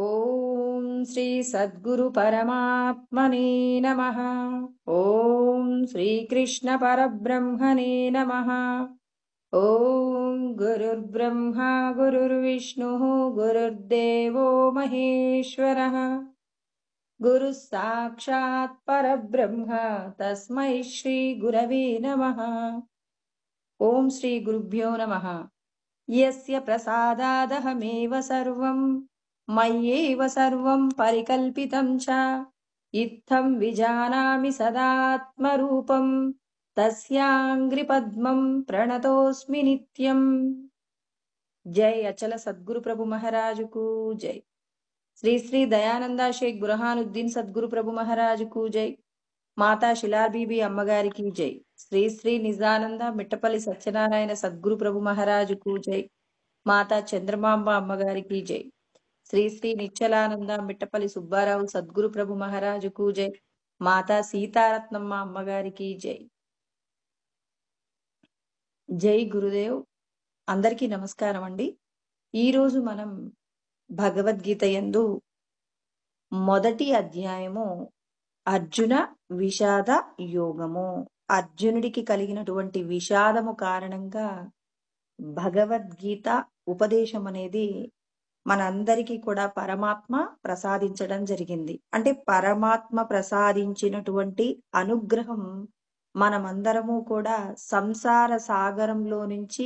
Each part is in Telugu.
ఓం శ్రీ సద్గురు పరమాత్మనే నమః. ఓం శ్రీకృష్ణ పరబ్రహ్మణే నమః. ఓం గురుర్బ్రహ్మా గురుర్విష్ణుః గురుర్దేవో మహేశ్వరః. గురు సాక్షాత్ పరబ్రహ్మ తస్మై శ్రీ గురవే నమః. ఓం శ్రీ గురుభ్యో నమః. యస్య ప్రసాదాదహమేవ సర్వం మయ్యేవ సర్వం పరికల్పితం చ ఇత్థం విజానామి సదాత్మరూపం తస్యాంగ్రి పద్మం ప్రణతోస్మి నిత్యం. జై అచల సద్గురు ప్రభు మహారాజుకు జై. శ్రీ శ్రీ దయానంద షేక్ బురహానుద్దీన్ సద్గురు ప్రభు మహారాజుకు జై. మాతా శిలాబీబీ అమ్మగారికి జై. శ్రీ శ్రీ నిజానంద మిట్టపల్లి సత్యనారాయణ సద్గురు ప్రభు మహారాజుకు జై. మాతా చంద్రమాంబ అమ్మగారికి జై. శ్రీ శ్రీ నిశ్చలానంద మిట్టపల్లి సుబ్బారావు సద్గురు ప్రభు మహారాజుకు జై. మాతా సీతారత్నమ్మ అమ్మగారికి జై. జై గురుదేవ్. అందరికీ నమస్కారం అండి. ఈరోజు మనం భగవద్గీత యందు మొదటి అధ్యాయము అర్జున విషాద యోగము. అర్జునుడికి కలిగినటువంటి విషాదము కారణంగా భగవద్గీత ఉపదేశం అనేది మనందరికీ కూడా పరమాత్మ ప్రసాదించడం జరిగింది. అంటే పరమాత్మ ప్రసాదించినటువంటి అనుగ్రహం మనమందరము కూడా సంసార సాగరంలో నుంచి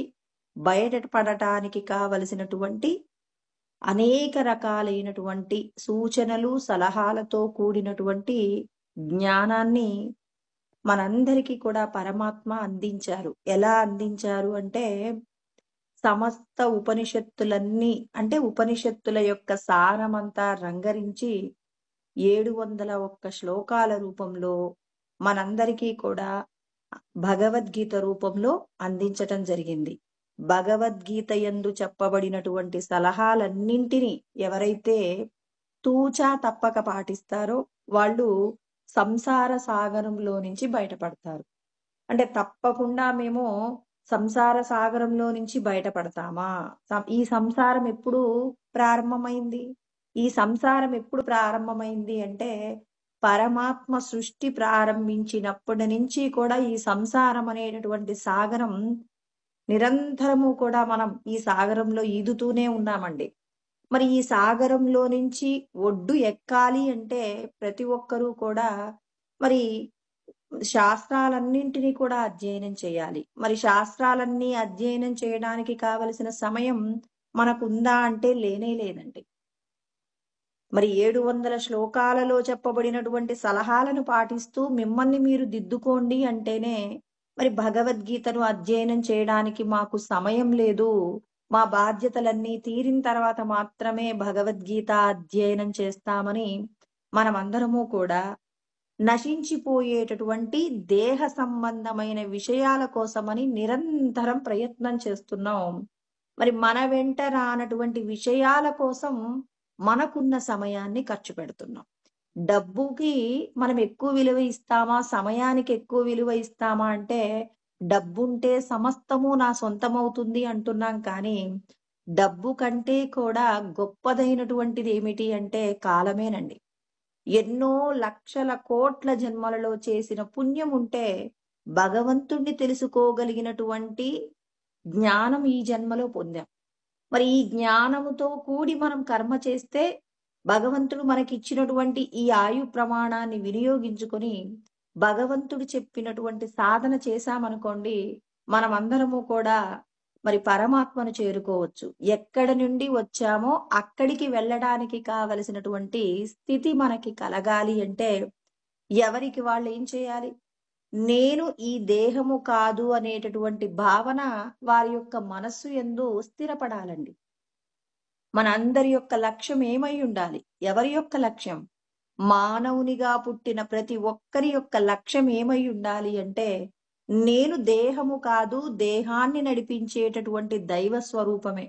బయటపడటానికి కావలసినటువంటి అనేక రకాలైనటువంటి సూచనలు సలహాలతో కూడినటువంటి జ్ఞానాన్ని మనందరికీ కూడా పరమాత్మ అందించారు. ఎలా అందించారు అంటే సమస్త ఉపనిషత్తులన్నీ, అంటే ఉపనిషత్తుల యొక్క సారమంతా రంగరించి 701 శ్లోకాల రూపంలో మనందరికీ కూడా భగవద్గీత రూపంలో అందించటం జరిగింది. భగవద్గీత యందు చెప్పబడినటువంటి సలహాలన్నింటినీ ఎవరైతే తూచా తప్పక పాటిస్తారో వాళ్ళు సంసార సాగరంలో నుంచి బయటపడతారు. అంటే తప్పకుండా మేము సంసార సాగరంలో నుంచి బయటపడతామా? ఈ సంసారం ఎప్పుడు ప్రారంభమైంది? ఈ సంసారం ఎప్పుడు ప్రారంభమైంది అంటే పరమాత్మ సృష్టి ప్రారంభించినప్పటి నుంచి కూడా ఈ సంసారం అనేటటువంటి సాగరం నిరంతరము కూడా మనం ఈ సాగరంలో ఈదుతూనే ఉన్నామండి. మరి ఈ సాగరంలో నుంచి ఒడ్డు ఎక్కాలి అంటే ప్రతి ఒక్కరూ కూడా మరి శాస్త్రాలన్నింటినీ కూడా అధ్యయనం చేయాలి. మరి శాస్త్రాలన్నీ అధ్యయనం చేయడానికి కావలసిన సమయం మనకుందా అంటే లేనే లేదండి. మరి 700 శ్లోకాలలో చెప్పబడినటువంటి సలహాలను పాటిస్తూ మిమ్మల్ని మీరు దిద్దుకోండి అంటేనే మరి భగవద్గీతను అధ్యయనం చేయడానికి మాకు సమయం లేదు, మా బాధ్యతలన్నీ తీరిన తర్వాత మాత్రమే భగవద్గీత అధ్యయనం చేస్తామని మనమందరము కూడా నశించిపోయేటటువంటి దేహ సంబంధమైన విషయాల కోసమని నిరంతరం ప్రయత్నం చేస్తున్నాం. మరి మన వెంట రానటువంటి విషయాల కోసం మనకున్న సమయాన్ని ఖర్చు పెడుతున్నాం. డబ్బుకి మనం ఎక్కువ విలువ ఇస్తామా, సమయానికి ఎక్కువ విలువ ఇస్తామా అంటే డబ్బుంటే సమస్తము నా సొంతమవుతుంది అంటున్నాం. కానీ డబ్బు కంటే కూడా గొప్పదైనటువంటిది ఏమిటి అంటే కాలమేనండి. ఎన్నో లక్షల కోట్ల జన్మలలో చేసిన పుణ్యం ఉంటే భగవంతుణ్ణి తెలుసుకోగలిగినటువంటి జ్ఞానం ఈ జన్మలో పొందాం. మరి ఈ జ్ఞానముతో కూడి మనం కర్మ చేస్తే భగవంతుడు మనకి ఇచ్చినటువంటి ఈ ఆయు ప్రమాణాన్ని వినియోగించుకొని భగవంతుడు చెప్పినటువంటి సాధన చేశామనుకోండి, మనమందరము కూడా మరి పరమాత్మను చేరుకోవచ్చు. ఎక్కడి నుండి వచ్చామో అక్కడికి వెళ్ళడానికి కావలసినటువంటి స్థితి మనకి కలగాలి అంటే ఎవరికి వాళ్ళు ఏం చేయాలి? నేను ఈ దేహము కాదు అనేటటువంటి భావన వారి యొక్క మనస్సు యందు స్థిరపడాలండి. మన అందరి యొక్క లక్ష్యం ఏమై ఉండాలి? ఎవరి యొక్క లక్ష్యం? మానవునిగా పుట్టిన ప్రతి ఒక్కరి యొక్క లక్ష్యం ఏమై ఉండాలి అంటే నేను దేహము కాదు, దేహాన్ని నడిపించేటటువంటి దైవ స్వరూపమే.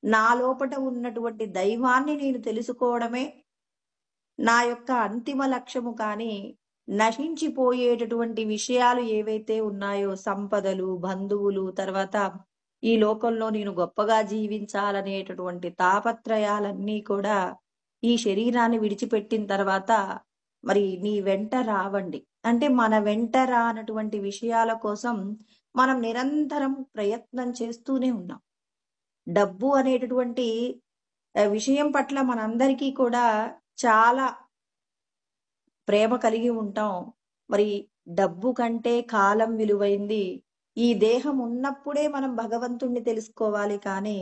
నా లోపట ఉన్నటువంటి దైవాన్ని నేను తెలుసుకోవడమే నా యొక్క అంతిమ లక్ష్యము. కానీ నశించిపోయేటటువంటి విషయాలు ఏవైతే ఉన్నాయో, సంపదలు, బంధువులు, తర్వాత ఈ లోకంలో నేను గొప్పగా జీవించాలనేటటువంటి తాపత్రయాలన్నీ కూడా ఈ శరీరాన్ని విడిచిపెట్టిన తర్వాత మరి నీ వెంట రావండి. అంటే మన వెంట రానటువంటి విషయాల కోసం మనం నిరంతరం ప్రయత్నం చేస్తూనే ఉన్నాం. డబ్బు అనేటటువంటి విషయం పట్ల మనందరికీ కూడా చాలా ప్రేమ కలిగి ఉంటాం. మరి డబ్బు కంటే కాలం విలువైంది. ఈ దేహం ఉన్నప్పుడే మనం భగవంతుణ్ణి తెలుసుకోవాలి కానీ,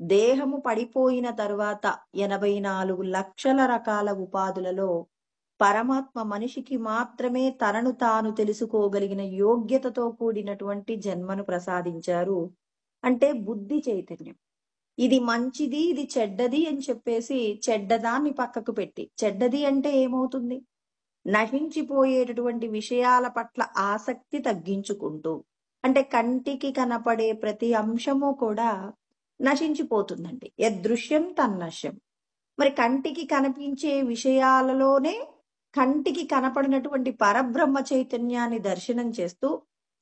దేహము పడిపోయిన తరువాత 84 లక్షల రకాల ఉపాధులలో పరమాత్మ మనిషికి మాత్రమే తనను తాను తెలుసుకోగలిగిన యోగ్యతతో కూడినటువంటి జన్మను ప్రసాదించారు. అంటే బుద్ధి చైతన్యం. ఇది మంచిది, ఇది చెడ్డది అని చెప్పేసి చెడ్డదాన్ని పక్కకు పెట్టి, చెడ్డది అంటే ఏమవుతుంది? నశించిపోయేటటువంటి విషయాల పట్ల ఆసక్తి తగ్గించుకుంటూ, అంటే కంటికి కనపడే ప్రతి అంశము కూడా నశించిపోతుందండి. యదృశ్యం తన్నశ్యం. మరి కంటికి కనిపించే విషయాలలోనే కంటికి కనపడినటువంటి పరబ్రహ్మ చైతన్యాన్ని దర్శనం చేస్తూ,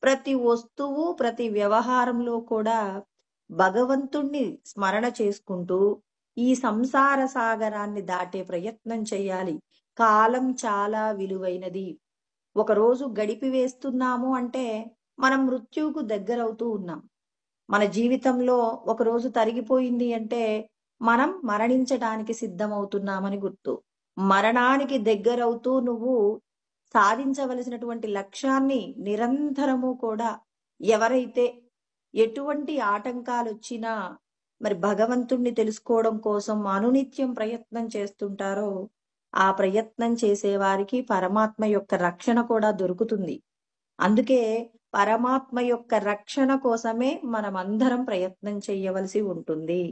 ప్రతి వస్తువు, ప్రతి వ్యవహారంలో కూడా భగవంతుణ్ణి స్మరణ చేసుకుంటూ ఈ సంసార సాగరాన్ని దాటే ప్రయత్నం చేయాలి. కాలం చాలా విలువైనది. ఒకరోజు గడిపి వేస్తున్నాము అంటే మనం మృత్యువుకు దగ్గరవుతూ ఉన్నాం. మన జీవితంలో ఒకరోజు తరిగిపోయింది అంటే మనం మరణించడానికి సిద్ధమవుతున్నామని గుర్తు. మరణానికి దగ్గరవుతూ నువ్వు సాధించవలసినటువంటి లక్ష్యాన్ని నిరంతరము కూడా ఎవరైతే ఎటువంటి ఆటంకాలు వచ్చినా మరి భగవంతుణ్ణి తెలుసుకోవడం కోసం అనునిత్యం ప్రయత్నం చేస్తుంటారో, ఆ ప్రయత్నం చేసేవారికి పరమాత్మ యొక్క రక్షణ కూడా దొరుకుతుంది. అందుకే పరమాత్మ యొక్క రక్షణ కోసమే మనమందరం ప్రయత్నం చేయవలసి ఉంటుంది.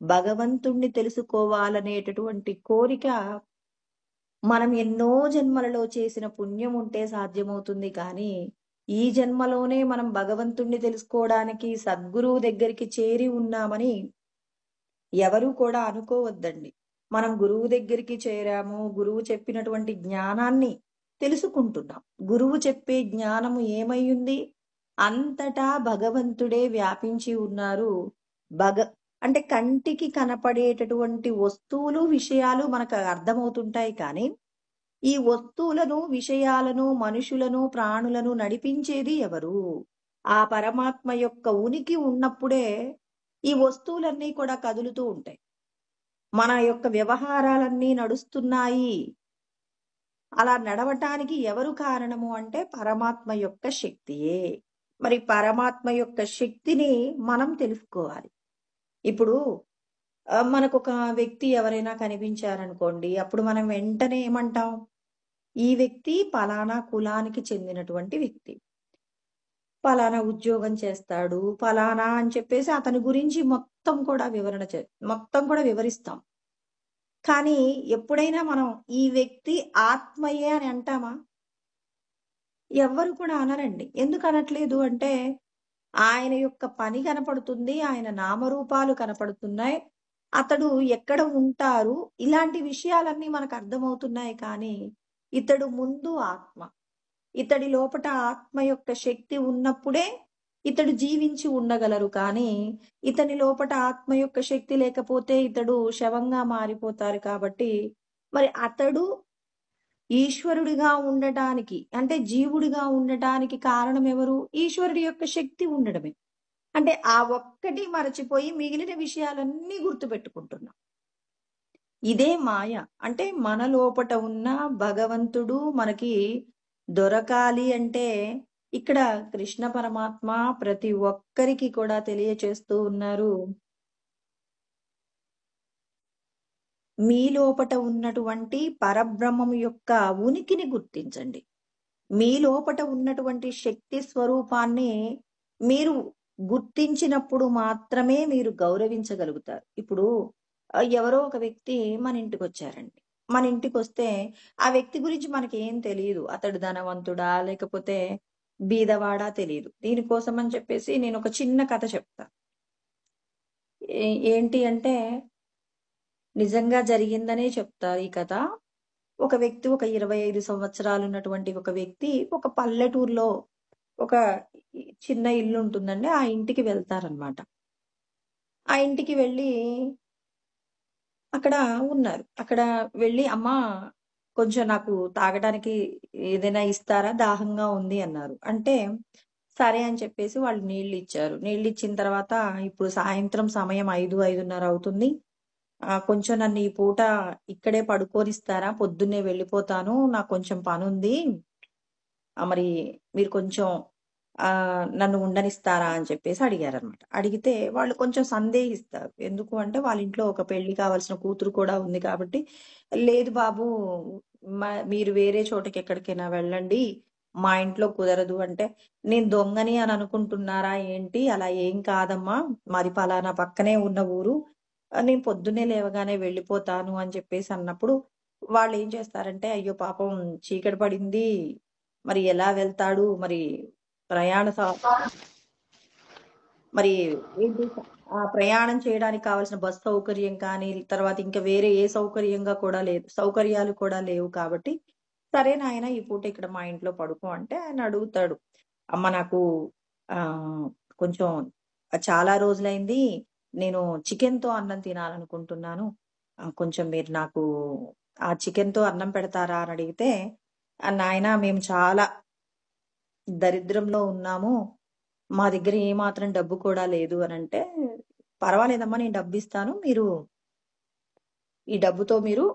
భగవంతుణ్ణి తెలుసుకోవాలనేటటువంటి కోరిక మనం ఎన్నో జన్మలలో చేసిన పుణ్యం ఉంటే సాధ్యమవుతుంది కానీ, ఈ జన్మలోనే మనం భగవంతుణ్ణి తెలుసుకోవడానికి సద్గురువు దగ్గరికి చేరి ఉన్నామని ఎవరూ కూడా అనుకోవద్దండి. మనం గురువు దగ్గరికి చేరాము, గురువు చెప్పినటువంటి జ్ఞానాన్ని తెలుసుకుంటున్నాం. గురువు చెప్పే జ్ఞానము ఏమయ్యుంది? అంతటా భగవంతుడే వ్యాపించి ఉన్నారు. అంటే కంటికి కనపడేటటువంటి వస్తువులు, విషయాలు మనకు అర్థమవుతుంటాయి కానీ, ఈ వస్తువులను, విషయాలను, మనుషులను, ప్రాణులను నడిపించేది ఎవరు? ఆ పరమాత్మ యొక్క ఉనికి ఉన్నప్పుడే ఈ వస్తువులన్నీ కూడా కదులుతూ ఉంటాయి. మన యొక్క వ్యవహారాలన్నీ నడుస్తున్నాయి. అలా నడవటానికి ఎవరు కారణము అంటే పరమాత్మ యొక్క శక్తియే. మరి పరమాత్మ యొక్క శక్తిని మనం తెలుసుకోవాలి. ఇప్పుడు మనకొక వ్యక్తి ఎవరైనా కనిపించారనుకోండి, అప్పుడు మనం వెంటనే ఏమంటాం? ఈ వ్యక్తి పలానా కులానికి చెందినటువంటి వ్యక్తి. పలానా ఉద్యోగం చేస్తాడు, పలానా అని చెప్పేసి అతని గురించి మొత్తం కూడా మొత్తం కూడా వివరిస్తాం. కానీ ఎప్పుడైనా మనం ఈ వ్యక్తి ఆత్మయే అని అంటామా? ఎవ్వరు కూడా అనరండి. ఎందుకు అనట్లేదు అంటే, ఆయన యొక్క పని కనపడుతుంది, ఆయన నామరూపాలు కనపడుతున్నాయి, అతడు ఎక్కడ ఉంటారు, ఇలాంటి విషయాలన్నీ మనకు అర్థమవుతున్నాయి కానీ, ఇతడు ముందు ఆత్మ. ఇతడి లోపట ఆత్మ యొక్క శక్తి ఉన్నప్పుడే ఇతడు జీవించి ఉండగలరు కానీ, ఇతని లోపట ఆత్మ యొక్క శక్తి లేకపోతే ఇతడు శవంగా మారిపోతారు. కాబట్టి మరి అతడు ఈశ్వరుడిగా ఉండటానికి, అంటే జీవుడిగా ఉండటానికి కారణం ఎవరు? ఈశ్వరుడి యొక్క శక్తి ఉండడమే. అంటే ఆ ఒక్కటి మరచిపోయి మిగిలిన విషయాలన్నీ గుర్తుపెట్టుకుంటున్నాం. ఇదే మాయ. అంటే మన లోపట ఉన్న భగవంతుడు మనకి దొరకాలి అంటే, ఇక్కడ కృష్ణ పరమాత్మ ప్రతి ఒక్కరికి కూడా తెలియచేస్తూ ఉన్నారు. మీ లోపట ఉన్నటువంటి పరబ్రహ్మము యొక్క ఉనికిని గుర్తించండి. మీ లోపట ఉన్నటువంటి శక్తి స్వరూపాన్ని మీరు గుర్తించినప్పుడు మాత్రమే మీరు గౌరవించగలుగుతారు. ఇప్పుడు ఎవరో ఒక వ్యక్తి మన ఇంటికి వచ్చారండి. మన ఇంటికి వస్తే ఆ వ్యక్తి గురించి మనకి ఏం తెలియదు. అతడు ధనవంతుడా లేకపోతే బీదవాడా తెలియదు. దీనికోసం అని చెప్పేసి నేను ఒక చిన్న కథ చెప్తా. ఏంటి అంటే నిజంగా జరిగిందనే చెప్తారు ఈ కథ. ఒక వ్యక్తి, ఒక 25 సంవత్సరాలు ఉన్నటువంటి ఒక వ్యక్తి ఒక పల్లెటూరులో ఒక చిన్న ఇల్లు ఉంటుందండి. ఆ ఇంటికి వెళ్తారనమాట. ఆ ఇంటికి వెళ్ళి అక్కడ ఉన్నారు. అక్కడ వెళ్ళి "అమ్మా కొంచెం నాకు తాగడానికి ఏదైనా ఇస్తారా? దాహంగా ఉంది" అన్నారు. అంటే సరే అని చెప్పేసి వాళ్ళు నీళ్ళిచ్చారు. నీళ్ళిచ్చిన తర్వాత ఇప్పుడు సాయంత్రం సమయం 5, 5:30 అవుతుంది. కొంచెం నన్ను ఈ పూట ఇక్కడే పడుకోనిస్తారా? పొద్దున్నే వెళ్ళిపోతాను. నాకు కొంచెం పనుంది. మరి మీరు కొంచెం నన్ను ఉండనిస్తారా? అని చెప్పేసి అడిగారనమాట. అడిగితే వాళ్ళు కొంచెం సందేహిస్తారు. ఎందుకు అంటే వాళ్ళ ఇంట్లో ఒక పెళ్లి కావాల్సిన కూతురు కూడా ఉంది కాబట్టి, "లేదు బాబు మీరు వేరే చోటకి ఎక్కడికైనా వెళ్ళండి. మా ఇంట్లో కుదరదు" అంటే, "నేను దొంగని అని అనుకుంటున్నారా ఏంటి? అలా ఏం కాదమ్మా. మాది పలానా పక్కనే ఉన్న ఊరు. నేను పొద్దున్నే లేవగానే వెళ్ళిపోతాను" అని చెప్పేసి అన్నప్పుడు, వాళ్ళేం చేస్తారంటే, అయ్యో పాపం చీకటి పడింది. మరి ఎలా వెళ్తాడు? మరి ప్రయాణ మరి ఏంటి ప్రయాణం చేయడానికి కావాల్సిన బస్ సౌకర్యం కానీ, తర్వాత ఇంకా వేరే ఏ సౌకర్యంగా కూడా లేదు. సౌకర్యాలు కూడా లేవు కాబట్టి, "సరే నాయన ఈ పూట ఇక్కడ మా ఇంట్లో పడుకో" అంటే ఆయన అడుగుతాడు. "అమ్మ నాకు ఆహ్, కొంచెం చాలా రోజులైంది. నేను చికెన్‌తో అన్నం తినాలనుకుంటున్నాను. కొంచెం మీరు నాకు ఆ చికెన్‌తో అన్నం పెడతారా?" అని అడిగితే, "నాయనా మేము చాలా దరిద్రంలో ఉన్నాము. మా దగ్గర ఏమాత్రం డబ్బు కూడా లేదు" అనంటే, "పర్వాలేదమ్మా నేను డబ్బిస్తాను. మీరు ఈ డబ్బుతో మీరు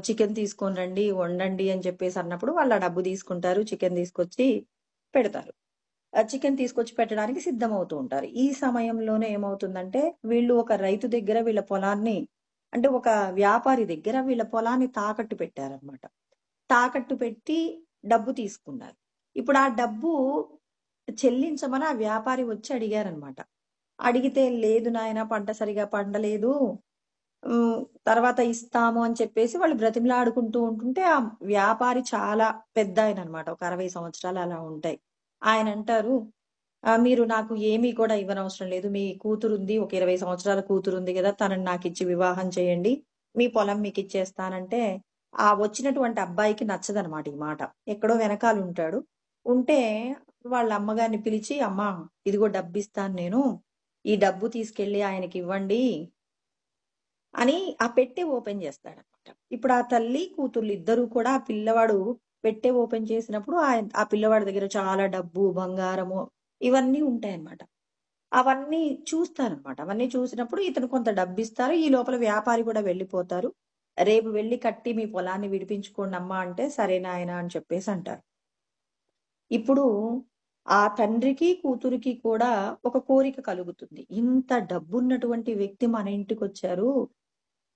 చికెన్ తీసుకొని రండి, వండండి" అని చెప్పేసి అన్నప్పుడు వాళ్ళు ఆ డబ్బు తీసుకుంటారు. చికెన్ తీసుకొచ్చి పెడతారు. చికెన్ తీసుకొచ్చి పెట్టడానికి సిద్ధమవుతూ ఉంటారు. ఈ సమయంలోనే ఏమవుతుందంటే, వీళ్ళు ఒక రైతు దగ్గర వీళ్ళ పొలాన్ని అంటే ఒక వ్యాపారి దగ్గర వీళ్ళ పొలాన్ని తాకట్టు పెట్టారన్నమాట. తాకట్టు పెట్టి డబ్బు తీసుకున్నారు. ఇప్పుడు ఆ డబ్బు చెల్లించమని ఆ వ్యాపారి వచ్చి అడిగారన్నమాట. అడిగితే, "లేదు నాయనా పంట సరిగా పండలేదు. హ్మ్. తర్వాత ఇస్తాము" అని చెప్పేసి వాళ్ళు బ్రతిమిలాడుకుంటూ ఉంటుంటే, ఆ వ్యాపారి చాలా పెద్దాయననమాట. ఒక 60 సంవత్సరాలు అలా ఉంటాయి. ఆయనంటారు, "మీరు నాకు ఏమీ కూడా ఇవ్వనవసరం లేదు. మీ కూతురుంది. ఒక 20 సంవత్సరాల కూతురుంది గదా! తనని నాకిచ్చి వివాహం చేయండి. మీ పొలం మీకిచ్చేస్తానంటే" ఆ వచ్చినటువంటి అబ్బాయికి నచ్చదనమాట ఈ మాట. ఎక్కడో వెనకాలుంటాడు. ఉంటే వాళ్ళ అమ్మగారిని పిలిచి, "అమ్మా ఇదిగో డబ్బిస్తాను నేను. ఈ డబ్బు తీసుకెళ్ళి ఆయనకివ్వండి" అని ఆ పెట్టె ఓపెన్ చేస్తాడనమాట. ఇప్పుడు ఆ తల్లి, కూతుర్లు ఇద్దరూ కూడా ఆ పిల్లవాడు పెట్టె ఓపెన్ చేసినప్పుడు ఆ పిల్లవాడి దగ్గర చాలా డబ్బు, బంగారము ఇవన్నీ ఉంటాయన్నమాట. అవన్నీ చూస్తారనమాట. అవన్నీ చూసినప్పుడు ఇతను కొంత డబ్బిస్తారు. ఈ లోపల వ్యాపారి కూడా వెళ్ళిపోతారు. "రేపు వెళ్లి కట్టి మీ పొలాన్ని విడిపించుకోండమ్మా" అంటే, "సరే నాయనా" అని చెప్పేసి అంటారు. ఇప్పుడు ఆ తండ్రికి, కూతురికి కూడా ఒక కోరిక కలుగుతుంది. ఇంత డబ్బున్నటువంటి వ్యక్తి మన ఇంటికొచ్చారు.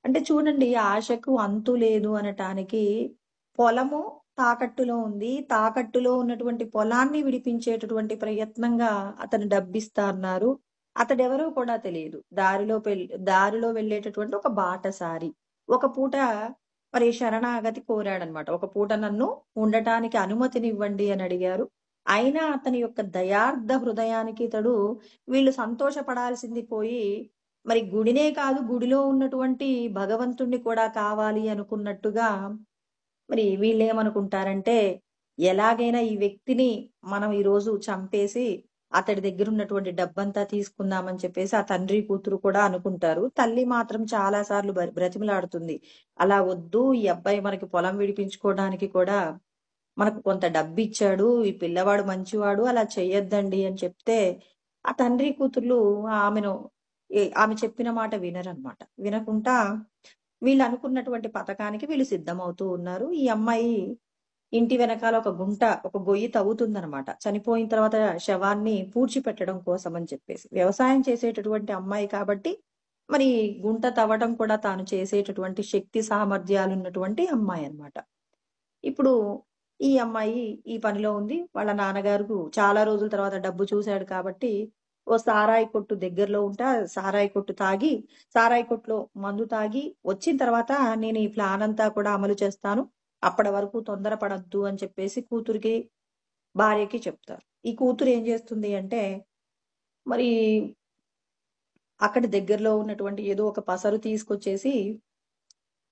అంటే చూడండి ఆశకు అంతు లేదు అనటానికి పొలము తాకట్టులో ఉంది. తాకట్టులో ఉన్నటువంటి పొలాన్ని విడిపించేటటువంటి ప్రయత్నంగా అతను డబ్బిస్తా అన్నారు. అతడెవరో కూడా తెలీదు. దారిలో వెళ్ళేటటువంటి ఒక బాటసారి. ఒక పూట మరి శరణాగతి కోరాడనమాట. ఒక పూట నన్ను ఉండటానికి అనుమతినివ్వండి అని అడిగారు. అయినా అతని యొక్క దయార్ధ హృదయానికి ఇతడు వీళ్ళు సంతోషపడాల్సింది పోయి మరి గుడినే కాదు, గుడిలో ఉన్నటువంటి భగవంతుడిని కూడా కావాలి అనుకున్నట్టుగా మరి వీళ్ళేమనుకుంటారంటే, ఎలాగైనా ఈ వ్యక్తిని మనం ఈరోజు చంపేసి, అతడి దగ్గరున్నటువంటి డబ్బంతా తీసుకుందామని చెప్పేసి ఆ తండ్రి, కూతురు కూడా అనుకుంటారు. తల్లి మాత్రం చాలా సార్లు బ్రతిమిలాడుతుంది. అలా వద్దు, ఈ అబ్బాయి మనకి పొలం విడిపించుకోవడానికి కూడా మనకు కొంత డబ్బిచ్చాడు. ఈ పిల్లవాడు మంచివాడు. అలా చెయ్యొద్దండి అని చెప్తే, ఆ తండ్రి, కూతుర్లు ఆమెను ఆమె చెప్పిన మాట వినరనమాట. వినకుండా వీళ్ళనుకున్నటువంటి పథకానికి వీళ్ళు సిద్ధమవుతూ ఉన్నారు. ఈ అమ్మాయి ఇంటి వెనకాల ఒక గొయ్యి తవ్వుతుందనమాట. చనిపోయిన తర్వాత శవాన్ని పూడ్చిపెట్టడం కోసమని చెప్పేసి. వ్యవసాయం చేసేటటువంటి అమ్మాయి కాబట్టి, మరి గుంట తవ్వడం కూడా తాను చేసేటటువంటి శక్తి సామర్థ్యాలున్నటువంటి అమ్మాయన్నమాట. ఇప్పుడు ఈ అమ్మాయి ఈ పనిలో ఉంది. వాళ్ళ నాన్నగారు చాలా రోజుల తర్వాత డబ్బు చూసాడు కాబట్టి, ఓ సారాయి కొట్టు దగ్గరలో ఉంటే, ఆ సారాయి కొట్టు తాగి, సారాయి కొట్టులో మందు తాగి, వచ్చిన తర్వాత నేను ఈ ప్లాన్ అంతా కూడా అమలు చేస్తాను. అప్పటి వరకు తొందరపడొద్దు అని చెప్పేసి కూతురికి, భార్యకి చెప్తారు. ఈ కూతురు ఏం చేస్తుంది అంటే, మరి అక్కడి దగ్గరలో ఉన్నటువంటి ఏదో ఒక పసరు తీసుకొచ్చేసి,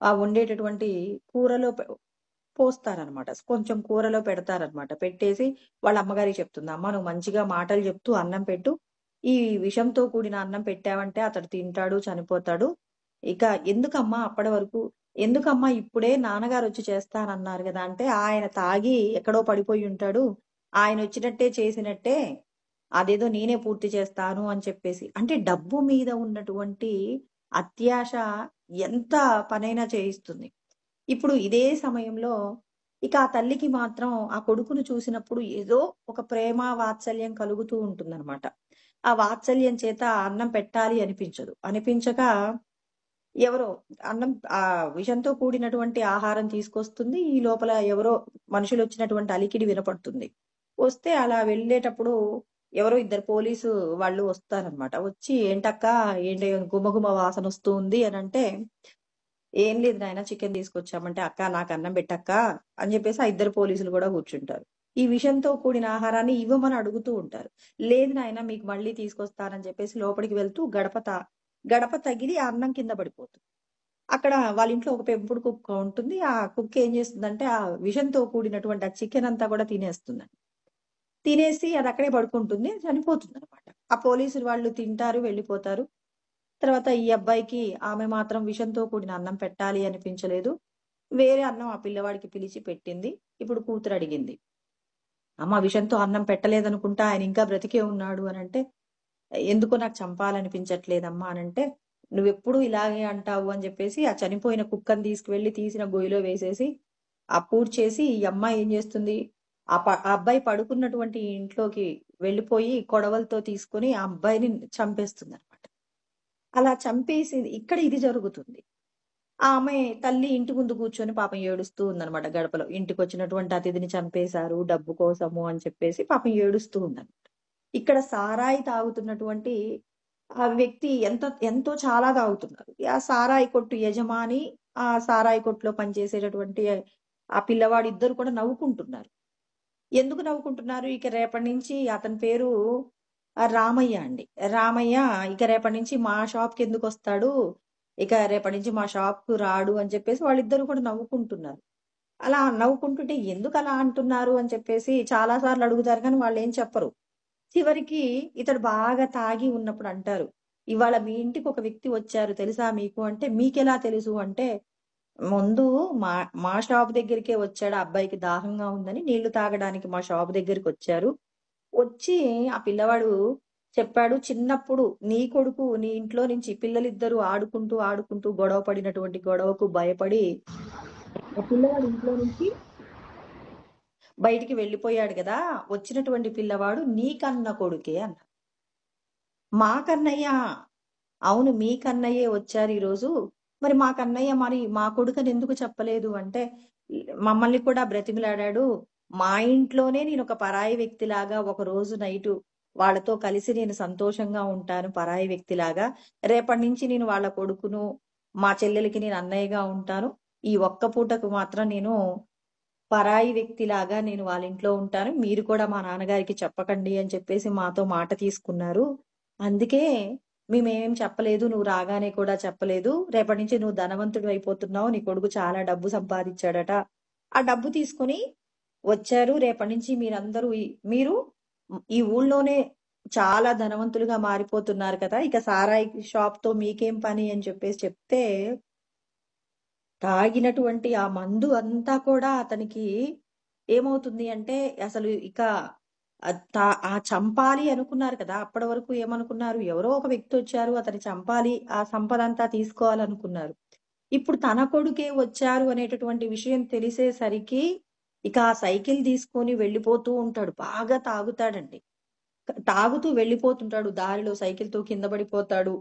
ఆ వండేటటువంటి కూరలో పోస్తారనమాట. కొంచెం కూరలో పెడతారనమాట. పెట్టేసి వాళ్ళ అమ్మగారికి చెప్తుంది. "అమ్మ నువ్వు మంచిగా మాటలు చెప్తూ అన్నం పెట్టు. ఈ విషంతో కూడిన అన్నం పెట్టావంటే అతడు తింటాడు, చనిపోతాడు. ఇక ఎందుకమ్మా అప్పటి వరకు? ఎందుకమ్మా ఇప్పుడే నాన్నగారొచ్చి చేస్తానన్నారు గదా! అంటే ఆయన తాగి ఎక్కడో పడిపోయి ఉంటాడు. ఆయనొచ్చినట్టే చేసినట్టే అదేదో నేనే పూర్తి చేస్తాను అని చెప్పేసి. అంటే డబ్బు మీద ఉన్నటువంటి అత్యాశ ఎంత పనైనా చేయిస్తుంది. ఇప్పుడు ఇదే సమయంలో ఇక ఆ తల్లికి మాత్రం ఆ కొడుకును చూసినప్పుడు ఏదో ఒక ప్రేమ, వాత్సల్యం కలుగుతూ ఉంటుందనమాట. ఆ వాత్సల్యం చేత అన్నం పెట్టాలి అనిపించదు. అనిపించక ఎవరో అన్నం విషంతో కూడినటువంటి ఆహారం తీసుకొస్తుంది. ఈ లోపల ఎవరో మనుషులొచ్చినటువంటి అలికిడి వినపడుతుంది. వస్తే అలా వెళ్ళేటప్పుడు ఎవరో ఇద్దరు పోలీసు వాళ్ళు వస్తారనమాట. వచ్చి "ఏంటక్కా ఏంటి గుమగుమ వాసనొస్తూ ఉంది" అనంటే, "ఏం లేదు నాయన చికెన్ తీసుకొచ్చామంటే" "అక్క నాకు అన్నం పెట్టక్కా" అని చెప్పేసి ఆ ఇద్దరు పోలీసులు గూడా కూర్చుంటారు. ఈ విషంతో కూడిన ఆహారాన్ని ఇవ్వమని అడుగుతూ ఉంటారు. "లేదు నాయన మీకు మళ్ళీ తీసుకొస్తానని" చెప్పేసి లోపలికి వెళ్తూ గడప తగిలి ఆ అన్నం కింద పడిపోతుంది. అక్కడ వాళ్ళ ఇంట్లో ఒక పెంపుడు కుక్క ఉంటుంది. ఆ కుక్క ఏం చేస్తుందంటే, ఆ విషంతో కూడినటువంటి ఆ చికెన్ అంతా కూడా తినేస్తుందండి. తినేసి అది అక్కడే పడుకుంటుంది. చనిపోతుందనమాట. ఆ పోలీసులు వాళ్ళు తింటారు, వెళ్ళిపోతారు. తర్వాత ఈ అబ్బాయికి ఆమె మాత్రం విషంతో కూడిన అన్నం పెట్టాలి అనిపించలేదు. వేరే అన్నం ఆ పిల్లవాడికి పిలిచి పెట్టింది. ఇప్పుడు కూతురు అడిగింది. అమ్మ విషంతో అన్నం పెట్టలేదనుకుంటా ఆయన ఇంకా బ్రతికే ఉన్నాడు అనంటే, ఎందుకో నాకు చంపాలనిపించట్లేదమ్మా అనంటే, "నువ్వెప్పుడూ ఇలాగే అంటావు" అని చెప్పేసి ఆ చనిపోయిన కుక్కని తీసుకువెళ్ళి తీసిన గొయ్యిలో వేసేసి, ఆ పూడ్చేసి ఈ అమ్మాయి ఏం చేస్తుంది, ఆ అబ్బాయి పడుకున్నటువంటి ఇంట్లోకి వెళ్ళిపోయి కొడవలితో తీసుకొని ఆ అబ్బాయిని చంపేస్తుందనమాట. అలా చంపేసి ఇక్కడ ఇది జరుగుతుంది. ఆమె తల్లి ఇంటి ముందు కూర్చొని పాపం ఏడుస్తూ ఉందనమాట గడపలో. ఇంటికొచ్చినటువంటి అతిథిని చంపేశారు డబ్బు కోసము అని చెప్పేసి పాపం ఏడుస్తూ ఉందనమాట. ఇక్కడ సారాయి తాగుతున్నటువంటి ఆ వ్యక్తి ఎంతో చాలా తాగుతున్నారు. ఆ సారాయి కొట్టు యజమాని, ఆ సారాయి కొట్టులో పనిచేసేటటువంటి ఆ పిల్లవాడు ఇద్దరు కూడా నవ్వుకుంటున్నారు. ఎందుకు నవ్వుకుంటున్నారు? ఇక రేపటి నుంచి అతని పేరు రామయ్య అండి. రామయ్య ఇక రేపటి నుంచి మా షాప్‌కెందుకొస్తాడు? ఇక రేపటి నుంచి మా షాప్‌కు రాడు అని చెప్పేసి వాళ్ళిద్దరూ కూడా నవ్వుకుంటున్నారు. అలా నవ్వుకుంటుంటే ఎందుకలా అంటున్నారు అని చెప్పేసి చాలా సార్లు అడుగుతారు కానీ వాళ్ళేం చెప్పరు. చివరికి ఇతడు బాగా తాగి ఉన్నప్పుడు అంటారు, "ఇవాళ మీ ఇంటికి ఒక వ్యక్తి వచ్చారు తెలుసా మీకు?" అంటే, "మీకెలా తెలుసు?" అంటే, "ముందు మా మా షాప్ దగ్గరికే వచ్చాడు. ఆ అబ్బాయికి దాహంగా ఉందని నీళ్లు తాగడానికి మా షాప్ దగ్గరికొచ్చారు. వచ్చి ఆ పిల్లవాడు చెప్పాడు, చిన్నప్పుడు నీ కొడుకు నీ ఇంట్లో నుంచి పిల్లలిద్దరూ ఆడుకుంటూ గొడవ పడినటువంటి గొడవకు భయపడి ఆ పిల్లవాడు ఇంట్లో నుంచి బయటికి వెళ్ళిపోయాడు గదా! వచ్చినటువంటి పిల్లవాడు నీ కన్న కొడుకే" అన్నారు. "మా కన్నయ్య" అవును. మీ కన్నయ్యే వచ్చారీరోజు. మరి మా కన్నయ్య మరి మా కొడుకని ఎందుకు చెప్పలేదు అంటే, మమ్మల్ని కూడా బ్రతిమిలాడాడు. మా ఇంట్లోనే నేనొక పరాయి వ్యక్తిలాగా ఒకరోజు నైటు వాళ్ళతో కలిసి నేను సంతోషంగా ఉంటాను పరాయి వ్యక్తిలాగా. రేపటి నుంచి నేను వాళ్ళ కొడుకును, మా చెల్లెలికి నేను అన్నయ్యగా ఉంటాను. ఈ ఒక్క పూటకు మాత్రం నేను పరాయి వ్యక్తిలాగా నేను వాళ్ళింట్లో ఉంటాను. మీరు కూడా మా నాన్నగారికి చెప్పకండి అని చెప్పేసి మాతో మాట తీసుకున్నారు. అందుకే మేమేం చెప్పలేదు. నువ్వు రాగానే కూడా చెప్పలేదు. రేపటి నుంచి నువ్వు ధనవంతుడివైపోతున్నావు. నీ కొడుకు చాలా డబ్బు సంపాదిచ్చాడట. ఆ డబ్బు తీసుకొని వచ్చారు. రేపటి నుంచి మీరందరూ మీరు ఈ ఊళ్ళోనే చాలా ధనవంతులుగా మారిపోతున్నారు కదా! ఇక సారాయి షాప్‌తో మీకేం పని అని చెప్పేసి చెప్తే తాగినటువంటి ఆ మందు అంతా కూడా అతనికి ఏమవుతుంది అంటే, అసలు ఇక చంపాలి అనుకున్నారు కదా! అప్పటి వరకు ఏమనుకున్నారు? ఎవరో ఒక వ్యక్తొచ్చారు, అతన్ని చంపాలి, ఆ సంపదంతా తీసుకోవాలనుకున్నారు. ఇప్పుడు తన కొడుకే వచ్చారు అనేటటువంటి విషయం తెలిసేసరికి, ఇక ఆ సైకిల్ తీసుకొని వెళ్ళిపోతూ ఉంటాడు. బాగా తాగుతాడండి. తాగుతూ వెళ్ళిపోతుంటాడు. దారిలో సైకిల్‌తో కింద పడిపోతాడు.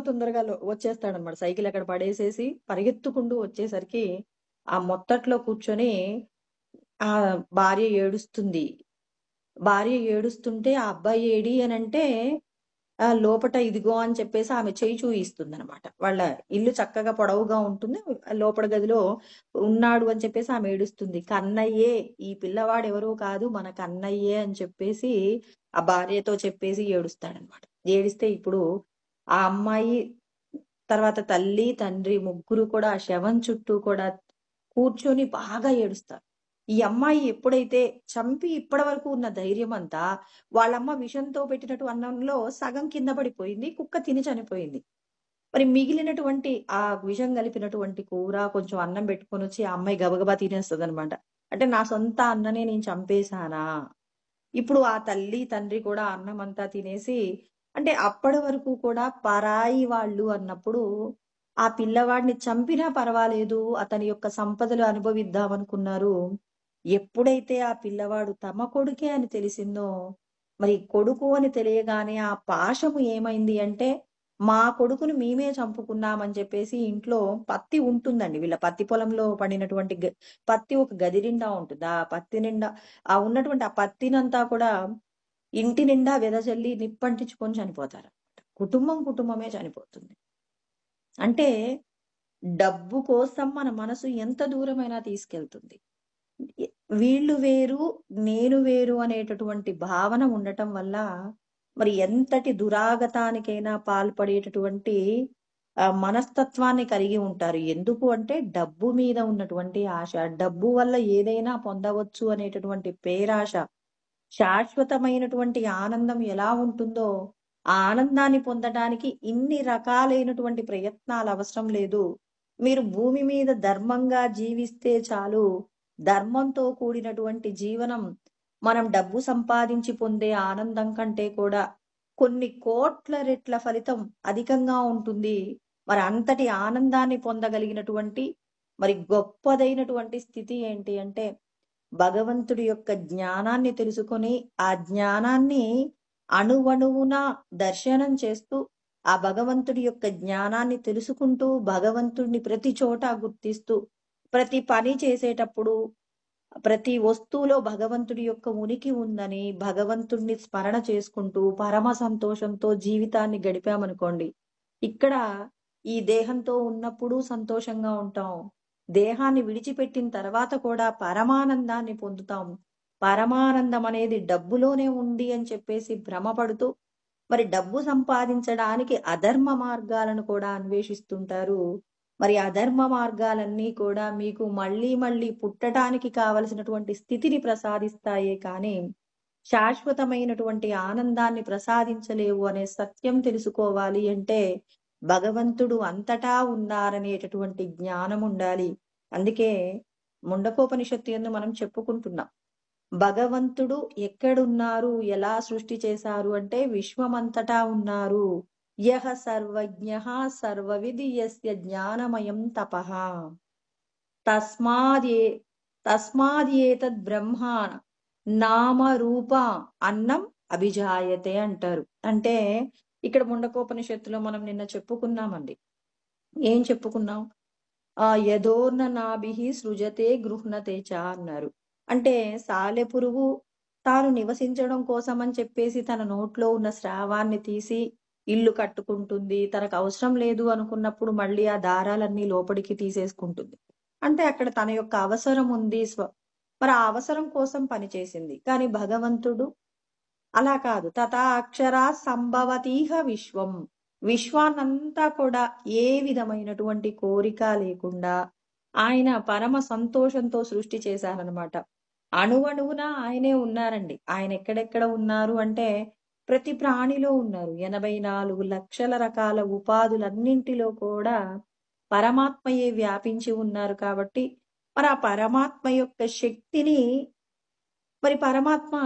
తొందరగా వచ్చేస్తాడనమాట. సైకిల్ అక్కడ పడేసేసి పరిగెత్తుకుంటూ వచ్చేసరికి, ఆ మొత్తట్లో కూర్చొని భార్య ఏడుస్తుంది. భార్య ఏడుస్తుంటే, "ఆ అబ్బాయి ఏడి" అనంటే, లోపట ఇదిగో అని చెప్పేసి ఆమె చెయ్యి చూయిస్తుందనమాట. వాళ్ళ ఇల్లు చక్కగా పొడవుగా ఉంటుంది. లోపల గదిలో ఉన్నాడు అని చెప్పేసి ఆమె ఏడుస్తుంది. "కన్నయ్యే, ఈ పిల్లవాడెవరో కాదు మన కన్నయ్యే" అని చెప్పేసి ఆ భార్యతో చెప్పేసి ఏడుస్తాడనమాట. ఏడిస్తే ఇప్పుడు ఆ అమ్మాయి తర్వాత తల్లి, తండ్రి ముగ్గురు కూడా ఆ శవం చుట్టూ కూడా కూర్చొని బాగా ఏడుస్తారు. ఈ అమ్మాయి ఎప్పుడైతే చంపి ఇప్పటి వరకు ఉన్న ధైర్యమంతా వాళ్ళమ్మ విషంతో పెట్టినట్టు అన్నంలో సగం కింద పడిపోయింది. కుక్క తిని చనిపోయింది. మరి మిగిలినటువంటి ఆ విషం కలిపినటువంటి కూర కొంచెం అన్నం పెట్టుకొనొచ్చి ఆ అమ్మాయి గబగబా తినేస్తదనమాట. అంటే నా సొంత అన్ననే నేను చంపేసానా? ఇప్పుడు ఆ తల్లి, తండ్రి కూడా అన్నమంతా తినేసి అంటే అప్పటి వరకు కూడా పరాయి వాళ్ళు అన్నప్పుడు ఆ పిల్లవాడిని చంపినా పర్వాలేదు. అతని యొక్క సంపదలు అనుభవిద్దామనుకున్నారు. ఎప్పుడైతే ఆ పిల్లవాడు తమ కొడుకే అని తెలిసిందో, మరి కొడుకు అని తెలియగానే ఆ పాశము ఏమైంది అంటే, మా కొడుకుని మేమే చంపుకున్నామని చెప్పేసి ఇంట్లో పత్తి ఉంటుందండి. వీళ్ళ పత్తి పొలంలో పండినటువంటి పత్తి ఒక గది నిండా ఉంటుంది. ఆ పత్తి నిండా ఉన్నటువంటి ఆ పత్తినంతా కూడా ఇంటి నిండా వెదజల్లి నిప్పంటించుకొని చనిపోతారనమాట. కుటుంబమే చనిపోతుంది. అంటే డబ్బు కోసం మన మనసు ఎంత దూరమైనా తీసుకెళ్తుంది. ఎ వీళ్ళు వేరు, నేను వేరు అనేటటువంటి భావన ఉండటం వల్ల మరి ఎంతటి దురాగతానికైనా పాల్పడేటటువంటి మనస్తత్వాన్ని కలిగి ఉంటారు. ఎందుకు అంటే డబ్బు మీద ఉన్నటువంటి ఆశ. డబ్బు వల్ల ఏదైనా పొందవచ్చు అనేటటువంటి పేరాశ. శాశ్వతమైనటువంటి ఆనందం ఎలా ఉంటుందో, ఆ ఆనందాన్ని పొందడానికి ఇన్ని రకాలైనటువంటి ప్రయత్నాలు అవసరం లేదు. మీరు భూమి మీద ధర్మంగా జీవిస్తే చాలు. ధర్మంతో కూడినటువంటి జీవనం మనం డబ్బు సంపాదించి పొందే ఆనందం కంటే కూడా కొన్ని కోట్ల రెట్ల ఫలితం అధికంగా ఉంటుంది. మరి అంతటి ఆనందాన్ని పొందగలిగినటువంటి మరి గొప్పదైనటువంటి స్థితి ఏంటి అంటే భగవంతుడి యొక్క జ్ఞానాన్ని తెలుసుకొని, ఆ జ్ఞానాన్ని అణువణువున దర్శనం చేస్తూ, ఆ భగవంతుడి యొక్క జ్ఞానాన్ని తెలుసుకుంటూ, భగవంతుడిని ప్రతి చోట గుర్తిస్తూ, ప్రతి పని చేసేటప్పుడు, ప్రతి వస్తువులో భగవంతుడి యొక్క ఉనికి ఉందని, భగవంతుడిని స్మరణ చేసుకుంటూ, పరమ సంతోషంతో జీవితాన్ని గడిపామనుకోండి. ఇక్కడ ఈ దేహంతో ఉన్నప్పుడు సంతోషంగా ఉంటాం. దేహాన్ని విడిచిపెట్టిన తర్వాత కూడా పరమానందాన్ని పొందుతాం. పరమానందం అనేది డబ్బులోనే ఉంది అని చెప్పేసి భ్రమపడుతూ, మరి డబ్బు సంపాదించడానికి అధర్మ మార్గాలను కూడా అన్వేషిస్తుంటారు. మరి అధర్మ మార్గాలన్నీ కూడా మీకు మళ్ళీ మళ్ళీ పుట్టటానికి కావలసినటువంటి స్థితిని ప్రసాదిస్తాయే కానీ, శాశ్వతమైనటువంటి ఆనందాన్ని ప్రసాదించలేవు అనే సత్యం తెలుసుకోవాలి అంటే, భగవంతుడు అంతటా ఉన్నారనేటటువంటి జ్ఞానం ఉండాలి. అందుకే ముండకోపనిషత్తు యందు మనం చెప్పుకుంటున్నాం. భగవంతుడు ఎక్కడున్నారు? ఎలా సృష్టి చేశారు అంటే విశ్వమంతటా ఉన్నారు. యః సర్వజ్ఞః సర్వవిద్ యస్య జ్ఞానమయం తపః. తస్మాదే తస్మాదేతద్ బ్రహ్మ నామ రూప అన్నం అభిజాయతే అంటారు. అంటే ఇక్కడ ముండకోపనిషత్తులో మనం నిన్న చెప్పుకున్నామండి. ఏం చెప్పుకున్నాం? యథోర్న నాభిః సృజతే గృహ్ణతే చ అన్నారు. అంటే సాలెపురుగు తాను నివసించడం కోసం అని చెప్పేసి తన నోట్లో ఉన్న స్రావాన్ని తీసి ఇల్లు కట్టుకుంటుంది. తనకు అవసరం లేదు అనుకున్నప్పుడు మళ్ళీ ఆ దారాలన్నీ లోపలికి తీసేసుకుంటుంది. అంటే అక్కడ తన యొక్క అవసరం ఉంది. మరి ఆ అవసరం కోసం పనిచేసింది. కానీ భగవంతుడు అలా కాదు. తథా అక్షరా సంభవతీహ విశ్వం. విశ్వాన్నంతా కూడా ఏ విధమైనటువంటి కోరిక లేకుండా ఆయన పరమ సంతోషంతో సృష్టి చేశారనమాట. అణువణువున ఆయనే ఉన్నారండి. ఆయన ఎక్కడెక్కడ ఉన్నారు అంటే ప్రతి ప్రాణిలో ఉన్నారు. 84 లక్షల రకాల ఉపాధులన్నింటిలో కూడా పరమాత్మయే వ్యాపించి ఉన్నారు కాబట్టి మరి ఆ పరమాత్మ యొక్క శక్తిని మరి పరమాత్మ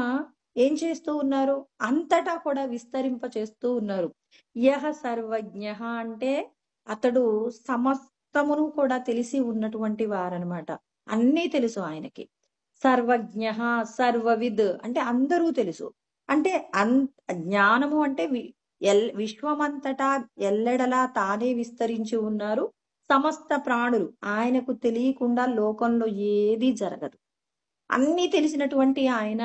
ఏం చేస్తూ ఉన్నారు? అంతటా కూడా విస్తరింప చేస్తూ ఉన్నారు. యః సర్వజ్ఞః అంటే అతడు సమస్తమును కూడా తెలిసి ఉన్నటువంటి వారనమాట. అన్నీ తెలుసు ఆయనకి. సర్వజ్ఞః సర్వవిద్ అంటే అందరూ తెలుసు. అంటే జ్ఞానము అంటే విశ్వమంతటా ఎల్లెడలా తానే విస్తరించి ఉన్నారు. సమస్త ప్రాణులు ఆయనకు తెలియకుండా లోకంలో ఏదీ జరగదు. అన్నీ తెలిసినటువంటి ఆయన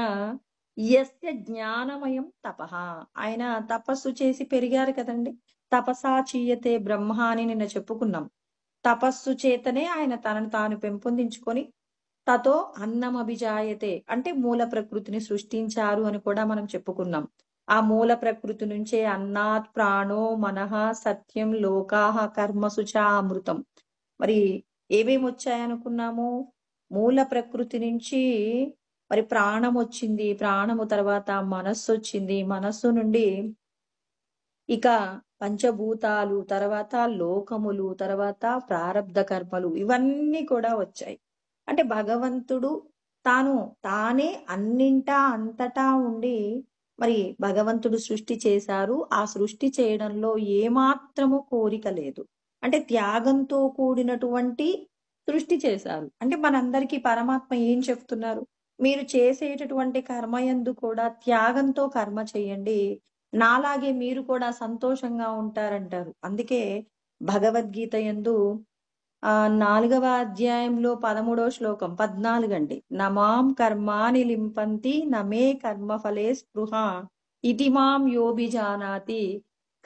యస్య జ్ఞానమయం తపః. ఆయన తపస్సు చేసి పెరిగారు కదండి. తపసా చీయతే బ్రహ్మ అని నిన్న చెప్పుకున్నాం. తపస్సు చేతనే ఆయన తనను తాను పెంపొందించుకొని తతో అన్నమభిజాయతే అంటే మూల ప్రకృతిని సృష్టించారు అని కూడా మనం చెప్పుకున్నాం. ఆ మూల ప్రకృతి నుంచే అన్నాత్ ప్రాణో మనః సత్యం లోకాః కర్మసు చ అమృతం. మరి ఏమేమి వచ్చాయనుకున్నాము? మూల ప్రకృతి నుంచి మరి ప్రాణం వచ్చింది. ప్రాణము తర్వాత మనస్సు వచ్చింది. మనస్సు నుండి ఇక పంచభూతాలు, తర్వాత లోకములు, తర్వాత ప్రారబ్ధ కర్మలు ఇవన్నీ కూడా వచ్చాయి. అంటే భగవంతుడు తానే అన్నింటా అంతటా ఉండి మరి భగవంతుడు సృష్టి చేశారు. ఆ సృష్టి చేయడంలో ఏమాత్రము కోరిక లేదు. అంటే త్యాగంతో కూడినటువంటి సృష్టి చేశారు. అంటే మనందరికీ పరమాత్మ ఏం చెప్తున్నారు? మీరు చేసేటటువంటి కర్మయందు కూడా త్యాగంతో కర్మ చేయండి. నాలాగే మీరు కూడా సంతోషంగా ఉంటారంటారు. అందుకే భగవద్గీత యందు 4వ అధ్యాయంలో 13వ శ్లోకం 14 అండి. నమాం కర్మాణి లింపంతి నమే కర్మఫలే స్పృహ ఇతి మాం యోభిజానాతి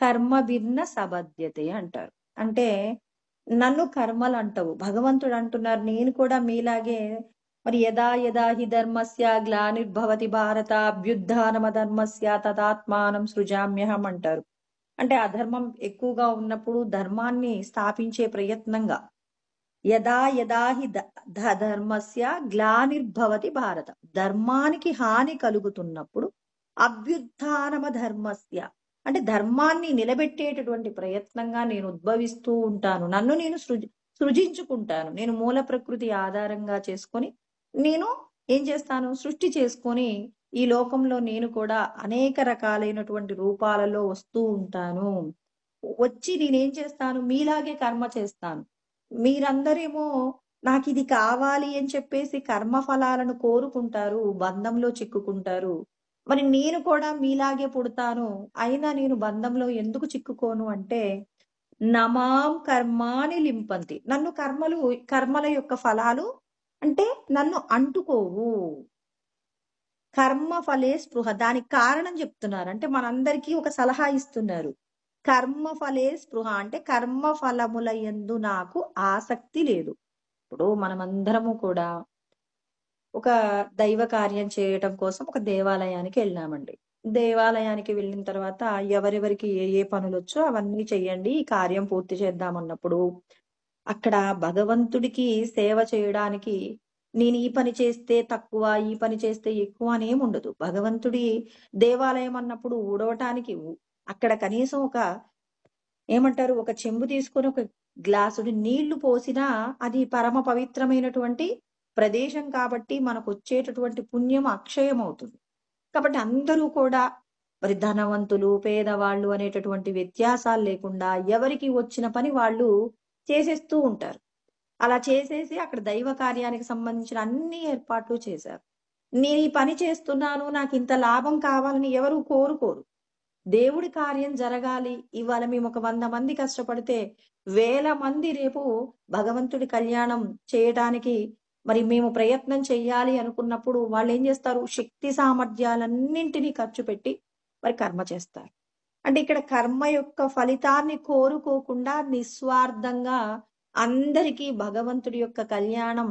కర్మభిర్న సబధ్యతే అంటారు. అంటే నన్ను కర్మలు అంటవు. భగవంతుడు అంటున్నారు నేను కూడా మీలాగే మరి యదా యదా హి ధర్మస్య గ్లానిర్భవతి భారత అభ్యుత్థానమధర్మస్య తదాత్మానం సృజామ్యహం అంటారు. అంటే అధర్మం ఎక్కువగా ఉన్నప్పుడు ధర్మాన్ని స్థాపించే ప్రయత్నంగా యదా యదా హి ధర్మస్య గ్లానిర్భవతి భారత, ధర్మానికి హాని కలుగుతున్నప్పుడు అభ్యుత్థానమ ధర్మస్య అంటే ధర్మాన్ని నిలబెట్టేటటువంటి ప్రయత్నంగా నేను ఉద్భవిస్తూ ఉంటాను. నన్ను నేను సృజించుకుంటాను. నేను మూల ప్రకృతి ఆధారంగా చేసుకొని నేను ఏం చేస్తాను? సృష్టి చేసుకొని ఈ లోకంలో నేను కూడా అనేక రకాలైనటువంటి రూపాలలో వస్తూ ఉంటాను. వచ్చి నేనేం చేస్తాను? మీలాగే కర్మ చేస్తాను. మీరందరేమో నాకిది కావాలి అని చెప్పేసి కర్మ ఫలాలను కోరుకుంటారు, బంధంలో చిక్కుకుంటారు. మరి నేను కూడా మీలాగే పుడతాను, అయినా నేను బంధంలో ఎందుకు చిక్కుకోను అంటే నమాం కర్మాని లింపంతి, నన్ను కర్మల యొక్క ఫలాలు అంటే నన్ను అంటుకోవు. కర్మ ఫలే స్పృహ, దానికి కారణం చెప్తున్నారు. అంటే మనందరికీ ఒక సలహా ఇస్తున్నారు. కర్మ ఫలే స్పృహ అంటే కర్మ ఫలముల యందు నాకు ఆసక్తి లేదు. ఇప్పుడు మనమందరము కూడా ఒక దైవ కార్యం చేయటం కోసం ఒక దేవాలయానికి వెళ్ళామండి. దేవాలయానికి వెళ్ళిన తర్వాత ఎవరెవరికి ఏ ఏ పనులొచ్చో అవన్నీ చెయ్యండి, ఈ కార్యం పూర్తి చేద్దామన్నప్పుడు అక్కడ భగవంతుడికి సేవ చేయడానికి నేను ఈ పని చేస్తే తక్కువ, ఈ పని చేస్తే ఎక్కువ అని ఏముండదు. భగవంతుడి దేవాలయం అన్నప్పుడు ఊడవటానికి అక్కడ కనీసం ఏమంటారు, ఒక చెంబు తీసుకొని ఒక గ్లాసుడి నీళ్లు పోసినా అది పరమ పవిత్రమైనటువంటి ప్రదేశం కాబట్టి మనకు వచ్చేటటువంటి పుణ్యం అక్షయం అవుతుంది. కాబట్టి అందరూ కూడా మరి ధనవంతులు, పేదవాళ్ళు అనేటటువంటి వ్యత్యాసాలు లేకుండా ఎవరికి వచ్చిన పని వాళ్ళు చేసేస్తూ ఉంటారు. అలా చేసేసి అక్కడ దైవ కార్యానికి సంబంధించిన అన్ని ఏర్పాట్లు చేశారు. నేను ఈ పని చేస్తున్నాను, నాకు ఇంత లాభం కావాలని ఎవరు కోరుకోరు. దేవుడి కార్యం జరగాలి. ఇవాళ మేము ఒక 100 మంది కష్టపడితే 1000 మంది రేపు భగవంతుడి కళ్యాణం చేయడానికి మరి మేము ప్రయత్నం చెయ్యాలి అనుకున్నప్పుడు వాళ్ళు ఏం చేస్తారు? శక్తి సామర్థ్యాలన్నింటినీ ఖర్చు పెట్టి మరి కర్మ చేస్తారు. అంటే ఇక్కడ కర్మ యొక్క ఫలితాన్ని కోరుకోకుండా నిస్వార్థంగా అందరికీ భగవంతుడి యొక్క కళ్యాణం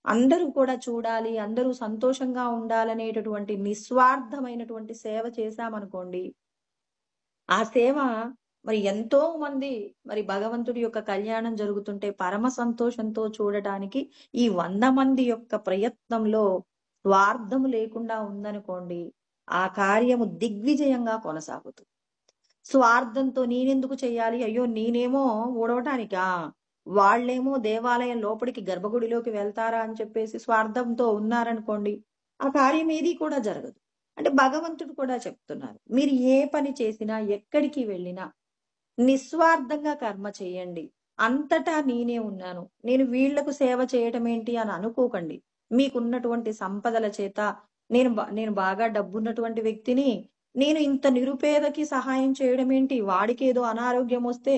అందరూ కూడా చూడాలి, అందరూ సంతోషంగా ఉండాలనేటటువంటి నిస్వార్థమైనటువంటి సేవ చేశామనుకోండి, ఆ సేవ మరి ఎంతో మంది మరి భగవంతుడి యొక్క కళ్యాణం జరుగుతుంటే పరమ సంతోషంతో చూడటానికి ఈ 100 మంది యొక్క ప్రయత్నంలో స్వార్థము లేకుండా ఉందనుకోండి, ఆ కార్యము దిగ్విజయంగా కొనసాగుతుంది. స్వార్థంతో నేనెందుకు చెయ్యాలి, అయ్యో నేనేమో ఊడవటానికా, వాళ్ళేమో దేవాలయం లోపలికి గర్భగుడిలోకి వెళ్తారా అని చెప్పేసి స్వార్థంతో ఉన్నారనుకోండి, ఆ కార్యం ఏది కూడా జరగదు. అంటే భగవంతుడు కూడా చెప్తున్నారు, మీరు ఏ పని చేసినా ఎక్కడికి వెళ్ళినా నిస్వార్థంగా కర్మ చేయండి. అంతటా నేనే ఉన్నాను, నేను వీళ్లకు సేవ చేయటం ఏంటి అని అనుకోకండి. మీకున్నటువంటి సంపదల చేత నేను బాగా డబ్బున్నటువంటి వ్యక్తిని, నేను ఇంత నిరుపేదకి సహాయం చేయడం ఏంటి, వాడికి ఏదో అనారోగ్యం వస్తే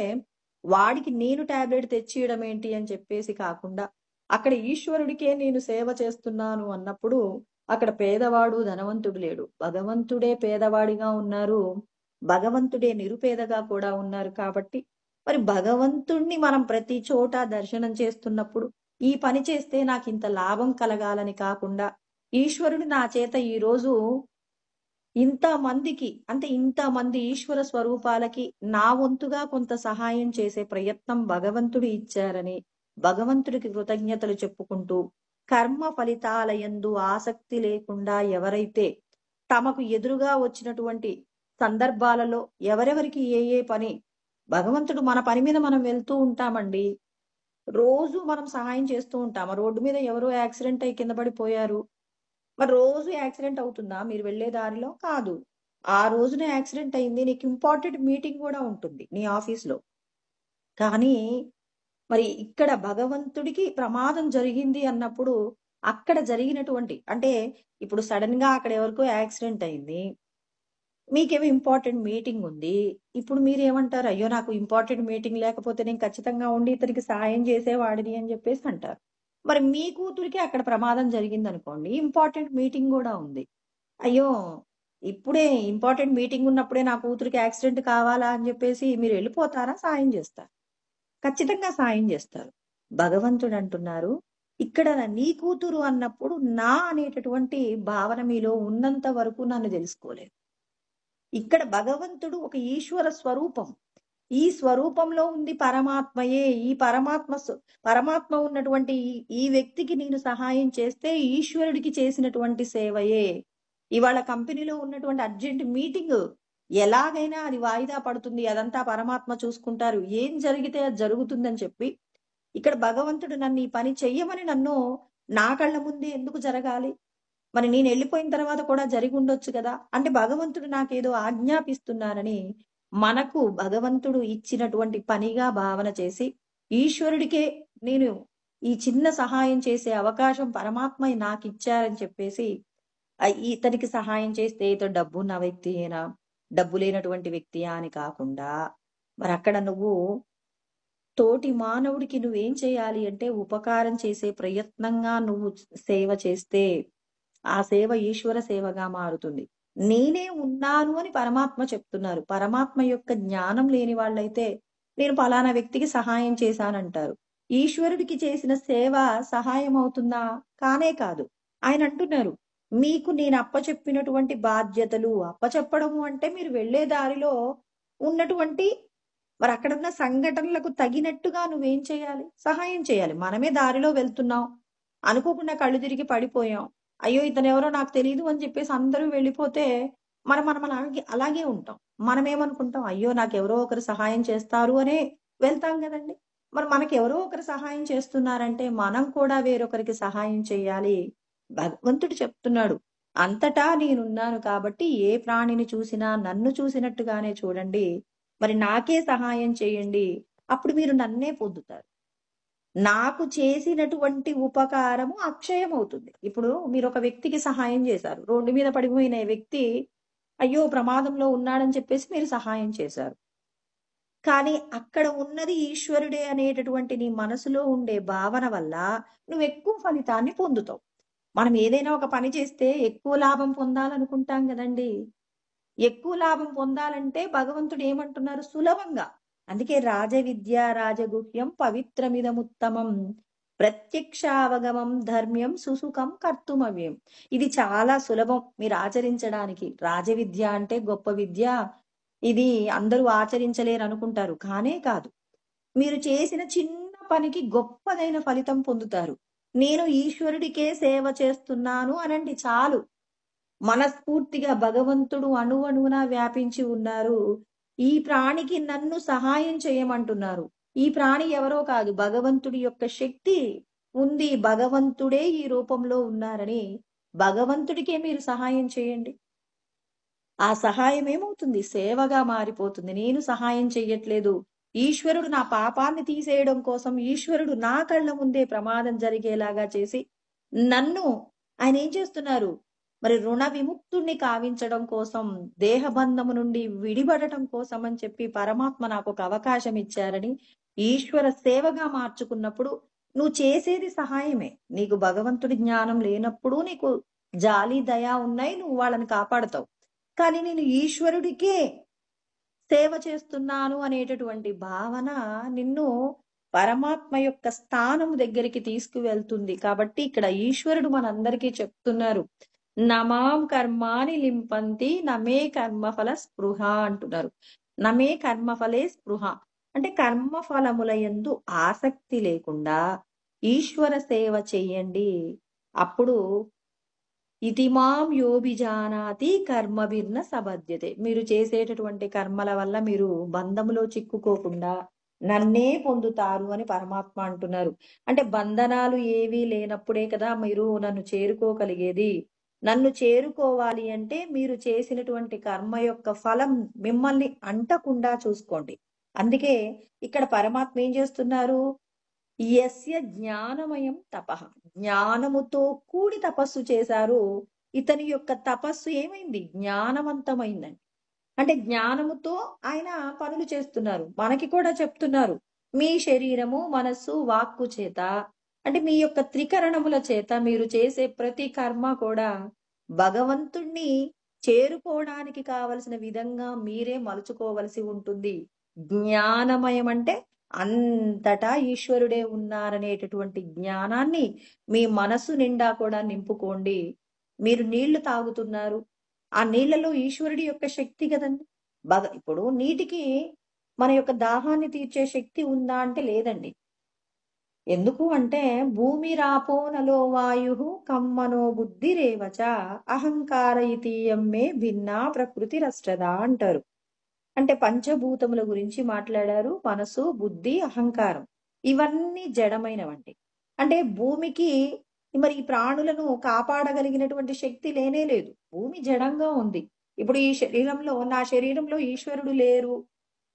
వాడికి నేను టాబ్లెట్ తెచ్చియడం ఏంటి అని చెప్పేసి కాకుండా అక్కడ ఈశ్వరుడికే నేను సేవ చేస్తున్నాను అన్నప్పుడు అక్కడ పేదవాడు ధనవంతుడు లేడు, భగవంతుడే పేదవాడిగా ఉన్నారు, భగవంతుడే నిరుపేదగా కూడా ఉన్నారు. కాబట్టి మరి భగవంతుణ్ణి మనం ప్రతి చోట దర్శనం చేస్తున్నప్పుడు ఈ పని చేస్తే నాకు ఇంత లాభం కలగాలని కాకుండా ఈశ్వరుడు నా చేత ఈ రోజు ఇంతమంది ఈశ్వర స్వరూపాలకి నా వంతుగా కొంత సహాయం చేసే ప్రయత్నం భగవంతుడు ఇచ్చారని భగవంతుడికి కృతజ్ఞతలు చెప్పుకుంటూ కర్మ ఫలితాల యందు ఆసక్తి లేకుండా ఎవరైతే తమకు ఎదురుగా వచ్చినటువంటి సందర్భాలలో ఎవరెవరికి ఏ ఏ పని భగవంతుడు మన పని మీద మనం వెళ్తూ ఉంటామండి. రోజు మనం సహాయం చేస్తూ ఉంటాం. ఆ రోడ్డు మీద ఎవరో యాక్సిడెంట్ అయ్యి కింద పడిపోయారు. మరి రోజు యాక్సిడెంట్ అవుతుందా మీరు వెళ్ళే దారిలో? కాదు. ఆ రోజున యాక్సిడెంట్ అయింది. నీకు ఇంపార్టెంట్ మీటింగ్ గూడా ఉంటుంది నీ ఆఫీస్‌లో. కానీ మరి ఇక్కడ భగవంతుడికి ప్రమాదం జరిగింది అన్నప్పుడు అక్కడ జరిగినటువంటి అంటే ఇప్పుడు సడెన్‌గా అక్కడ ఎవరికో యాక్సిడెంట్ అయింది. మీకేమో ఇంపార్టెంట్ మీటింగ్ ఉంది. ఇప్పుడు మీరేమంటారు? అయ్యో! నాకు ఇంపార్టెంట్ మీటింగ్ లేకపోతే నేను ఖచ్చితంగా ఉండి ఇతనికి సహాయం చేసేవాడిని అని చెప్పేసి అంటారు. మరి మీ కూతురికి అక్కడ ప్రమాదం జరిగిందనుకోండి. ఇంపార్టెంట్ మీటింగ్ గూడా ఉంది. అయ్యో! ఇప్పుడే ఇంపార్టెంట్ మీటింగ్ ఉన్నప్పుడే నా కూతురికి యాక్సిడెంట్ కావాలా అని చెప్పేసి మీరు వెళ్ళిపోతారా? సాయం చేస్తారా? ఖచ్చితంగా సాయం చేస్తారు. భగవంతుడు అంటున్నారు, ఇక్కడ నీ కూతురు అన్నప్పుడు నా అనేటటువంటి భావన మీలో ఉన్నంత వరకు నన్ను తెలుసుకోలేదు. ఇక్కడ భగవంతుడు ఒక ఈశ్వర స్వరూపం. ఈ స్వరూపంలో ఉంది పరమాత్మయే. ఈ పరమాత్మ ఉన్నటువంటి ఈ వ్యక్తికి నేను సహాయం చేస్తే ఈశ్వరుడికి చేసినటువంటి సేవయే. ఇవాళ కంపెనీలో ఉన్నటువంటి అర్జెంట్ మీటింగ్ ఎలాగైనా అది వాయిదా పడుతుంది. అదంతా పరమాత్మ చూసుకుంటారు. ఏం జరిగితే అది జరుగుతుందని చెప్పి ఇక్కడ భగవంతుడు నన్ను ఈ పని చెయ్యమని నన్ను నా కళ్ళ ముందే ఎందుకు జరగాలి? మరి నేను వెళ్ళిపోయిన తర్వాత కూడా జరిగి ఉండొచ్చు కదా! అంటే భగవంతుడు నాకేదో ఆజ్ఞాపిస్తున్నారని మనకు భగవంతుడు ఇచ్చినటువంటి పనిగా భావన చేసి, ఈశ్వరుడికే నేను ఈ చిన్న సహాయం చేసే అవకాశం పరమాత్మ నాకిచ్చారని చెప్పేసి ఇతనికి సహాయం చేస్తే ఇతడు డబ్బున్న వ్యక్తియేనా? డబ్బు లేనటువంటి వ్యక్తియా అని కాకుండా మరక్కడ నువ్వు తోటి మానవుడికి నువ్వేం చేయాలి అంటే ఉపకారం చేసే ప్రయత్నంగా నువ్వు సేవ చేస్తే ఆ సేవ ఈశ్వర సేవగా మారుతుంది. నేనే ఉన్నాను అని పరమాత్మ చెప్తున్నారు. పరమాత్మ యొక్క జ్ఞానం లేని వాళ్ళైతే నేను పలానా వ్యక్తికి సహాయం చేశానంటారు. ఈశ్వరుడికి చేసిన సేవ సహాయం అవుతుందా? కానే కాదు. ఆయన అంటున్నారు, మీకు నేను అప్పచెప్పినటువంటి బాధ్యతలు అప్పచెప్పడము అంటే మీరు వెళ్ళే దారిలో ఉన్నటువంటి మరి అక్కడున్న సంఘటనలకు తగినట్టుగా నువ్వేం చేయాలి? సహాయం చేయాలి. మనమే దారిలో వెళ్తున్నాం. అనుకోకుండా కళ్ళు తిరిగి పడిపోయాం. అయ్యో! ఇతనెవరో నాకు తెలీదు అని చెప్పేసి అందరూ వెళ్ళిపోతే మనం అలాగే ఉంటాం. మనమేమనుకుంటాం? అయ్యో! నాకెవరో ఒకరు సహాయం చేస్తారు అనే వెళ్తాం గదండీ! మరి మనకెవరో ఒకరు సహాయం చేస్తున్నారంటే మనం కూడా వేరొకరికి సహాయం చేయాలి. భగవంతుడు చెప్తున్నాడు. అంతటా నేనున్నాను కాబట్టి ఏ ప్రాణిని చూసినా నన్ను చూసినట్టుగానే చూడండి. మరి నాకే సహాయం చేయండి. అప్పుడు మీరు నన్నే పొందుతారు. నాకు చేసినటువంటి ఉపకారము అక్షయమవుతుంది. ఇప్పుడు మీరొక వ్యక్తికి సహాయం చేశారు. రోడ్డు మీద పడిపోయిన వ్యక్తి అయ్యో! ప్రమాదంలో ఉన్నాడని చెప్పేసి మీరు సహాయం చేశారు. కానీ అక్కడ ఉన్నది ఈశ్వరుడే అనేటటువంటి నీ మనసులో ఉండే భావన వల్ల నువ్వెక్కువ ఫలితాన్ని పొందుతావు. మనం ఏదైనా ఒక పని చేస్తే ఎక్కువ లాభం పొందాలనుకుంటాం గదండీ! ఎక్కువ లాభం పొందాలంటే భగవంతుడు ఏమంటున్నారు? సులభంగా. అందుకే రాజవిద్య రాజగుహ్యం పవిత్రమిదముత్తమం. ప్రత్యక్షావగమం ధర్మ్యం సుసుఖం కర్తుమవ్యం. ఇది చాలా సులభం మీరు ఆచరించడానికి. రాజవిద్య అంటే గొప్ప విద్య. ఇది అందరూ ఆచరించలేరు అనుకుంటారు. కానే కాదు. మీరు చేసిన చిన్న పనికి గొప్పదైన ఫలితం పొందుతారు. నేను ఈశ్వరుడికే సేవ చేస్తున్నాను అనండి చాలు. మనస్ఫూర్తిగా భగవంతుడు అణువణువున వ్యాపించి ఉన్నారు. ఈ ప్రాణికి నన్ను సహాయం చేయమంటున్నారు. ఈ ప్రాణి ఎవరో కాదు, భగవంతుడి యొక్క శక్తి ఉంది. భగవంతుడే ఈ రూపంలో ఉన్నారని భగవంతుడికే మీరు సహాయం చేయండి. ఆ సహాయం ఏమవుతుంది? సేవగా మారిపోతుంది. నేను సహాయం చెయ్యట్లేదు. ఈశ్వరుడు నా పాపాన్ని తీసేయడం కోసం ఈశ్వరుడు నా కళ్ళ ముందే ప్రమాదం జరిగేలాగా చేసి నన్ను ఆయన ఏం చేస్తున్నారు? మరి రుణ విముక్తుణ్ణి కావించడం కోసం, దేహబంధము నుండి విడిపడటం కోసం అని చెప్పి పరమాత్మ నాకు ఒక అవకాశం ఇచ్చారని ఈశ్వర సేవగా మార్చుకున్నప్పుడు నువ్వు చేసేది సహాయమే. నీకు భగవంతుడి జ్ఞానం లేనప్పుడు నీకు జాలి, దయ ఉన్నాయి. నువ్వు వాళ్ళని కాపాడతావు. కానీ నేను ఈశ్వరుడికే సేవ చేస్తున్నాను అనేటటువంటి భావన నిన్ను పరమాత్మ యొక్క స్థానం దగ్గరికి తీసుకువెళ్తుంది. కాబట్టి ఇక్కడ ఈశ్వరుడు మనందరికీ చెప్తున్నారు, నమాం కర్మాని లింపంతి నమే కర్మఫల స్పృహ అంటున్నారు. నమే కర్మఫలే స్పృహ అంటే కర్మఫలముల యందు ఆసక్తి లేకుండా ఈశ్వర సేవ చెయ్యండి. అప్పుడు ఇతి మాం యోభిజానాతి కర్మభిర్న సబధ్యతే. మీరు చేసేటటువంటి కర్మల వల్ల మీరు బంధములో చిక్కుకోకుండా నన్నే పొందుతారు అని పరమాత్మ అంటున్నారు. అంటే బంధనాలు ఏవీ లేనప్పుడే కదా మీరు నన్ను చేరుకోగలిగేది. నన్ను చేరుకోవాలి అంటే మీరు చేసినటువంటి కర్మ యొక్క ఫలం మిమ్మల్ని అంటకుండా చూసుకోండి. అందుకే ఇక్కడ పరమాత్మ ఏం చేస్తున్నారు? యస్య జ్ఞానమయం తపః, జ్ఞానముతో కూడి తపస్సు చేశారు. ఇతని యొక్క తపస్సు ఏమైంది? జ్ఞానవంతమైందండి. అంటే జ్ఞానముతో ఆయన పనులు చేస్తున్నారు. మనకి కూడా చెప్తున్నారు, మీ శరీరము మనస్సు వాక్కు చేత, అంటే మీ యొక్క త్రికరణముల చేత మీరు చేసే ప్రతి కర్మ కూడా భగవంతుణ్ణి చేరుకోవడానికి కావలసిన విధంగా మీరే మలుచుకోవలసి ఉంటుంది. జ్ఞానమయం అంటే అంతటా ఈశ్వరుడే ఉన్నారనేటటువంటి జ్ఞానాన్ని మీ మనసు నిండా కూడా నింపుకోండి. మీరు నీళ్లు తాగుతున్నారు, ఆ నీళ్లలో ఈశ్వరుడి యొక్క శక్తి కదండి. ఇప్పుడు నీటికి మన యొక్క దాహాన్ని తీర్చే శక్తి ఉందా అంటే లేదండి. ఎందుకు అంటే భూమి రాపో నలో వాయు కమ్మనో బుద్ధిరేవచ అహంకార ఇతీయం మే భిన్నా ప్రకృతి రష్టదా అంటారు. అంటే పంచభూతముల గురించి మాట్లాడారు. మనసు, బుద్ధి, అహంకారం ఇవన్నీ జడమైనవండి. అంటే భూమికి మరి ఈ ప్రాణులను కాపాడగలిగినటువంటి శక్తి లేనే లేదు. భూమి జడంగా ఉంది. ఇప్పుడు ఈ శరీరంలో, నా శరీరంలో ఈశ్వరుడు లేరు.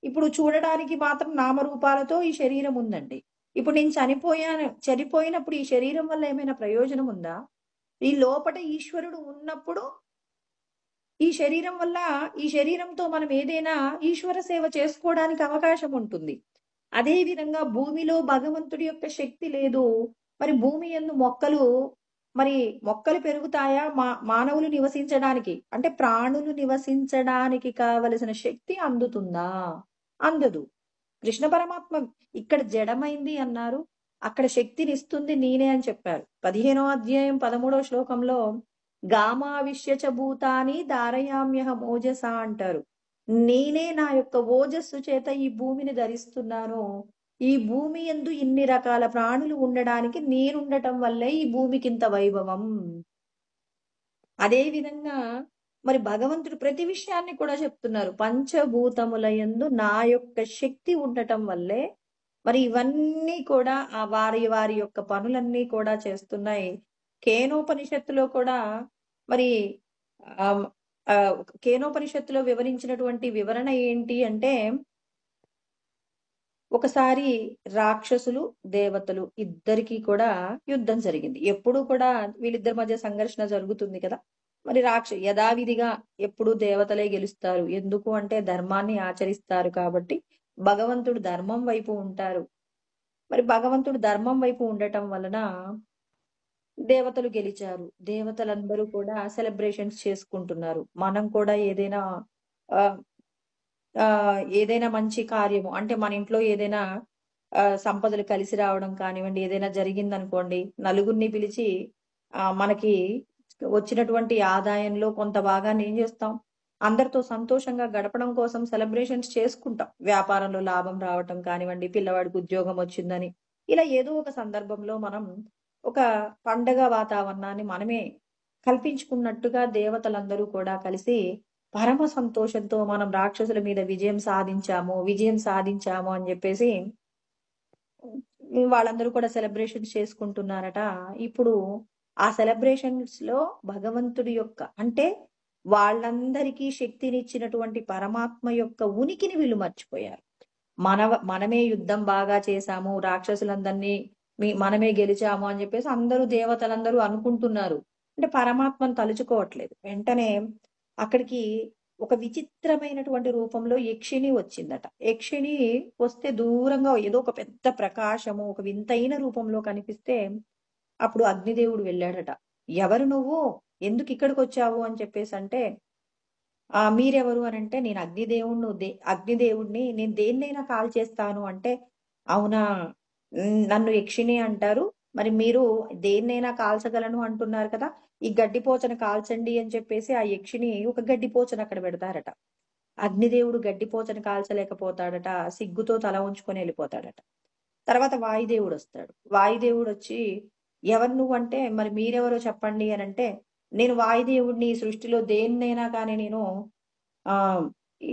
ఇప్పుడు చూడడానికి మాత్రం నామరూపాలతో ఈ శరీరం ఉందండి. ఇప్పుడు నేను చనిపోయినప్పుడు ఈ శరీరం వల్ల ఏమైనా ప్రయోజనం ఉందా? ఈ లోపట ఈశ్వరుడు ఉన్నప్పుడు ఈ శరీరం వల్ల, ఈ శరీరంతో మనం ఏదైనా ఈశ్వర సేవ చేసుకోవడానికి అవకాశం ఉంటుంది. అదే విధంగా భూమిలో భగవంతుడి యొక్క శక్తి లేదు. మరి భూమి యందు మొక్కలు పెరుగుతాయా? మానవులు నివసించడానికి, అంటే ప్రాణులు నివసించడానికి కావలసిన శక్తి అందుతుందా? అందదు. కృష్ణ పరమాత్మ ఇక్కడ జడమైంది అన్నారు, అక్కడ శక్తినిస్తుంది నేనే అని చెప్పారు. 15వ అధ్యాయం 13వ శ్లోకంలో గామావిశ్యచ భూతాని ధారయామ్యహం ఓజసా అంటారు. నేనే నా యొక్క ఓజస్సు చేత ఈ భూమిని ధరిస్తున్నాను. ఈ భూమి యందు ఇన్ని రకాల ప్రాణులు ఉండడానికి నేనుండటం వల్లే ఈ భూమికి ఇంత వైభవం. అదే విధంగా మరి భగవంతుడు ప్రతి విషయాన్ని కూడా చెప్తున్నారు. పంచభూతముల యందు నా యొక్క శక్తి ఉండటం వల్లే మరి ఇవన్నీ కూడా ఆ వారి వారి యొక్క పనులన్నీ కూడా చేస్తున్నాయి. కేనోపనిషత్తులో కూడా మరి కేనోపనిషత్తులో వివరించినటువంటి వివరణ ఏంటి అంటే, ఒకసారి రాక్షసులు, దేవతలు ఇద్దరికి కూడా యుద్ధం జరిగింది. ఎప్పుడు కూడా వీళ్ళిద్దరి మధ్య సంఘర్షణ జరుగుతుంది కదా. మరి యథావిధిగా ఎప్పుడు దేవతలే గెలుస్తారు. ఎందుకు అంటే ధర్మాన్ని ఆచరిస్తారు కాబట్టి భగవంతుడు ధర్మం వైపు ఉంటారు. మరి భగవంతుడు ధర్మం వైపు ఉండటం వలన దేవతలు గెలిచారు. దేవతలందరూ కూడా సెలబ్రేషన్స్ చేసుకుంటున్నారు. మనం కూడా ఏదైనా మంచి కార్యము, అంటే మన ఇంట్లో ఏదైనా సంపదలు కలిసి రావడం కానివ్వండి, ఏదైనా జరిగిందనుకోండి, నలుగురిని పిలిచి మనకి వచ్చినటువంటి ఆదాయంలో కొంత భాగాన్ని ఏం చేస్తాం, అందరితో సంతోషంగా గడపడం కోసం సెలబ్రేషన్స్ చేసుకుంటాం. వ్యాపారంలో లాభం రావటం కానివ్వండి, పిల్లవాడికి ఉద్యోగం వచ్చిందని, ఇలా ఏదో ఒక సందర్భంలో మనం ఒక పండగ వాతావరణాన్ని మనమే కల్పించుకున్నట్టుగా దేవతలందరూ కూడా కలిసి పరమ సంతోషంతో మనం రాక్షసుల మీద విజయం సాధించాము అని చెప్పేసి వాళ్ళందరూ కూడా సెలబ్రేషన్స్ చేసుకుంటున్నారట. ఇప్పుడు ఆ సెలబ్రేషన్స్ లో భగవంతుడి యొక్క, అంటే వాళ్ళందరికీ శక్తినిచ్చినటువంటి పరమాత్మ యొక్క ఉనికిని వీళ్ళు మర్చిపోయారు. మనమే యుద్ధం బాగా చేశాము, రాక్షసులందరినీ మనమే గెలిచాము అని చెప్పేసి దేవతలందరూ అనుకుంటున్నారు. అంటే పరమాత్మను తలుచుకోవట్లేదు. వెంటనే అక్కడికి ఒక విచిత్రమైనటువంటి రూపంలో యక్షిణి వచ్చిందట. యక్షిణి వస్తే దూరంగా ఏదో ఒక పెద్ద ప్రకాశము ఒక వింతైన రూపంలో కనిపిస్తే అప్పుడు అగ్నిదేవుడు వెళ్ళాడట. ఎవరు నువ్వు, ఎందుకు ఇక్కడికి వచ్చావు అని చెప్పేసి అంటే, మీరెవరు అని అంటే, నేను అగ్నిదేవుడిని, నేను దేన్నైనా కాల్ చేస్తాను అంటే, అవునా, నన్ను యక్షిణి అంటారు, మరి మీరు దేన్నైనా కాల్చగలను అంటున్నారు కదా, ఈ గడ్డిపోచన కాల్చండి అని చెప్పేసి ఆ యక్షిని ఒక గడ్డిపోచన అక్కడ పెడతారట. అగ్నిదేవుడు గడ్డిపోచన కాల్చలేకపోతాడట, సిగ్గుతో తల ఉంచుకొని వెళ్ళిపోతాడట. తర్వాత వాయుదేవుడు వస్తాడు. వాయుదేవుడు వచ్చి ఎవరు నువ్వు అంటే, మరి మీరెవరో చెప్పండి అని అంటే, నేను వాయుదేవుడిని ఈ సృష్టిలో దేన్నైనా కానీ నేను ఆహ్,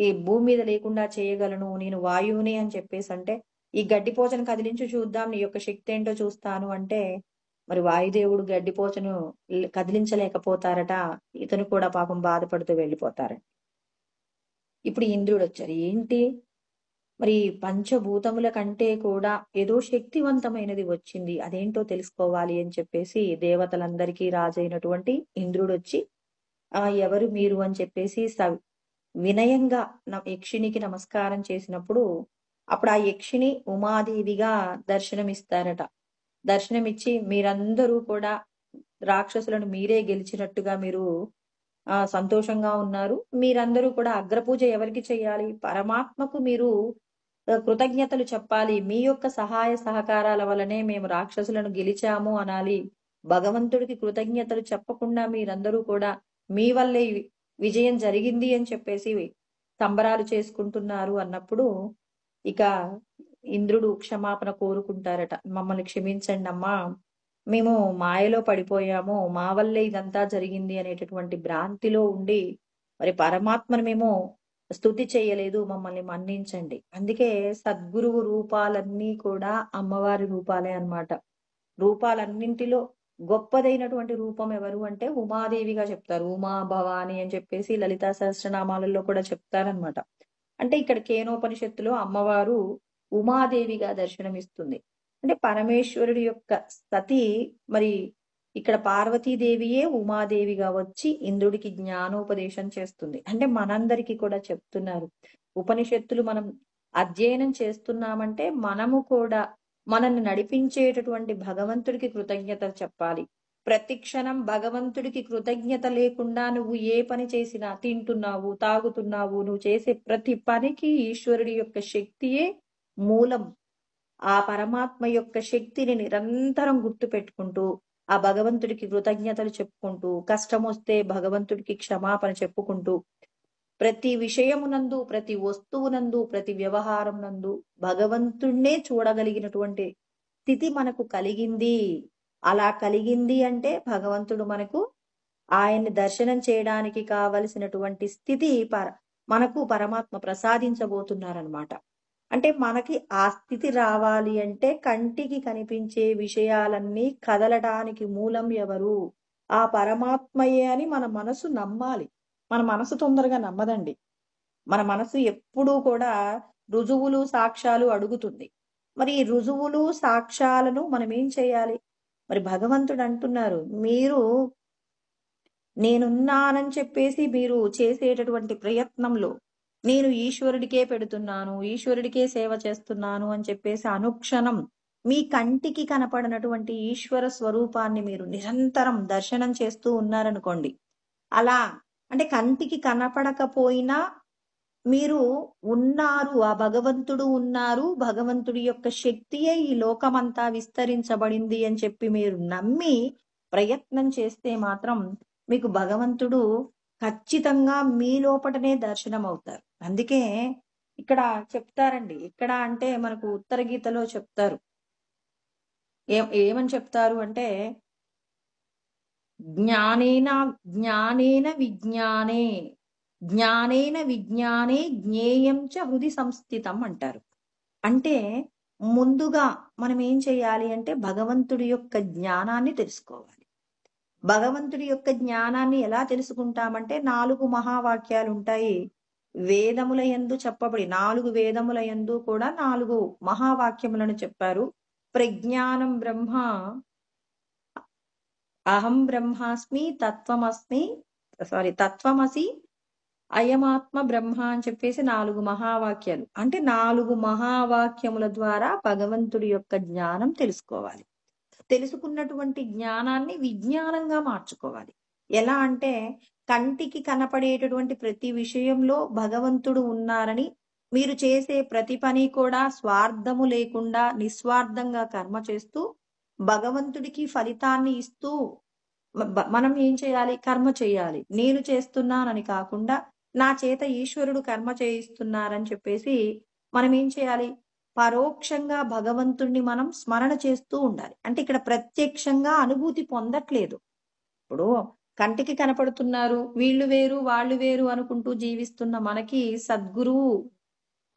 ఈ భూమి మీద లేకుండా చేయగలను. నేను వాయువుని అని చెప్పేసంటే, ఈ గడ్డిపోచను కదిలించి చూద్దాం నీ యొక్క శక్తి ఏంటో చూస్తాను అంటే, మరి వాయుదేవుడు గడ్డిపోచను కదిలించలేకపోతారట. ఇతను కూడా పాపం బాధపడుతూ వెళ్ళిపోతారట. ఇప్పుడు ఇంద్రుడొచ్చారు. ఏంటి మరి పంచభూతముల కంటే కూడా ఏదో శక్తివంతమైనది వచ్చింది. అదేంటో తెలుసుకోవాలి అని చెప్పేసి దేవతలందరికీ రాజైనటువంటి ఇంద్రుడొచ్చి ఎవరు మీరు అని చెప్పేసి వినయంగా యక్షినికి నమస్కారం చేసినప్పుడు అప్పుడు ఆ యక్షిని ఉమాదేవిగా దర్శనమిస్తారట. దర్శనమిచ్చి మీరందరూ కూడా రాక్షసులను మీరే గెలిచినట్టుగా మీరు సంతోషంగా ఉన్నారు. మీరందరూ కూడా అగ్రపూజ ఎవరికి చేయాలి? పరమాత్మకు మీరు కృతజ్ఞతలు చెప్పాలి. మీ యొక్క సహాయ సహకారాల వలనే మేము రాక్షసులను గెలిచాము అనాలి. భగవంతుడికి కృతజ్ఞతలు చెప్పకుండా మీరందరూ కూడా మీ వల్లే విజయం జరిగింది అని చెప్పేసి సంబరాలు చేసుకుంటున్నారు అన్నప్పుడు ఇక ఇంద్రుడు క్షమాపణ కోరుకుంటారట. మమ్మల్ని క్షమించండి అమ్మా. మేము మాయలో పడిపోయాము. మా వల్లే ఇదంతా జరిగింది అనేటటువంటి భ్రాంతిలో ఉండి మరి పరమాత్మను మేము స్తుతి చేయలేదు. మమ్మల్ని మన్నించండి. అందుకే సద్గురువు రూపాలన్నీ కూడా అమ్మవారి రూపాలే అన్నమాట. రూపాలన్నింటిలో గొప్పదైనటువంటి రూపం ఎవరు అంటే ఉమాదేవిగా చెప్తారు. ఉమా భవాని అని చెప్పేసి లలితా సహస్రనామాలలో కూడా చెప్తారనమాట. అంటే ఇక్కడ కేనోపనిషత్తులో అమ్మవారు ఉమాదేవిగా దర్శనమిస్తుంది. అంటే పరమేశ్వరుడి యొక్క సతి మరి ఇక్కడ పార్వతీదేవియే ఉమాదేవిగా వచ్చి ఇంద్రుడికి జ్ఞానోపదేశం చేస్తుంది. అంటే మనందరికీ కూడా చెప్తున్నారు. ఉపనిషత్తులు మనం అధ్యయనం చేస్తున్నామంటే మనము కూడా మనల్ని నడిపించేటటువంటి భగవంతుడికి కృతజ్ఞతలు చెప్పాలి. ప్రతి క్షణం భగవంతుడికి కృతజ్ఞత లేకుండా నువ్వు ఏ పని చేసినా, తింటున్నావు, తాగుతున్నావు, నువ్వు చేసే ప్రతి పనికి ఈశ్వరుడి యొక్క శక్తియే మూలం. ఆ పరమాత్మ యొక్క శక్తిని నిరంతరం గుర్తు పెట్టుకుంటూ ఆ భగవంతుడికి కృతజ్ఞతలు చెప్పుకుంటూ, కష్టం వస్తే భగవంతుడికి క్షమాపణ చెప్పుకుంటూ, ప్రతి విషయమునందు, ప్రతి వస్తువునందు, ప్రతి వ్యవహారం నందు భగవంతుణ్ణే చూడగలిగినటువంటి స్థితి మనకు కలిగింది. అలా కలిగింది అంటే భగవంతుడు మనకు ఆయన్ని దర్శనం చేయడానికి కావలసినటువంటి స్థితి మనకు పరమాత్మ ప్రసాదించబోతున్నారనమాట. అంటే మనకి ఆ స్థితి రావాలి అంటే కంటికి కనిపించే విషయాలన్నీ కదలడానికి మూలం ఎవరు? ఆ పరమాత్మయే అని మన మనసు నమ్మాలి. మన మనసు తొందరగా నమ్మదండి. మన మనసు ఎప్పుడూ కూడా రుజువులు, సాక్ష్యాలు అడుగుతుంది. మరి ఈ రుజువులు, సాక్ష్యాలను మనం ఏం చేయాలి? మరి భగవంతుడు అంటున్నారు, మీరు నేనున్నానని చెప్పేసి మీరు చేసేటటువంటి ప్రయత్నంలో నేను ఈశ్వరుడికే పెడుతున్నాను, ఈశ్వరుడికే సేవ చేస్తున్నాను అని చెప్పేసి అనుక్షణం మీ కంటికి కనపడినటువంటి ఈశ్వర స్వరూపాన్ని మీరు నిరంతరం దర్శనం చేస్తూ ఉన్నారనుకోండి. అలా అంటే కంటికి కనపడకపోయినా మీరు ఉన్నారు, ఆ భగవంతుడు ఉన్నారు, భగవంతుడి యొక్క శక్తియే ఈ లోకమంతా విస్తరించబడింది అని చెప్పి మీరు నమ్మి ప్రయత్నం చేస్తే మాత్రం మీకు భగవంతుడు ఖచ్చితంగా మీ లోపటనే దర్శనం అవుతారు. అందుకే ఇక్కడ చెప్తారండి. ఇక్కడ అంటే మనకు ఉత్తర గీతలో చెప్తారు. ఏమని చెప్తారు అంటే జ్ఞానేన జ్ఞానేన విజ్ఞానే జ్ఞానేన విజ్ఞానే జ్ఞేయం చ హృది సంస్థితం అంటారు. అంటే ముందుగా మనం ఏం చేయాలి అంటే భగవంతుడి యొక్క జ్ఞానాన్ని తెలుసుకోవాలి. భగవంతుడి యొక్క జ్ఞానాన్ని ఎలా తెలుసుకుంటామంటే 4 మహావాక్యాలు ఉంటాయి. వేదముల యందు చెప్పబడి 4 వేదముల యందు కూడా 4 మహావాక్యములను చెప్పారు. ప్రజ్ఞానం బ్రహ్మ, అహం బ్రహ్మాస్మి, తత్వమసి, అయమాత్మ బ్రహ్మ అని చెప్పేసి 4 మహావాక్యాలు. అంటే 4 మహావాక్యముల ద్వారా భగవంతుడి యొక్క జ్ఞానం తెలుసుకోవాలి. తెలుసుకున్నటువంటి జ్ఞానాన్ని విజ్ఞానంగా మార్చుకోవాలి. ఎలా అంటే కంటికి కనపడేటటువంటి ప్రతి విషయంలో భగవంతుడు ఉన్నారని, మీరు చేసే ప్రతి పని కూడా స్వార్థము లేకుండా నిస్వార్థంగా కర్మ చేస్తూ భగవంతుడికి ఫలితాన్ని ఇస్తూ మనం ఏం చేయాలి? కర్మ చేయాలి. నేను చేస్తున్నానని కాకుండా నా చేత ఈశ్వరుడు కర్మ చేయిస్తున్నారని చెప్పేసి మనం ఏం చేయాలి? పరోక్షంగా భగవంతుణ్ణి మనం స్మరణ చేస్తూ ఉండాలి. అంటే ఇక్కడ ప్రత్యక్షంగా అనుభూతి పొందట్లేదు. ఇప్పుడు కంటికి కనపడుతున్నారు. వీళ్ళు వేరు, వాళ్ళు వేరు అనుకుంటూ జీవిస్తున్న మనకి సద్గురువు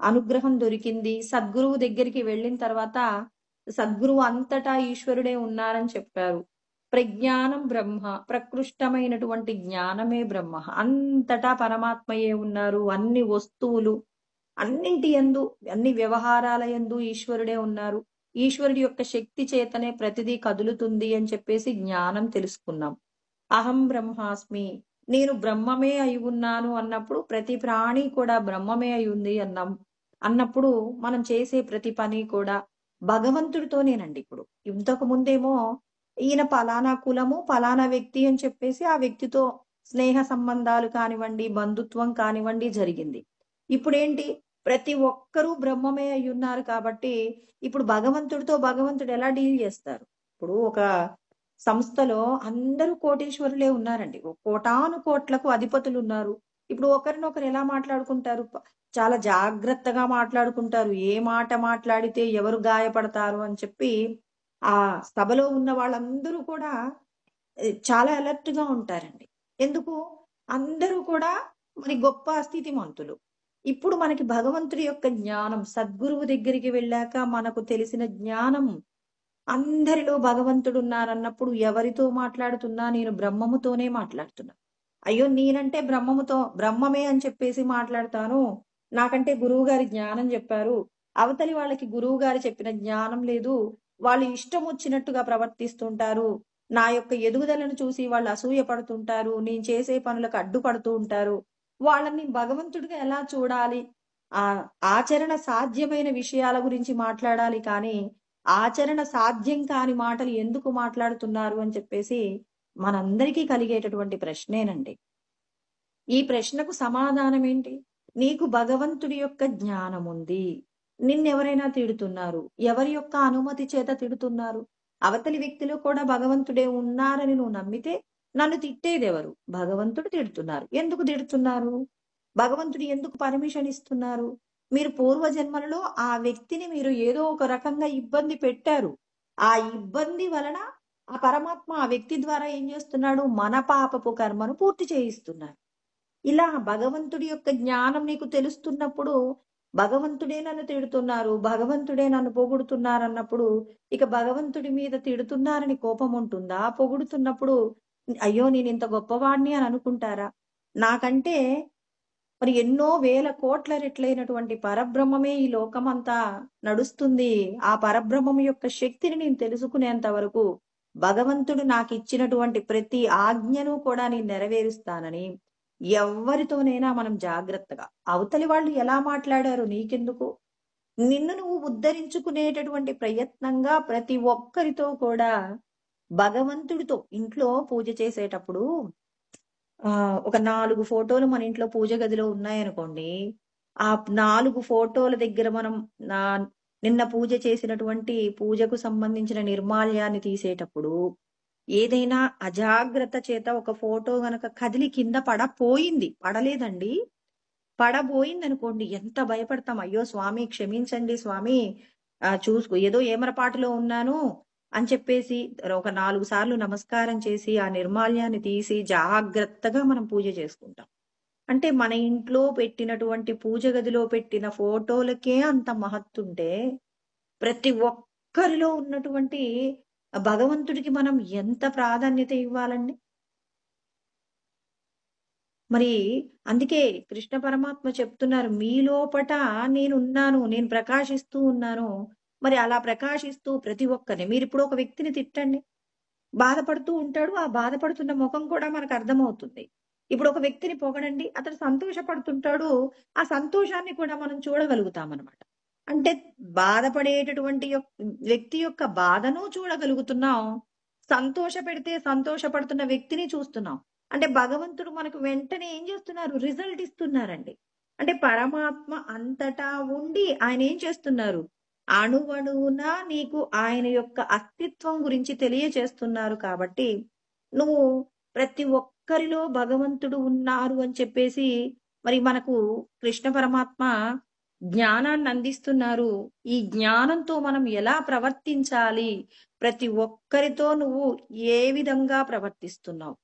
అనుగ్రహం దొరికింది. సద్గురువు దగ్గరికి వెళ్ళిన తర్వాత సద్గురువు అంతటా ఈశ్వరుడే ఉన్నారని చెప్పారు. ప్రజ్ఞానం బ్రహ్మ, ప్రకృష్టమైనటువంటి జ్ఞానమే బ్రహ్మ. అంతటా పరమాత్మయే ఉన్నారు. అన్ని వస్తువులు అన్నింటి యందు, అన్ని వ్యవహారాల యందు ఈశ్వరుడే ఉన్నారు. ఈశ్వరుడి యొక్క శక్తి చేతనే ప్రతిదీ కదులుతుంది అని చెప్పేసి జ్ఞానం తెలుసుకున్నాం. అహం బ్రహ్మాస్మి, నేను బ్రహ్మమే అయి ఉన్నాను అన్నప్పుడు ప్రతి ప్రాణి కూడా బ్రహ్మమే అయి ఉంది అన్నప్పుడు మనం చేసే ప్రతి పని కూడా భగవంతుడితోనేనండి. ఇప్పుడు ఇంతకు ముందేమో ఈయన పలానా కులము, పలానా వ్యక్తి అని చెప్పేసి ఆ వ్యక్తితో స్నేహ సంబంధాలు కానివ్వండి, బంధుత్వం కానివ్వండి జరిగింది. ఇప్పుడేంటి, ప్రతి ఒక్కరూ బ్రహ్మమే అయి ఉన్నారు కాబట్టి ఇప్పుడు భగవంతుడు ఎలా డీల్ చేస్తారు? ఇప్పుడు ఒక సంస్థలో అందరూ కోటీశ్వరులే ఉన్నారండి. కోటాను కోట్లకు అధిపతులు ఉన్నారు. ఇప్పుడు ఒకరినొకరు ఎలా మాట్లాడుకుంటారు? చాలా జాగ్రత్తగా మాట్లాడుకుంటారు. ఏ మాట మాట్లాడితే ఎవరు గాయపడతారు అని చెప్పి ఆ సభలో ఉన్న వాళ్ళందరూ కూడా చాలా అలర్ట్ గా ఉంటారండి. ఎందుకు? అందరూ కూడా మరి గొప్ప స్థితిమంతులు. ఇప్పుడు మనకి భగవంతుడి యొక్క జ్ఞానం సద్గురువు దగ్గరికి వెళ్ళాక మనకు తెలిసిన జ్ఞానం, అందరిలో భగవంతుడున్నారన్నప్పుడు ఎవరితో మాట్లాడుతున్నా నేను బ్రహ్మముతోనే మాట్లాడుతున్నా. అయ్యో నేనంటే బ్రహ్మమే అని చెప్పేసి మాట్లాడతాను. నాకంటే గురువు గారి జ్ఞానం చెప్పారు. అవతలి వాళ్ళకి గురువు గారు చెప్పిన జ్ఞానం లేదు. వాళ్ళు ఇష్టం వచ్చినట్టుగా ప్రవర్తిస్తుంటారు. నా యొక్క ఎదుగుదలను చూసి వాళ్ళు అసూయ పడుతుంటారు. నేను చేసే పనులకు అడ్డుపడుతూ ఉంటారు. వాళ్ళని భగవంతుడిగా ఎలా చూడాలి? ఆ ఆచరణ సాధ్యమైన విషయాల గురించి మాట్లాడాలి కానీ ఆచరణ సాధ్యం కాని మాటలు ఎందుకు మాట్లాడుతున్నారు అని చెప్పేసి మనందరికీ కలిగేటటువంటి ప్రశ్నేనండి. ఈ ప్రశ్నకు సమాధానం ఏంటి? నీకు భగవంతుడి యొక్క జ్ఞానం ఉంది. నిన్నెవరైనా తిడుతున్నారు. ఎవరి యొక్క అనుమతి చేత తిడుతున్నారు? అవతలి వ్యక్తిలో కూడా భగవంతుడే ఉన్నారని నువ్వు నమ్మితే నన్ను తిట్టేదెవరు? భగవంతుడు తిడుతున్నారు. ఎందుకు తిడుతున్నారు? భగవంతుడు ఎందుకు పర్మిషన్ ఇస్తున్నారు? మీరు పూర్వజన్మలలో ఆ వ్యక్తిని మీరు ఏదో ఒక రకంగా ఇబ్బంది పెట్టారు. ఆ ఇబ్బంది వలన ఆ పరమాత్మ ఆ వ్యక్తి ద్వారా ఏం చేస్తున్నాడు? మన పాపపు కర్మను పూర్తి చేయిస్తున్నారు. ఇలా భగవంతుడి యొక్క జ్ఞానం నీకు తెలుస్తున్నప్పుడు భగవంతుడే నన్ను తిడుతున్నారు, భగవంతుడే నన్ను పొగుడుతున్నారన్నప్పుడు ఇక భగవంతుడి మీద తిడుతున్నారని కోపం ఉంటుందా? పొగుడుతున్నప్పుడు అయ్యో నేను ఇంత గొప్పవాణ్ణి అని అనుకుంటారా? నాకంటే మరి ఎన్నో వేల కోట్ల రెట్లైనటువంటి పరబ్రహ్మమే ఈ లోకమంతా నడుస్తుంది. ఆ పరబ్రహ్మం యొక్క శక్తిని నేను తెలుసుకునేంత వరకు భగవంతుడు నాకు ఇచ్చినటువంటి ప్రతి ఆజ్ఞను కూడా నేను నెరవేరుస్తానని ఎవ్వరితోనైనా మనం జాగ్రత్తగా, అవతలి వాళ్ళు ఎలా మాట్లాడారు నీకెందుకు? నిన్ను నువ్వు ఉద్ధరించుకునేటటువంటి ప్రయత్నంగా ప్రతి ఒక్కరితో కూడా భగవంతుడితో ఇంట్లో పూజ చేసేటప్పుడు ఒక 4 ఫోటోలు మన ఇంట్లో పూజ గదిలో ఉన్నాయనుకోండి. ఆ 4 ఫోటోల దగ్గర మనం నా నిన్న పూజ చేసినటువంటి పూజకు సంబంధించిన నిర్మాల్యాన్ని తీసేటప్పుడు ఏదైనా అజాగ్రత్త చేత ఒక ఫోటో గనక కదిలి కింద పడలేదండి. పడబోయిందనుకోండి ఎంత భయపడతాం. అయ్యో స్వామి క్షమించండి స్వామి, చూసుకో ఏదో ఏమరపాటులో ఉన్నాను అని చెప్పేసి ఒక 4 సార్లు నమస్కారం చేసి ఆ నిర్మాల్యాన్ని తీసి జాగ్రత్తగా మనం పూజ చేసుకుంటాం. అంటే మన ఇంట్లో పెట్టినటువంటి పూజ గదిలో పెట్టిన ఫోటోలకే అంత మహత్తుంటే ప్రతి ఒక్కరిలో ఉన్నటువంటి భగవంతుడికి మనం ఎంత ప్రాధాన్యత ఇవ్వాలండి? మరి అందుకే కృష్ణ పరమాత్మ చెప్తున్నారు, మీ లోపట నేనున్నాను, నేను ప్రకాశిస్తూ ఉన్నాను. మరి అలా ప్రకాశిస్తూ ప్రతి ఒక్కరిని మీరిప్పుడు ఒక వ్యక్తిని తిట్టండి, బాధపడుతూ ఉంటాడు. ఆ బాధపడుతున్న ముఖం కూడా మనకు అర్థమవుతుంది. ఇప్పుడు ఒక వ్యక్తిని పొగడండి, అతడు సంతోషపడుతుంటాడు. ఆ సంతోషాన్ని కూడా మనం చూడగలుగుతామనమాట. అంటే బాధపడేటటువంటి వ్యక్తి యొక్క బాధను చూడగలుగుతున్నాం. సంతోషపెడితే సంతోషపడుతున్న వ్యక్తిని చూస్తున్నాం. అంటే భగవంతుడు మనకు వెంటనే ఏం చేస్తున్నారు? రిజల్ట్ ఇస్తున్నారండి. అంటే పరమాత్మ అంతటా ఉండి ఆయన ఏం చేస్తున్నారు? అణువణువున నీకు ఆయన యొక్క అస్తిత్వం గురించి తెలియచేస్తున్నారు కాబట్టి నువ్వు ప్రతి ఒక్కరిలో భగవంతుడు ఉన్నారు అని చెప్పేసి మరి మనకు కృష్ణ పరమాత్మ జ్ఞానాన్ని అందిస్తున్నారు. ఈ జ్ఞానంతో మనం ఎలా ప్రవర్తించాలి? ప్రతి ఒక్కరితో నువ్వు ఏ విధంగా ప్రవర్తిస్తున్నావు?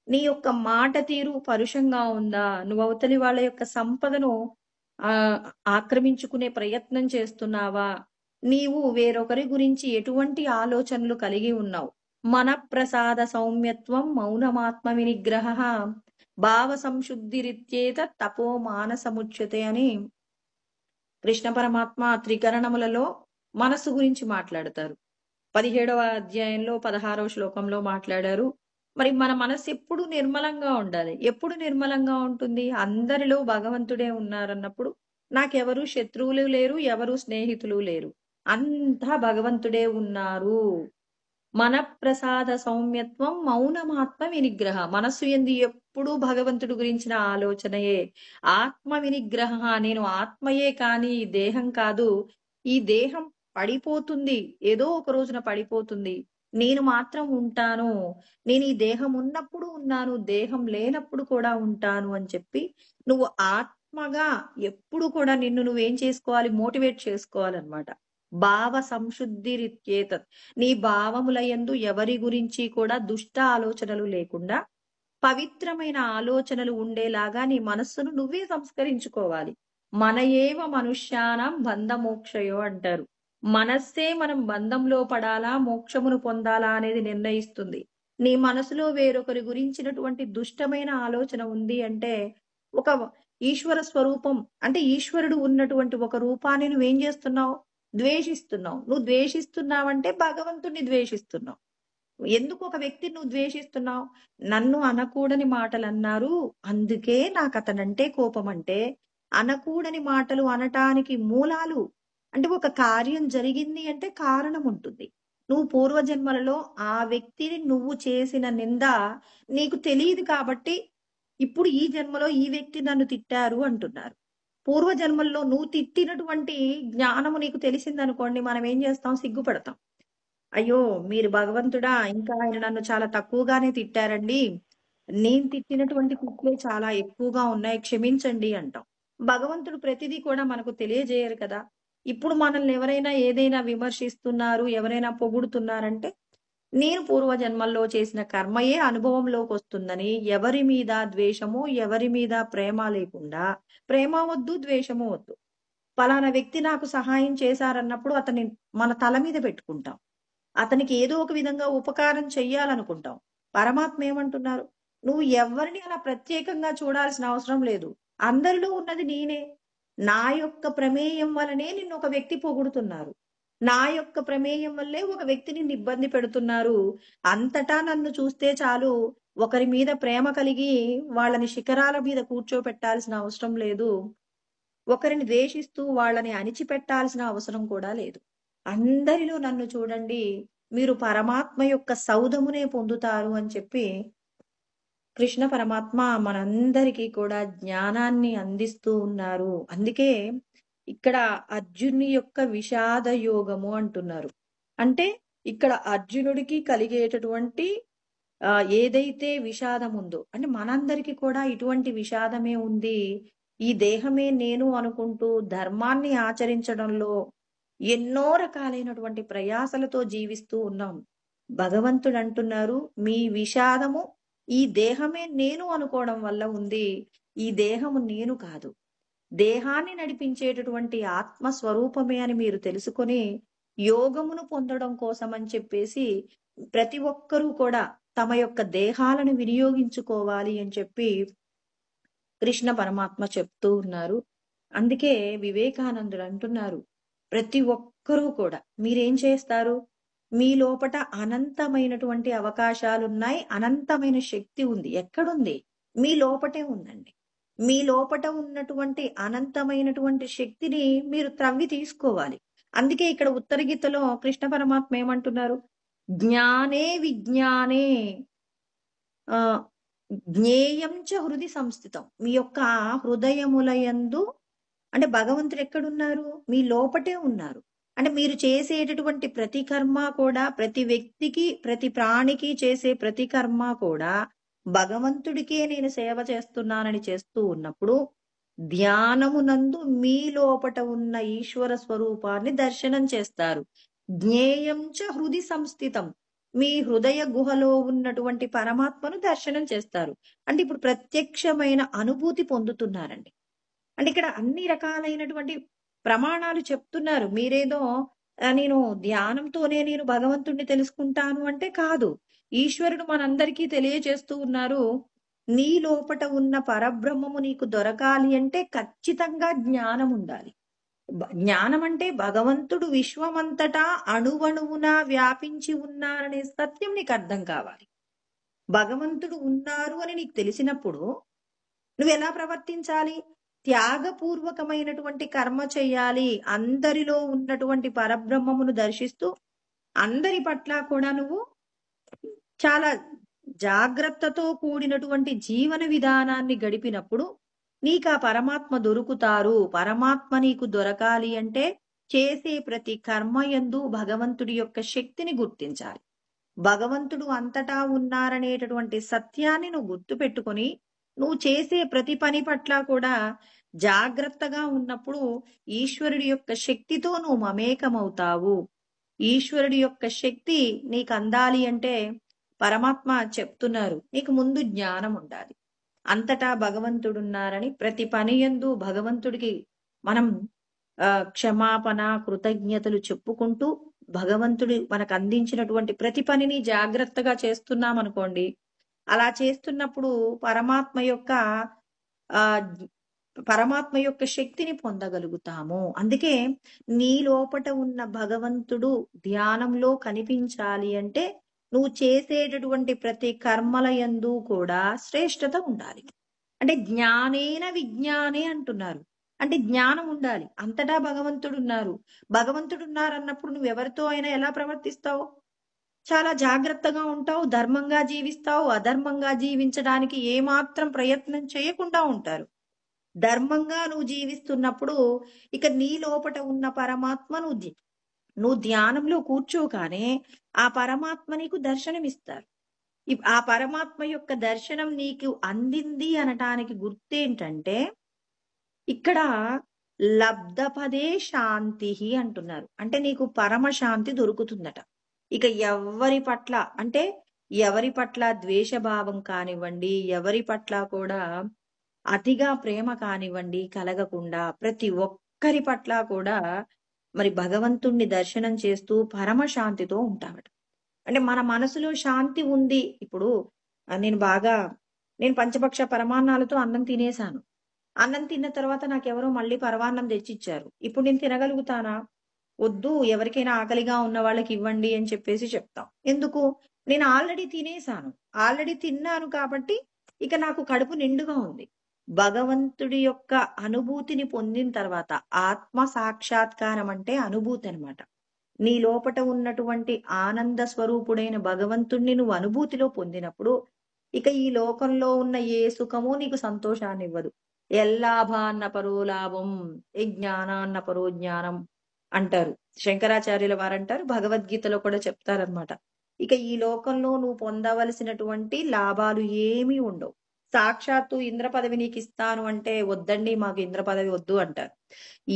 నీ యొక్క మాట తీరు పరుషంగా ఉందా? నువ్వు అవతలి వాళ్ళ యొక్క సంపదను ఆహ్, ఆక్రమించుకునే ప్రయత్నం చేస్తున్నావా? నీవు వేరొకరి గురించి ఎటువంటి ఆలోచనలు కలిగి ఉన్నావు? మనఃప్రసాద సౌమ్యత్వం మౌనమాత్మ వినిగ్రహః భావ సంశుద్ధిరిత్యేత తపో మానసముచ్యతే అని కృష్ణ పరమాత్మ త్రికరణములలో మనస్సు గురించి మాట్లాడతారు. 17వ అధ్యాయంలో 16వ శ్లోకంలో మాట్లాడారు. మరి మన మనస్సు ఎప్పుడు నిర్మలంగా ఉండాలి. ఎప్పుడు నిర్మలంగా ఉంటుంది? అందరిలో భగవంతుడే ఉన్నారన్నప్పుడు నాకెవరు శత్రువులు లేరు, ఎవరు స్నేహితులు లేరు. అంతా భగవంతుడే ఉన్నారు. మనఃప్రసాద సౌమ్యత్వం మౌనమాత్మ వినిగ్రహ. మనస్సు యందు ఎప్పుడూ భగవంతుడి గురించిన ఆలోచనయే. ఆత్మ వినిగ్రహ. నేను ఆత్మయే కానీ ఈ దేహం కాదు. ఈ దేహం పడిపోతుంది. ఏదో ఒక రోజున పడిపోతుంది. నేను మాత్రం ఉంటాను. నేను ఈ దేహం ఉన్నప్పుడు ఉన్నాను. దేహం లేనప్పుడు కూడా ఉంటాను అని చెప్పి నువ్వు ఆత్మగా ఎప్పుడు కూడా నిన్ను నువ్వేం చేసుకోవాలి? మోటివేట్ చేసుకోవాలన్నమాట. భావ సంశుద్ధిరిత్యేతత్. నీ భావముల యందు ఎవరి గురించి కూడా దుష్ట ఆలోచనలు లేకుండా పవిత్రమైన ఆలోచనలు ఉండేలాగా నీ మనస్సును నువ్వే సంస్కరించుకోవాలి. మన ఏవ మనుష్యానం బంధమోక్షయో అంటారు. మనస్సే మనం బంధంలో పడాలా, మోక్షమును పొందాలా అనేది నిర్ణయిస్తుంది. నీ మనసులో వేరొకరి గురించినటువంటి దుష్టమైన ఆలోచన ఉంది అంటే ఒక ఈశ్వర స్వరూపం అంటే ఈశ్వరుడు ఉన్నటువంటి ఒక రూపాన్ని నువ్వేం చేస్తున్నావు? ద్వేషిస్తున్నావు. నువ్వు ద్వేషిస్తున్నావంటే భగవంతుడిని ద్వేషిస్తున్నావు. ఎందుకు ఒక వ్యక్తిని నువ్వు ద్వేషిస్తున్నావు? నన్ను అనకూడని మాటలన్నారు. అందుకే నాకతనంటే కోపం అంటే, అనకూడని మాటలు అనటానికి మూలాలు అంటే ఒక కార్యం జరిగింది అంటే కారణం ఉంటుంది. నువ్వు పూర్వజన్మలలో ఆ వ్యక్తిని నువ్వు చేసిన నింద నీకు తెలీదు కాబట్టి, ఇప్పుడు ఈ జన్మలో ఈ వ్యక్తి నన్ను తిట్టారు అంటున్నారు. పూర్వజన్మల్లో నువ్వు తిట్టినటువంటి జ్ఞానము నీకు తెలిసిందనుకోండి, మనం ఏం చేస్తాం? సిగ్గుపడతాం. అయ్యో! మీరు భగవంతుడా! ఇంకా ఆయన నన్ను చాలా తక్కువగానే తిట్టారండి. నేను తిట్టినటువంటి తిట్లే చాలా ఎక్కువగా ఉన్నాయి. క్షమించండి అంటాం. భగవంతుడు ప్రతిదీ కూడా మనకు తెలియజేయరు కదా! ఇప్పుడు మనల్ని ఎవరైనా ఏదైనా విమర్శిస్తున్నారు, ఎవరైనా పొగుడుతున్నారంటే, నేను పూర్వజన్మల్లో చేసిన కర్మయే అనుభవంలోకొస్తుందని ఎవరి మీద ద్వేషము, ఎవరి మీద ప్రేమ లేకుండా ప్రేమ వద్దు, ద్వేషము వద్దు. పలానా వ్యక్తి నాకు సహాయం చేశారన్నప్పుడు అతన్ని మన తల మీద పెట్టుకుంటాం. అతనికి ఏదో ఒక విధంగా ఉపకారం చెయ్యాలనుకుంటాం. పరమాత్మ ఏమంటున్నారు? నువ్వు ఎవ్వరిని అలా ప్రత్యేకంగా చూడాల్సిన అవసరం లేదు. అందరిలో ఉన్నది నేనే. నా యొక్క ప్రమేయం వలనే నిన్ను ఒక వ్యక్తి పొగుడుతున్నారు. నా యొక్క ప్రమేయం వల్లే ఒక వ్యక్తిని ఇబ్బంది పెడుతున్నారు. అంతటా నన్ను చూస్తే చాలు, ఒకరి మీద ప్రేమ కలిగి వాళ్ళని శిఖరాల మీద కూర్చోపెట్టాల్సిన అవసరం లేదు. ఒకరిని ద్వేషిస్తూ వాళ్ళని అణిచిపెట్టాల్సిన అవసరం కూడా లేదు. అందరిలో నన్ను చూడండి, మీరు పరమాత్మ యొక్క సౌధమునే పొందుతారు అని చెప్పి కృష్ణ పరమాత్మ మనందరికీ కూడా జ్ఞానాన్ని అందిస్తూ ఉన్నారు. అందుకే ఇక్కడ అర్జునుని యొక్క విషాద యోగము అంటున్నారు. అంటే ఇక్కడ అర్జునుడికి కలిగేటటువంటి ఏదైతే విషాదం ఉందో అంటే మనందరికీ కూడా ఇటువంటి విషాదమే ఉంది. ఈ దేహమే నేను అనుకుంటూ ధర్మాన్ని ఆచరించడంలో ఎన్నో రకాలైనటువంటి ప్రయాసలతో జీవిస్తూ ఉన్నాం. భగవంతుడు అంటున్నారు, మీ విషాదము ఈ దేహమే నేను అనుకోవడం వల్ల ఉంది. ఈ దేహము నేను కాదు. దేహాన్ని నడిపించేటటువంటి ఆత్మ స్వరూపమే అని మీరు తెలుసుకొని యోగమును పొందడం కోసం అని చెప్పేసి ప్రతి ఒక్కరూ కూడా తమ యొక్క దేహాలను వినియోగించుకోవాలి అని చెప్పి కృష్ణ పరమాత్మ చెప్తూ ఉన్నారు. అందుకే వివేకానందుడు అంటున్నారు, ప్రతి ఒక్కరూ కూడా మీరేం చేస్తారు? మీ లోపట అనంతమైనటువంటి అవకాశాలున్నాయి. అనంతమైన శక్తి ఉంది. ఎక్కడుంది? మీ లోపటే ఉందండి. మీ లోపట ఉన్నటువంటి అనంతమైనటువంటి శక్తిని మీరు త్రవ్వి తీసుకోవాలి. అందుకే ఇక్కడ ఉత్తర గీతలో కృష్ణ పరమాత్మ ఏమంటున్నారు? జ్ఞానే విజ్ఞానే ఆహ్, జ్ఞేయం చ హృది సంస్థితం. మీ యొక్క హృదయములయందు అంటే భగవంతుడు ఎక్కడున్నారు? మీ లోపటే ఉన్నారు. అంటే మీరు చేసేటటువంటి ప్రతి కర్మ కూడా ప్రతి వ్యక్తికి, ప్రతి ప్రాణికి చేసే ప్రతి కర్మ కూడా భగవంతుడికే నేను సేవ చేస్తున్నానని చేస్తూ ఉన్నప్పుడు ధ్యానమునందు మీ లోపట ఉన్న ఈశ్వర స్వరూపాన్ని దర్శనం చేస్తారు. జ్ఞేయం చ హృది సంస్థితం. మీ హృదయ గుహలో ఉన్నటువంటి పరమాత్మను దర్శనం చేస్తారు. అంటే ఇప్పుడు ప్రత్యక్షమైన అనుభూతి పొందుతున్నారండి. అంటే ఇక్కడ అన్ని రకాలైనటువంటి ప్రమాణాలు చెప్తున్నారు. మీరేదో నేను ధ్యానంతోనే నేను భగవంతుడిని తెలుసుకుంటాను అంటే కాదు. ఈశ్వరుడు మనందరికీ తెలియజేస్తూ ఉన్నారు. నీ లోపట ఉన్న పరబ్రహ్మము నీకు దొరకాలి అంటే ఖచ్చితంగా జ్ఞానం ఉండాలి. జ్ఞానం అంటే భగవంతుడు విశ్వమంతటా అణువణువున వ్యాపించి ఉన్నారనే సత్యం నీకు అర్థం కావాలి. భగవంతుడు ఉన్నారు అని నీకు తెలిసినప్పుడు నువ్వెలా ప్రవర్తించాలి? త్యాగపూర్వకమైనటువంటి కర్మ చెయ్యాలి. అందరిలో ఉన్నటువంటి పరబ్రహ్మమును దర్శిస్తూ అందరి పట్ల కూడా నువ్వు చాలా జాగ్రత్తతో కూడినటువంటి జీవన విధానాన్ని గడిపినప్పుడు నీకు ఆ పరమాత్మ దొరుకుతారు. పరమాత్మ నీకు దొరకాలి అంటే చేసే ప్రతి కర్మ యందు భగవంతుడి యొక్క శక్తిని గుర్తించాలి. భగవంతుడు అంతటా ఉన్నారనేటటువంటి సత్యాన్ని నువ్వు గుర్తుపెట్టుకొని నువ్వు చేసే ప్రతి పని పట్ల కూడా జాగ్రత్తగా ఉన్నప్పుడు ఈశ్వరుడి యొక్క శక్తితో నువ్వు మమేకమవుతావు. ఈశ్వరుడి యొక్క శక్తి నీకు అందాలి అంటే పరమాత్మ చెప్తున్నారు, నీకు ముందు జ్ఞానం ఉండాలి. అంతటా భగవంతుడున్నారని ప్రతి పని యందు భగవంతుడికి మనం క్షమాపణ కృతజ్ఞతలు చెప్పుకుంటూ భగవంతుడు మనకు అందించినటువంటి ప్రతి పనిని జాగ్రత్తగా చేస్తున్నాం అనుకోండి. అలా చేస్తున్నప్పుడు ఆ పరమాత్మ యొక్క శక్తిని పొందగలుగుతాము. అందుకే నీ లోపట ఉన్న భగవంతుడు ధ్యానంలో కనిపించాలి అంటే నువ్వు చేసేటటువంటి ప్రతి కర్మల యందు కూడా శ్రేష్టత ఉండాలి. అంటే జ్ఞానేన విజ్ఞానే అంటున్నారు. అంటే జ్ఞానం ఉండాలి. అంతటా భగవంతుడు ఉన్నారు. భగవంతుడు ఉన్నారన్నప్పుడు నువ్వు ఎవరితో అయినా ఎలా ప్రవర్తిస్తావు? చాలా జాగ్రత్తగా ఉంటావు, ధర్మంగా జీవిస్తావు. అధర్మంగా జీవించడానికి ఏమాత్రం ప్రయత్నం చేయకుండా ఉంటారు. ధర్మంగా నువ్వు జీవిస్తున్నప్పుడు ఇక నీ లోపట ఉన్న పరమాత్మ నువ్వు ధ్యానంలో కూర్చోగానే ఆ పరమాత్మ నీకు దర్శనమిస్తారు. ఆ పరమాత్మ యొక్క దర్శనం నీకు అందింది అనటానికి గుర్తేంటంటే ఇక్కడ లబ్ధపదే శాంతి అంటున్నారు. అంటే నీకు పరమశాంతి దొరుకుతుందట. ఇక ఎవరి పట్ల ద్వేషభావం కానివ్వండి, ఎవరి పట్ల కూడా అతిగా ప్రేమ కానివ్వండి కలగకుండా ప్రతి ఒక్కరి పట్ల కూడా మరి భగవంతుణ్ణి దర్శనం చేస్తూ పరమశాంతితో ఉంటామట. అంటే మన మనసులో శాంతి ఉంది. ఇప్పుడు నేను పంచపక్ష పరమాన్నాలతో అన్నం తినేశాను. అన్నం తిన్న తర్వాత నాకెవరో మళ్ళీ పరమాన్నం తెచ్చిచ్చారు. ఇప్పుడు నేను తినగలుగుతానా? వద్దు, ఎవరికైనా ఆకలిగా ఉన్న వాళ్ళకి ఇవ్వండి అని చెప్పేసి చెప్తాం. ఎందుకు? నేను ఆల్రెడీ తినేశాను. ఆల్రెడీ తిన్నాను కాబట్టి ఇక నాకు కడుపు నిండుగా ఉంది. భగవంతుడి యొక్క అనుభూతిని పొందిన తర్వాత ఆత్మ సాక్షాత్కారం అంటే అనుభూతి అనమాట. నీ లోపట ఉన్నటువంటి ఆనంద స్వరూపుడైన భగవంతుణ్ణి నువ్వు అనుభూతిలో పొందినప్పుడు ఇక ఈ లోకంలో ఉన్న ఏ సుఖము నీకు సంతోషాన్ని ఇవ్వదు. ఎల్లాభాన్న పరోలాభం, ఏ జ్ఞానాన్న పరో జ్ఞానం అంటారు శంకరాచార్యుల వారంటారు. భగవద్గీతలో కూడా చెప్తారనమాట. ఇక ఈ లోకంలో నువ్వు పొందవలసినటువంటి లాభాలు ఏమీ ఉండవు. సాక్షాత్తు ఇంద్ర పదవి నీకు ఇస్తాను అంటే వద్దండి, మాకు ఇంద్ర పదవి వద్దు అంటారు.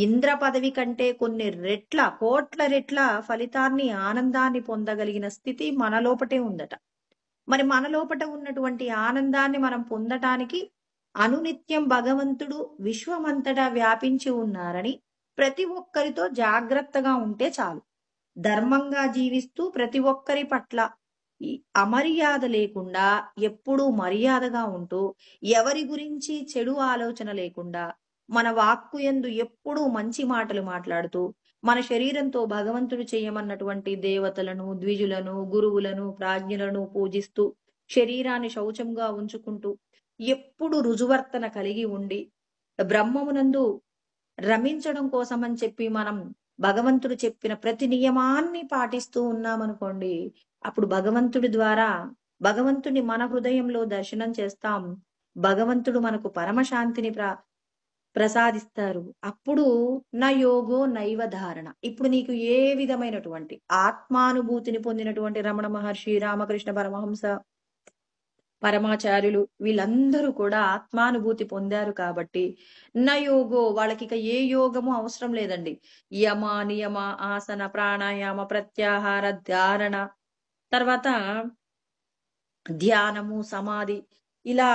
ఇంద్ర పదవి కంటే కొన్ని రెట్ల, కోట్ల రెట్ల ఫలితాన్ని, ఆనందాన్ని పొందగలిగిన స్థితి మన లోపటే ఉందట. మరి మన లోపట ఉన్నటువంటి ఆనందాన్ని మనం పొందటానికి అనునిత్యం భగవంతుడు విశ్వమంతటా వ్యాపించి ఉన్నారని ప్రతి ఒక్కరితో జాగ్రత్తగా ఉంటే చాలు. ధర్మంగా జీవిస్తూ ప్రతి ఒక్కరి పట్ల అమర్యాద లేకుండా ఎప్పుడూ మర్యాదగా ఉంటూ ఎవరి గురించి చెడు ఆలోచన లేకుండా మన వాక్కు యందు ఎప్పుడూ మంచి మాటలు మాట్లాడుతూ మన శరీరంతో భగవంతుడు చేయమన్నటువంటి దేవతలను, ద్విజులను, గురువులను, ప్రాజ్ఞులను పూజిస్తూ శరీరాన్ని శౌచంగా ఉంచుకుంటూ ఎప్పుడు రుజువర్తన కలిగి ఉండి బ్రహ్మమునందు రమించడం కోసం అని చెప్పి మనం భగవంతుడు చెప్పిన ప్రతి నియమాన్ని పాటిస్తూ ఉన్నామనుకోండి, అప్పుడు భగవంతుడిని మన హృదయంలో దర్శనం చేస్తాం. భగవంతుడు మనకు పరమశాంతిని ప్రసాదిస్తారు. అప్పుడు నా యోగో నైవ ధారణ. ఇప్పుడు నీకు ఏ విధమైనటువంటి ఆత్మానుభూతిని పొందినటువంటి రమణ మహర్షి, రామకృష్ణ పరమహంస, పరమాచార్యులు వీళ్ళందరూ కూడా ఆత్మానుభూతి పొందారు కాబట్టి నా యోగో, వాళ్ళకి ఇక ఏ యోగము అవసరం లేదండి. యమ, నియమ, ఆసన, ప్రాణాయామ, ప్రత్యాహార, ధారణ తర్వాత ధ్యానము, సమాధి ఇలా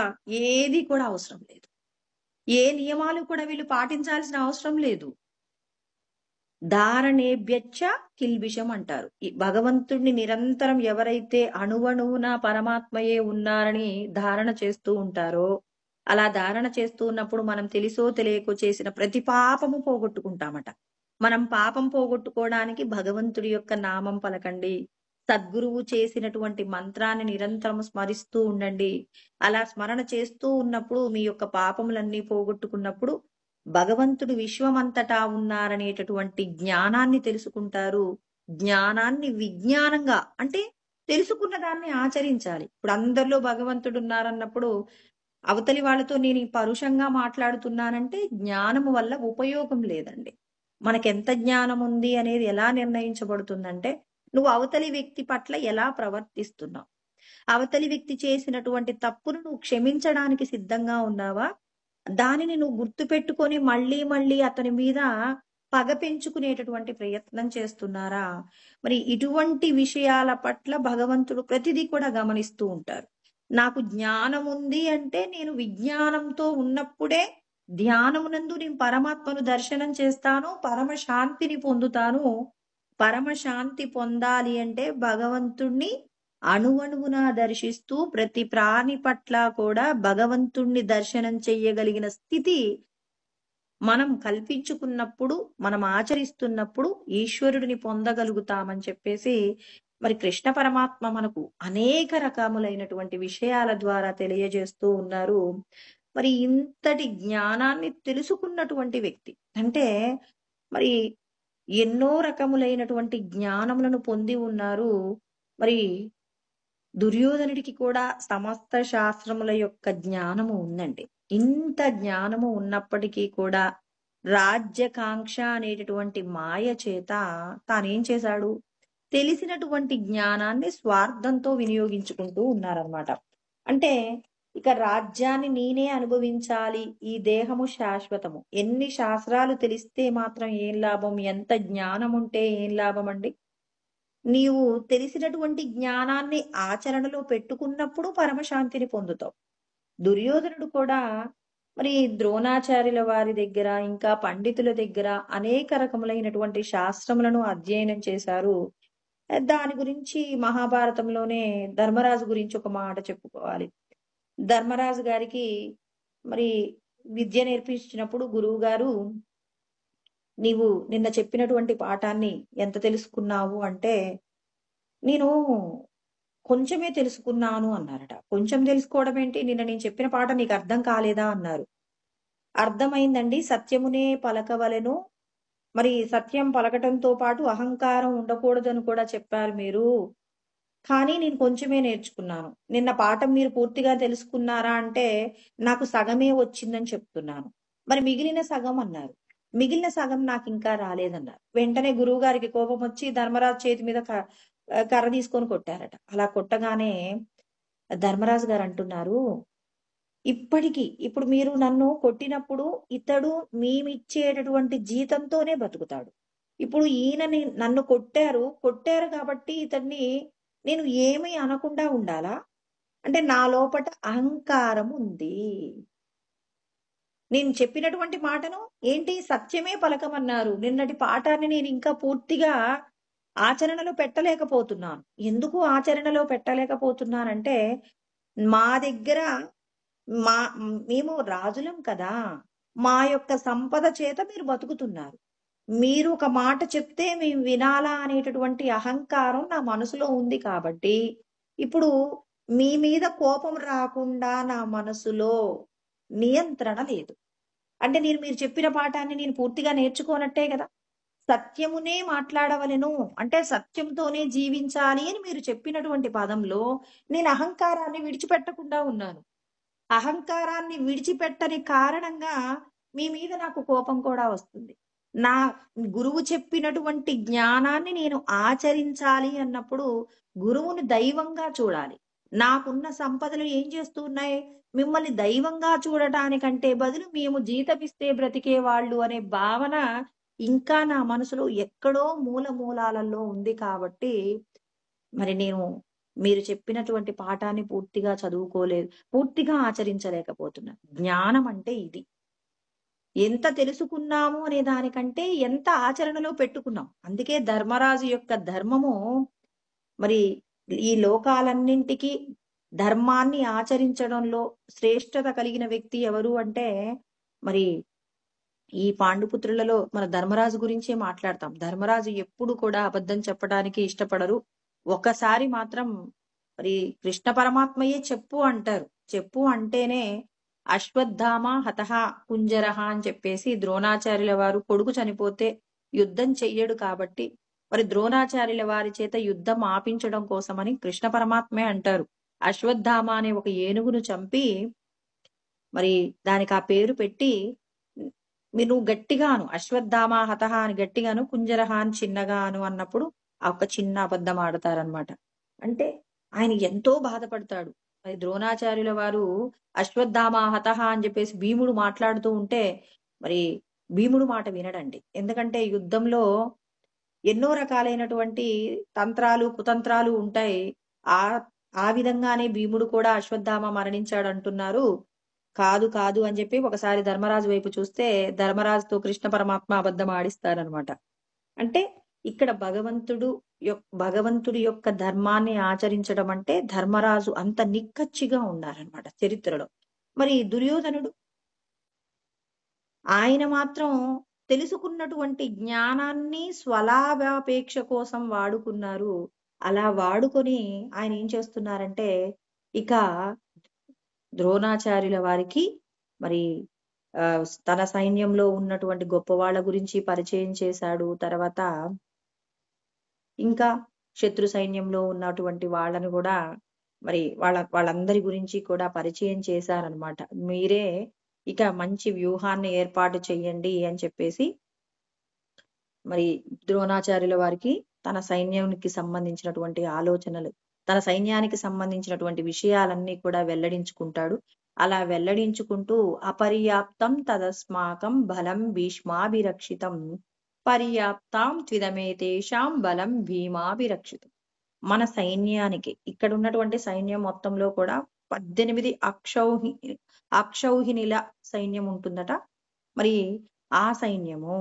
ఏది కూడా అవసరం లేదు. ఏ నియమాలు కూడా వీళ్ళు పాటించాల్సిన అవసరం లేదు. ధారణేభ్యచ్చ కిల్బిషం అంటారు. ఈ భగవంతుడిని నిరంతరం ఎవరైతే అణువణువున పరమాత్మయే ఉన్నారని ధారణ చేస్తూ ఉంటారో, అలా ధారణ చేస్తూ ఉన్నప్పుడు మనం తెలిసో తెలియకో చేసిన ప్రతి పాపము పోగొట్టుకుంటామట. మనం పాపం పోగొట్టుకోవడానికి భగవంతుడి యొక్క నామం పలకండి. సద్గురువు చేసినటువంటి మంత్రాన్ని నిరంతరం స్మరిస్తూ ఉండండి. అలా స్మరణ చేస్తూ ఉన్నప్పుడు మీ యొక్క పాపములన్నీ పోగొట్టుకున్నప్పుడు భగవంతుడు విశ్వమంతటా ఉన్నారనేటటువంటి జ్ఞానాన్ని తెలుసుకుంటారు. జ్ఞానాన్ని విజ్ఞానంగా అంటే తెలుసుకున్న దాన్ని ఆచరించాలి. ఇప్పుడు అందరిలో భగవంతుడు ఉన్నారన్నప్పుడు అవతలి వాళ్ళతో నేను ఈ పరుషంగా మాట్లాడుతున్నానంటే జ్ఞానము వల్ల ఉపయోగం లేదండి. మనకెంత జ్ఞానం ఉంది అనేది ఎలా నిర్ణయించబడుతుందంటే నువ్వు అవతలి వ్యక్తి పట్ల ఎలా ప్రవర్తిస్తున్నావు. అవతలి వ్యక్తి చేసినటువంటి తప్పును నువ్వు క్షమించడానికి సిద్ధంగా ఉన్నావా? దానిని నువ్వు గుర్తుపెట్టుకొని మళ్ళీ మళ్ళీ అతని మీద పగ పెంచుకునేటటువంటి ప్రయత్నం చేస్తున్నారా? మరి ఇటువంటి విషయాల పట్ల భగవంతుడు ప్రతిదీ కూడా గమనిస్తూ ఉంటారు. నాకు జ్ఞానం ఉంది అంటే నేను విజ్ఞానంతో ఉన్నప్పుడే ధ్యానమునందు నేను పరమాత్మను దర్శనం చేస్తాను, పరమ శాంతిని పొందుతాను. పరమ శాంతి పొందాలి అంటే భగవంతుణ్ణి అణువణువున దర్శిస్తూ ప్రతి ప్రాణి పట్ల కూడా భగవంతుణ్ణి దర్శనం చెయ్యగలిగిన స్థితి మనం కల్పించుకున్నప్పుడు, మనం ఆచరిస్తున్నప్పుడు ఈశ్వరుడిని పొందగలుగుతామని చెప్పేసి మరి కృష్ణ పరమాత్మ మనకు అనేక రకములైనటువంటి విషయాల ద్వారా తెలియజేస్తూ ఉన్నారు. మరి ఇంతటి జ్ఞానాన్ని తెలుసుకున్నటువంటి వ్యక్తి అంటే మరి ఎన్నో రకములైనటువంటి జ్ఞానములను పొంది ఉన్నారు. మరి దుర్యోధనుడికి కూడా సమస్త శాస్త్రముల యొక్క జ్ఞానము ఉందండి. ఇంత జ్ఞానము ఉన్నప్పటికీ కూడా రాజ్యకాంక్ష అనేటటువంటి మాయ చేత తానేం చేశాడు? తెలిసినటువంటి జ్ఞానాన్ని స్వార్థంతో వినియోగించుకుంటూ ఉన్నారనమాట. అంటే ఇక రాజ్యాన్ని నేనే అనుభవించాలి, ఈ దేహము శాశ్వతము. ఎన్ని శాస్త్రాలు తెలిస్తే మాత్రం ఏం లాభం? ఎంత జ్ఞానం ఉంటే ఏం లాభం అండి? నీవు తెలిసినటువంటి జ్ఞానాన్ని ఆచరణలో పెట్టుకున్నప్పుడు పరమశాంతిని పొందుతావు. దుర్యోధనుడు కూడా మరి ద్రోణాచార్యుల వారి దగ్గర ఇంకా పండితుల దగ్గర అనేక రకములైనటువంటి శాస్త్రములను అధ్యయనం చేశారు. దాని గురించి మహాభారతంలోనే ధర్మరాజు గురించి ఒక మాట చెప్పుకోవాలి. ధర్మరాజు గారికి మరి విద్య నేర్పించినప్పుడు గురువు గారు నీవు నిన్న చెప్పినటువంటి పాఠాన్ని ఎంత తెలుసుకున్నావు అంటే నేను కొంచెమే తెలుసుకున్నాను అన్నారట. కొంచెం తెలుసుకోవడం ఏంటి? నిన్న నేను చెప్పిన పాఠం నీకు అర్థం కాలేదా అన్నారు. అర్థమైందండి, సత్యమునే పలకవలెను. మరి సత్యం పలకటంతో పాటు అహంకారం ఉండకూడదని కూడా చెప్పారు మీరు. కానీ నేను కొంచెమే నేర్చుకున్నాను. నిన్న పాఠం మీరు పూర్తిగా తెలుసుకున్నారా అంటే నాకు సగమే వచ్చిందని చెప్తున్నాను. మరి మిగిలిన సగం అన్నారు. మిగిలిన సగం నాకు ఇంకా రాలేదన్నారు. వెంటనే గురువు గారికి కోపం వచ్చి ధర్మరాజు చేతి మీద కర్ర తీసుకొని కొట్టారట. అలా కొట్టగానే ధర్మరాజు గారు అంటున్నారు, ఇప్పుడు మీరు నన్ను కొట్టినప్పుడు ఇతడు మేమిచ్చేటటువంటి జీతంతోనే బతుకుతాడు. ఇప్పుడు ఈయనని నన్ను కొట్టారు కాబట్టి ఇతన్ని నేను ఏమీ అనకుండా ఉండాలా? అంటే నా లోపట అహంకారం ఉంది. నేను చెప్పినటువంటి మాటను ఏంటి సత్యమే పలకమన్నారు. నిన్నటి పాఠాన్ని నేను ఇంకా పూర్తిగా ఆచరణలో పెట్టలేకపోతున్నాను. ఎందుకు ఆచరణలో పెట్టలేకపోతున్నానంటే మా దగ్గర మేము రాజులం కదా, మా యొక్క సంపద చేత మీరు బతుకుతున్నారు. మీరు ఒక మాట చెప్తే మేము వినాలా అనేటటువంటి అహంకారం నా మనసులో ఉంది కాబట్టి ఇప్పుడు మీ మీద కోపం రాకుండా నా మనసులో నియంత్రణ లేదు. అంటే మీరు చెప్పిన పాఠాన్ని నేను పూర్తిగా నేర్చుకోనట్టే కదా. సత్యమునే మాట్లాడవలెను అంటే సత్యంతోనే జీవించాలి అని మీరు చెప్పినటువంటి పదంలో నేను అహంకారాన్ని విడిచిపెట్టకుండా ఉన్నాను. అహంకారాన్ని విడిచిపెట్టని కారణంగా మీ మీద నాకు కోపం కూడా వస్తుంది. నా గురువు చెప్పినటువంటి జ్ఞానాన్ని నేను ఆచరించాలి అన్నప్పుడు గురువుని దైవంగా చూడాలి. నాకున్న సంపదలు ఏం చేస్తూ ఉన్నాయి? మిమ్మల్ని దైవంగా చూడటానికంటే బదులు మేము జీతమిస్తే బ్రతికే వాళ్ళు అనే భావన ఇంకా నా మనసులో ఎక్కడో మూలాలలో ఉంది కాబట్టి మరి నేను మీరు చెప్పినటువంటి పాఠాన్ని పూర్తిగా చదువుకోలేదు, పూర్తిగా ఆచరించలేకపోతున్నాను. జ్ఞానం అంటే ఇది. ఎంత తెలుసుకున్నాము అనే దానికంటే ఎంత ఆచరణలో పెట్టుకున్నాం. అందుకే ధర్మరాజు యొక్క ధర్మము మరి ఈ లోకాలన్నింటికి ధర్మాన్ని ఆచరించడంలో శ్రేష్టత కలిగిన వ్యక్తి ఎవరు అంటే మరి ఈ పాండుపుత్రులలో మన ధర్మరాజు గురించే మాట్లాడతాం. ధర్మరాజు ఎప్పుడు కూడా అబద్ధం చెప్పడానికి ఇష్టపడరు. ఒకసారి మాత్రం మరి కృష్ణ పరమాత్మయే చెప్పు అంటారు. చెప్పు అంటేనే అశ్వత్థామ హతః కుంజరః అని చెప్పేసి ద్రోణాచార్యుల వారు కొడుకు చనిపోతే యుద్ధం చెయ్యడు కాబట్టి మరి ద్రోణాచార్యుల వారి చేత యుద్ధం ఆపించడం కోసమని కృష్ణ పరమాత్మే అంటారు. అశ్వత్థామ అనే ఒక ఏనుగును చంపి మరి దానికి ఆ పేరు పెట్టి మీరు గట్టిగాను అశ్వత్థామ హతః అని గట్టిగాను కుంజరః అని చిన్నగాను అన్నప్పుడు ఆ ఒక చిన్న అబద్ధం ఆడతారనమాట. అంటే ఆయన ఎంతో బాధపడతాడు. మరి ద్రోణాచార్యుల వారు అశ్వత్థామ హతః అని చెప్పేసి భీముడు మాట్లాడుతూ ఉంటే మరి భీముడు మాట వినడండి. ఎందుకంటే యుద్ధంలో ఎన్నో రకాలైనటువంటి తంత్రాలు కుతంత్రాలు ఉంటాయి. ఆ ఆ విధంగానే భీముడు కూడా అశ్వత్థామ మరణించాడు అంటున్నారు. కాదు కాదు అని చెప్పి ఒకసారి ధర్మరాజు వైపు చూస్తే ధర్మరాజుతో కృష్ణ పరమాత్మ అబద్ధం ఆడిస్తారనమాట. అంటే ఇక్కడ భగవంతుడి యొక్క ధర్మాన్ని ఆచరించడం అంటే ధర్మరాజు అంత నిక్కచ్చిగా ఉన్నారనమాట చరిత్రలో. మరి దుర్యోధనుడు ఆయన మాత్రం తెలుసుకున్నటువంటి జ్ఞానాన్ని స్వలాభాపేక్ష కోసం వాడుకున్నారు. అలా వాడుకొని ఆయన ఏం చేస్తున్నారంటే ఇక ద్రోణాచార్యుల వారికి మరి తన సైన్యంలో ఉన్నటువంటి గొప్ప వాళ్ళ గురించి పరిచయం చేశాడు. తర్వాత ఇంకా శత్రు సైన్యంలో ఉన్నటువంటి వాళ్ళను కూడా మరి వాళ్ళందరి గురించి కూడా పరిచయం చేశారనమాట. మీరే ఇక మంచి వ్యూహాన్ని ఏర్పాటు చెయ్యండి అని చెప్పేసి మరి ద్రోణాచార్యుల వారికి తన సైన్యానికి సంబంధించినటువంటి ఆలోచనలు, తన సైన్యానికి సంబంధించినటువంటి విషయాలన్నీ కూడా వెల్లడించుకుంటాడు. అలా వెల్లడించుకుంటూ అపర్యాప్తం తదస్మాకం బలం భీష్మాభిరక్షితం పర్యాప్తాం త్విదమేతేషాం బలం భీమాభిరక్షితం. మన సైన్యానికి ఇక్కడ ఉన్నటువంటి సైన్యం మొత్తంలో కూడా 18 అక్షౌహిణిల సైన్యం ఉంటుందట. మరి ఆ సైన్యము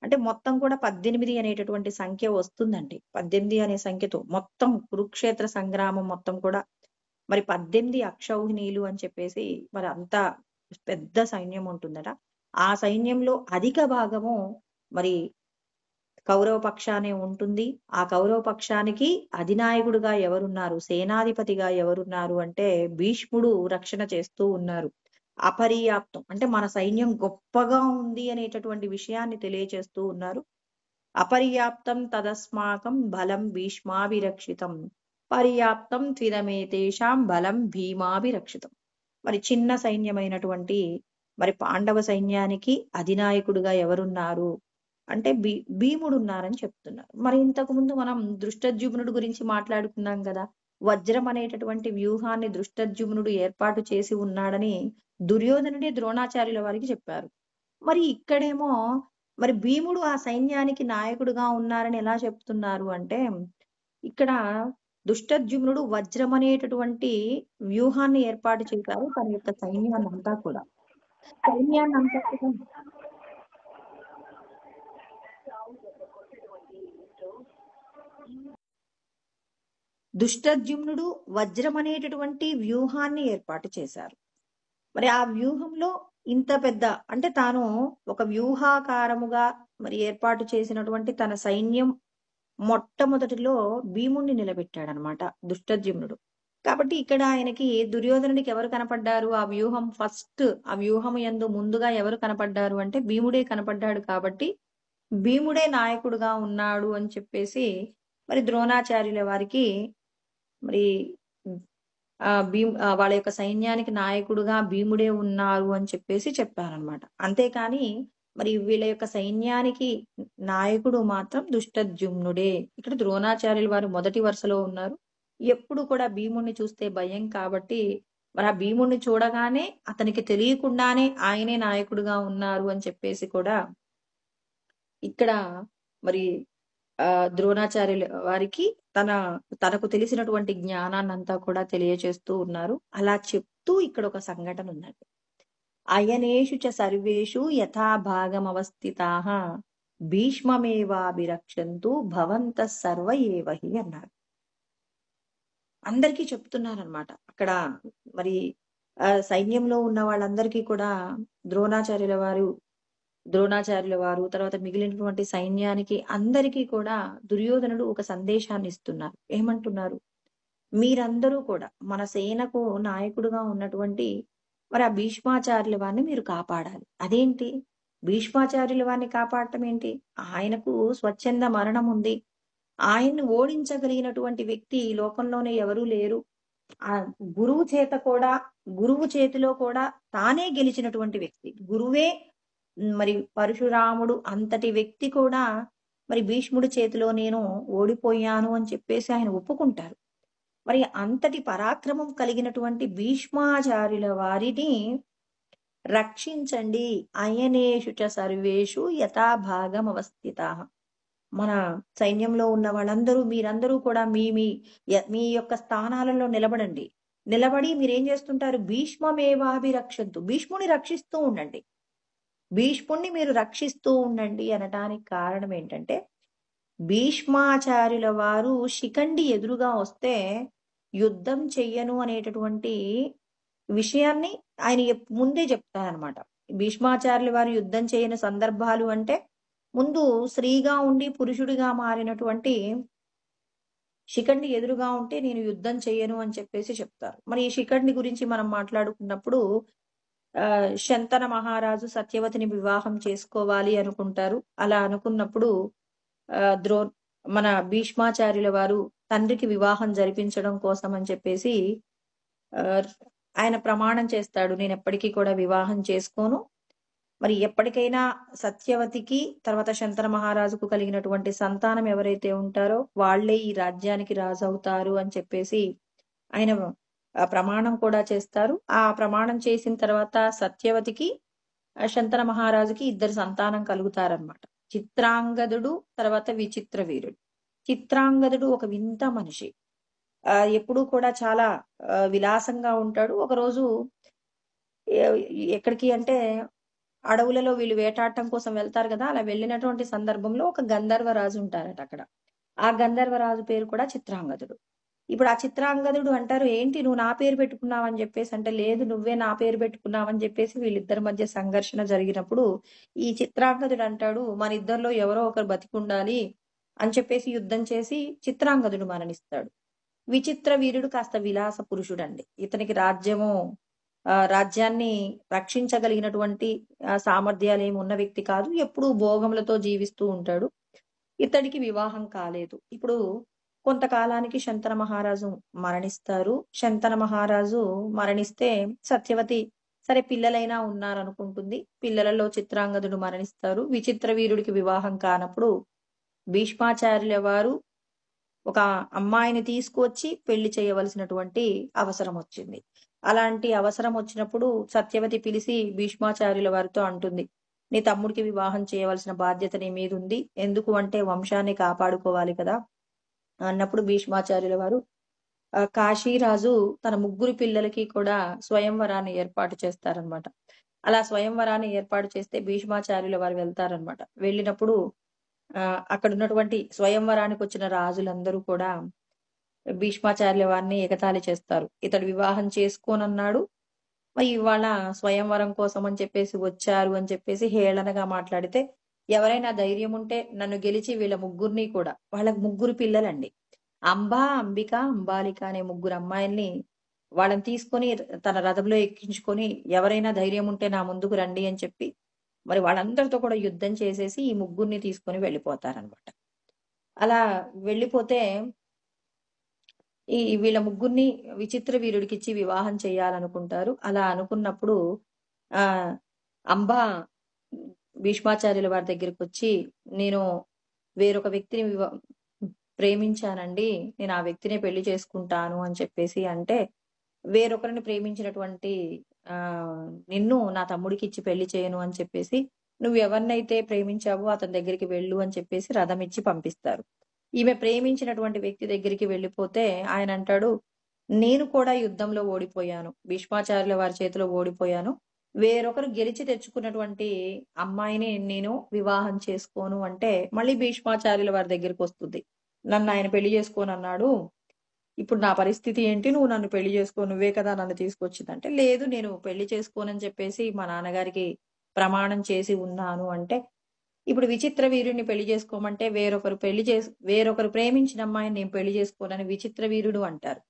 అంటే మొత్తం కూడా 18 అనేటటువంటి సంఖ్య వస్తుందండి. 18 అనే సంఖ్యతో మొత్తం కురుక్షేత్ర సంగ్రామం మొత్తం కూడా మరి 18 అక్షౌహిణీలు అని చెప్పేసి మరి అంత పెద్ద సైన్యం ఉంటుందట. ఆ సైన్యంలో అధిక భాగము మరి కౌరవ పక్షానే ఉంటుంది. ఆ కౌరవ పక్షానికి అధినాయకుడుగా ఎవరున్నారు, సేనాధిపతిగా ఎవరున్నారు అంటే భీష్ముడు రక్షణ చేస్తూ ఉన్నారు. అపర్యాప్తం అంటే మన సైన్యం గొప్పగా ఉంది అనేటటువంటి విషయాన్ని తెలియచేస్తూ ఉన్నారు. అపర్యాప్తం తదస్మాకం బలం భీష్మాభిరక్షితం పర్యాప్తం త్విదమేతేషాం బలం భీమాభిరక్షితం. మరి చిన్న సైన్యమైనటువంటి మరి పాండవ సైన్యానికి అధినాయకుడుగా ఎవరున్నారు అంటే భీముడు ఉన్నారని చెప్తున్నారు. మరి ఇంతకు ముందు మనం దృష్టద్యుమ్నుడు గురించి మాట్లాడుకున్నాం కదా. వజ్రం అనేటటువంటి వ్యూహాన్ని దృష్టద్యుమ్నుడు ఏర్పాటు చేసి ఉన్నాడని దుర్యోధనుడే ద్రోణాచార్యుల వారికి చెప్పారు. మరి ఇక్కడేమో మరి భీముడు ఆ సైన్యానికి నాయకుడుగా ఉన్నారని ఎలా చెప్తున్నారు అంటే ఇక్కడ దుష్టద్యుమ్నుడు వజ్రం అనేటటువంటి వ్యూహాన్ని ఏర్పాటు చేశారు తన యొక్క సైన్యాన్నంతా కూడా. దుష్టద్యుమ్నుడు వజ్రం అనేటటువంటి వ్యూహాన్ని ఏర్పాటు చేశారు. మరి ఆ వ్యూహంలో ఇంత పెద్ద అంటే తాను ఒక వ్యూహాకారముగా మరి ఏర్పాటు చేసినటువంటి తన సైన్యం మొట్టమొదటిలో భీముణ్ణి నిలబెట్టాడనమాట దుష్టద్యుమ్నుడు. కాబట్టి ఇక్కడ ఆయనకి దుర్యోధనుడికి ఎవరు కనపడ్డారు, ఆ వ్యూహం ఆ వ్యూహం యందు ముందుగా ఎవరు కనపడ్డారు అంటే భీముడే కనపడ్డాడు. కాబట్టి భీముడే నాయకుడుగా ఉన్నాడు అని చెప్పేసి మరి ద్రోణాచార్యుల వారికి మరి వాళ్ళ యొక్క సైన్యానికి నాయకుడుగా భీముడే ఉన్నారు అని చెప్పేసి చెప్పారనమాట. అంతేకాని మరి వీళ్ళ యొక్క సైన్యానికి నాయకుడు మాత్రం దుష్టద్యుమ్నుడే. ఇక్కడ ద్రోణాచార్యుల వారు మొదటి వరుసలో ఉన్నారు. ఎప్పుడు కూడా భీముణ్ణి చూస్తే భయం కాబట్టి మరి ఆ భీముణ్ణి చూడగానే అతనికి తెలియకుండానే ఆయనే నాయకుడుగా ఉన్నారు అని చెప్పేసి కూడా ఇక్కడ మరి ద్రోణాచార్యుల వారికి తనకు తెలిసినటువంటి జ్ఞానాన్నంతా కూడా తెలియచేస్తూ ఉన్నారు. అలా చెప్తూ ఇక్కడ ఒక సంఘటన ఉందండి. అయనేషు చ సర్వేషు యథా భాగమవస్థితాః భీష్మమేవాభిరక్షन्तు భవంతః సర్వ ఏవ హి అన్నారు. అందరికీ చెప్తున్నారనమాట. అక్కడ మరి సైన్యంలో ఉన్న వాళ్ళందరికీ కూడా ద్రోణాచార్యుల వారు తర్వాత మిగిలినటువంటి సైన్యానికి అందరికీ కూడా దుర్యోధనుడు ఒక సందేశాన్ని ఇస్తున్నారు. ఏమంటున్నారు? మీరందరూ కూడా మన సేనకు నాయకుడుగా ఉన్నటువంటి మరి ఆ భీష్మాచార్యుల వారిని మీరు కాపాడాలి. అదేంటి? భీష్మాచార్యుల వారిని కాపాడటం ఏంటి? ఆయనకు స్వచ్ఛంద మరణం ఉంది. ఆయన్ని ఓడించగలిగినటువంటి వ్యక్తి ఈ లోకంలోనే ఎవరూ లేరు. ఆ గురువు చేతిలో కూడా తానే గెలిచినటువంటి వ్యక్తి. గురువే మరి పరశురాముడు అంతటి వ్యక్తి కూడా మరి భీష్ముడి చేతిలో నేను ఓడిపోయాను అని చెప్పేసి ఆయన ఒప్పుకుంటారు. మరి అంతటి పరాక్రమం కలిగినటువంటి భీష్మాచార్యుల వారిని రక్షించండి. అయనేషు చ సర్వేషు యథాభాగం అవస్థితాః. మన సైన్యంలో ఉన్న వాళ్ళందరూ మీరందరూ కూడా మీ యొక్క స్థానాలలో నిలబడండి. నిలబడి మీరేం చేస్తుంటారు? భీష్మమేవాభిరక్షంతు. భీష్ముని రక్షిస్తూ ఉండండి. భీష్ముణ్ణి మీరు రక్షిస్తూ ఉండండి అనటానికి కారణం ఏంటంటే, భీష్మాచార్యుల వారు శిఖండి ఎదురుగా వస్తే యుద్ధం చెయ్యను అనేటటువంటి విషయాన్ని ఆయన ముందే చెప్తారనమాట. భీష్మాచార్యుల వారు యుద్ధం చేయని సందర్భాలు అంటే ముందు స్త్రీగా ఉండి పురుషుడిగా మారినటువంటి శిఖండి ఎదురుగా ఉంటే నేను యుద్ధం చెయ్యను అని చెప్పేసి చెప్తారు. మరి ఈ శిఖండి గురించి మనం మాట్లాడుకున్నప్పుడు శంతన మహారాజు సత్యవతిని వివాహం చేసుకోవాలి అనుకుంటారు. అలా అనుకున్నప్పుడు మన భీష్మాచార్యుల వారు తండ్రికి వివాహం జరిపించడం కోసం అని చెప్పేసి ఆయన ప్రమాణం చేస్తాడు. నేను ఎప్పటికీ కూడా వివాహం చేసుకోను. మరి ఎప్పటికైనా సత్యవతికి తర్వాత శంతన మహారాజుకు కలిగినటువంటి సంతానం ఎవరైతే ఉంటారో వాళ్లే ఈ రాజ్యానికి రాజు అవుతారు అని చెప్పేసి ఆయన ప్రమాణం కూడా చేస్తారు. ఆ ప్రమాణం చేసిన తర్వాత సత్యవతికి శంతన మహారాజుకి ఇద్దరు సంతానం కలుగుతారనమాట. చిత్రాంగదుడు తర్వాత విచిత్ర వీరుడు. చిత్రాంగదుడు ఒక వింత మనిషి. ఎప్పుడూ కూడా చాలా విలాసంగా ఉంటాడు. ఒకరోజు ఎక్కడికి అంటే అడవులలో వీళ్ళు వేటాడటం కోసం వెళ్తారు కదా. అలా వెళ్ళినటువంటి సందర్భంలో ఒక గంధర్వరాజు ఉంటారట అక్కడ. ఆ గంధర్వరాజు పేరు కూడా చిత్రాంగదుడు. ఇప్పుడు ఆ చిత్రాంగదుడు అంటారు, ఏంటి నువ్వు నా పేరు పెట్టుకున్నావని చెప్పేసి అంటే, లేదు నువ్వే నా పేరు పెట్టుకున్నావని చెప్పేసి వీళ్ళిద్దరి మధ్య సంఘర్షణ జరిగినప్పుడు ఈ చిత్రాంగదుడు అంటాడు, మన ఇద్దరిలో ఎవరో ఒకరు బతికుండాలి అని చెప్పేసి యుద్ధం చేసి చిత్రాంగదుడు మరణిస్తాడు. విచిత్ర వీరుడు కాస్త విలాస పురుషుడండి. ఇతనికి రాజ్యాన్ని రక్షించగలిగినటువంటి సామర్థ్యాలు ఏమి ఉన్న వ్యక్తి కాదు. ఎప్పుడూ భోగములతో జీవిస్తూ ఉంటాడు. ఇతడికి వివాహం కాలేదు. ఇప్పుడు కొంతకాలానికి శంతన మహారాజు మరణిస్తారు. శంతన మహారాజు మరణిస్తే సత్యవతి సరే పిల్లలైనా ఉన్నారనుకుంటుంది. పిల్లలలో చిత్రాంగదుడు మరణిస్తారు. విచిత్ర వీరుడికి వివాహం కానప్పుడు భీష్మాచార్యుల వారు ఒక అమ్మాయిని తీసుకువచ్చి పెళ్లి చేయవలసినటువంటి అవసరం వచ్చింది. అలాంటి అవసరం వచ్చినప్పుడు సత్యవతి పిలిచి భీష్మాచార్యుల వారితో అంటుంది, నీ తమ్ముడికి వివాహం చేయవలసిన బాధ్యత నీ మీద ఉంది. ఎందుకు అంటే వంశాన్ని కాపాడుకోవాలి కదా అన్నప్పుడు భీష్మాచార్యుల వారు కాశీరాజు తన ముగ్గురు పిల్లలకి కూడా స్వయంవరాన్ని ఏర్పాటు చేస్తారనమాట. అలా స్వయంవరాన్ని ఏర్పాటు చేస్తే భీష్మాచార్యుల వారు వెళ్తారనమాట. వెళ్ళినప్పుడు అక్కడ ఉన్నటువంటి స్వయంవరానికి వచ్చిన రాజులందరూ కూడా భీష్మాచార్యుల వారిని ఎగతాళి చేస్తారు. ఇతడు వివాహం చేసుకోనన్నాడు, మరి ఇవాళ స్వయంవరం కోసం అని చెప్పేసి వచ్చారు అని చెప్పేసి హేళనగా మాట్లాడితే, ఎవరైనా ధైర్యం ఉంటే నన్ను గెలిచి వీళ్ళ ముగ్గురిని కూడా, వాళ్ళకి ముగ్గురు పిల్లలండి, అంబా, అంబిక, అంబాలిక అనే ముగ్గురు అమ్మాయిల్ని వాళ్ళని తీసుకొని తన రథంలో ఎక్కించుకొని ఎవరైనా ధైర్యం ఉంటే నా ముందుకు రండి అని చెప్పి మరి వాళ్ళందరితో కూడా యుద్ధం చేసేసి ఈ ముగ్గురిని తీసుకొని వెళ్ళిపోతారనమాట. అలా వెళ్ళిపోతే వీళ్ళ ముగ్గురిని విచిత్ర వీరుడికి ఇచ్చి వివాహం చేయాలనుకుంటారు. అలా అనుకున్నప్పుడు అంబా భీష్మాచార్యుల వారి దగ్గరికి వచ్చి, నేను వేరొక వ్యక్తిని ప్రేమించానండి, నేను ఆ వ్యక్తినే పెళ్లి చేసుకుంటాను అని చెప్పేసి అంటే, వేరొకరిని ప్రేమించినటువంటి నిన్ను నా తమ్ముడికి ఇచ్చి పెళ్లి చేయను అని చెప్పేసి, నువ్వు ఎవరినైతే ప్రేమించావో అతని దగ్గరికి వెళ్ళు అని చెప్పేసి రథం ఇచ్చి పంపిస్తారు. ఈమె ప్రేమించినటువంటి వ్యక్తి దగ్గరికి వెళ్ళిపోతే ఆయన అంటాడు, నేను కూడా యుద్ధంలో ఓడిపోయాను. భీష్మాచార్యుల వారి చేతిలో ఓడిపోయాను. వేరొకరు గెలిచి తెచ్చుకున్నటువంటి అమ్మాయిని నేను వివాహం చేసుకోను అంటే, మళ్ళీ భీష్మాచార్యుల వారి దగ్గరికొస్తుంది. నన్ను ఆయన పెళ్లి చేసుకోనన్నాడు. ఇప్పుడు నా పరిస్థితి ఏంటి? నువ్వు నన్ను పెళ్లి చేసుకో. నువ్వే కదా నన్ను తీసుకొచ్చిందంటే, లేదు నేను పెళ్లి చేసుకోనని చెప్పేసి మా నాన్నగారికి ప్రమాణం చేసి ఉన్నాను అంటే, ఇప్పుడు విచిత్ర వీరుడిని పెళ్లి చేసుకోమంటే వేరొకరు ప్రేమించిన అమ్మాయిని నేను పెళ్లి చేసుకోనని విచిత్ర వీరుడు అంటారు.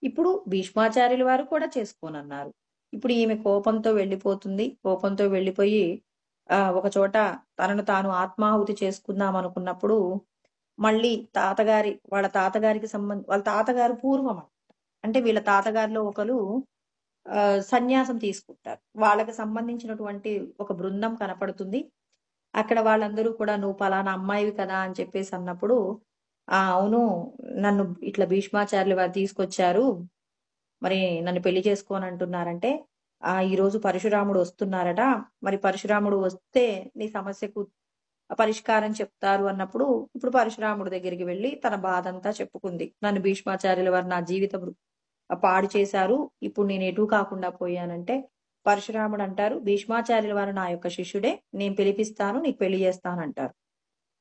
ఇప్పుడు భీష్మాచార్యుల వారు కూడా చేసుకోనన్నారు. ఇప్పుడు ఈమె కోపంతో వెళ్ళిపోతుంది. కోపంతో వెళ్ళిపోయి ఒక చోట తనను తాను ఆత్మాహుతి చేసుకుందాం అనుకున్నప్పుడు మళ్ళీ వాళ్ళ తాతగారు పూర్వం అన్నమాట. అంటే వీళ్ళ తాతగారిలో ఒకరు సన్యాసం తీసుకుంటారు. వాళ్ళకి సంబంధించినటువంటి ఒక బృందం కనపడుతుంది. అక్కడ వాళ్ళందరూ కూడా నువ్వు పలానా అమ్మాయివి కదా అని చెప్పేసి అన్నప్పుడు, అవును, నన్ను ఇట్లా భీష్మాచార్యులు వారు తీసుకొచ్చారు, మరి నన్ను పెళ్లి చేసుకోని అంటున్నారంటే, ఈ రోజు పరశురాముడు వస్తున్నారట, మరి పరశురాముడు వస్తే నీ సమస్యకు పరిష్కారం చెప్తారు అన్నప్పుడు, ఇప్పుడు పరశురాముడి దగ్గరికి వెళ్ళి తన బాధ అంతా చెప్పుకుంది. నన్ను భీష్మాచార్యుల వారు నా జీవితం పాడు చేశారు, ఇప్పుడు నేను ఎటూ కాకుండా పోయానంటే, పరశురాముడు అంటారు, భీష్మాచార్యుల వారు నా యొక్క శిష్యుడే, నేను పిలిపిస్తాను, నీకు పెళ్లి చేస్తానంటారు.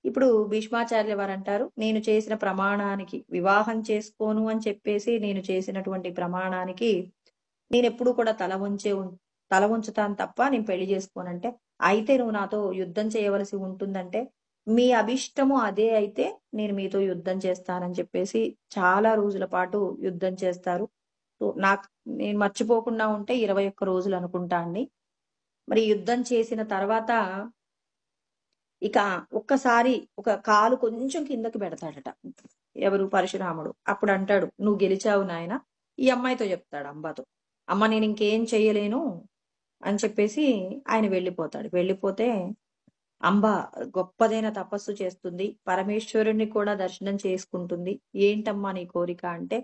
ఇప్పుడు భీష్మాచార్యుల వారు అంటారు, నేను చేసిన ప్రమాణానికి, వివాహం చేసుకోను అని చెప్పేసి నేను చేసినటువంటి ప్రమాణానికి నేను ఎప్పుడు కూడా తల ఉంచుతాను తప్ప నేను పెళ్లి చేసుకోనంటే, అయితే నువ్వు నాతో యుద్ధం చేయవలసి ఉంటుందంటే, మీ అభిష్టము అదే అయితే నేను మీతో యుద్ధం చేస్తానని చెప్పేసి చాలా రోజుల పాటు యుద్ధం చేస్తారు. నేను మర్చిపోకుండా ఉంటే 21 రోజులు అనుకుంటా అండి. మరి యుద్ధం చేసిన తర్వాత ఇక ఒక్కసారి ఒక కాలు కొంచెం కిందకి పెడతాడట ఎవరు, పరశురాముడు. అప్పుడు అంటాడు, నువ్వు గెలిచావు నాయన. ఈ అమ్మాయితో చెప్తాడు, అంబాతో, అమ్మ నేను ఇంకేం చెయ్యలేను అని చెప్పేసి ఆయన వెళ్ళిపోతాడు. వెళ్ళిపోతే అంబ గొప్పదైన తపస్సు చేస్తుంది, పరమేశ్వరుణ్ణి కూడా దర్శనం చేసుకుంటుంది. ఏంటమ్మా నీ కోరిక అంటే,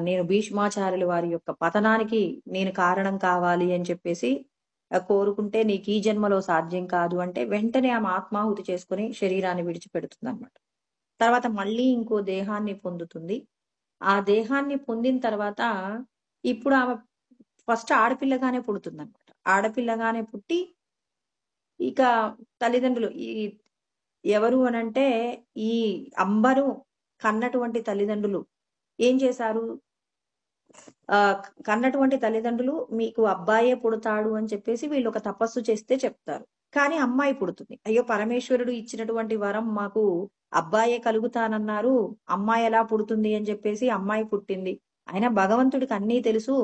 నేను భీష్మాచార్యుల వారి యొక్క పతనానికి నేను కారణం కావాలి అని చెప్పేసి కోరుకుంటే నీకు ఈ జన్మలో సాధ్యం కాదు అంటే, వెంటనే ఆమె ఆత్మాహుతి చేసుకుని శరీరాన్ని విడిచిపెడుతుంది అనమాట. తర్వాత మళ్ళీ ఇంకో దేహాన్ని పొందుతుంది. ఆ దేహాన్ని పొందిన తర్వాత ఇప్పుడు ఆమె ఫస్ట్ ఆడపిల్లగానే పుడుతుంది అనమాట. ఆడపిల్లగానే పుట్టి ఇక తల్లిదండ్రులు ఎవరు అనంటే, ఈ అంబను కన్నటువంటి తల్లిదండ్రులు ఏం చేశారు, కన్నటువంటి తల్లిదండ్రులు మీకు అబ్బాయే పుడతాడు అని చెప్పేసి వీళ్ళు ఒక తపస్సు చేస్తే చెప్తారు. కానీ అమ్మాయి పుడుతుంది. అయ్యో, పరమేశ్వరుడు ఇచ్చినటువంటి వరం మాకు అబ్బాయే కలుగుతానన్నారు, అమ్మాయి ఎలా పుడుతుంది అని చెప్పేసి అమ్మాయి పుట్టింది. అయినా భగవంతుడికి అన్నీ తెలుసు,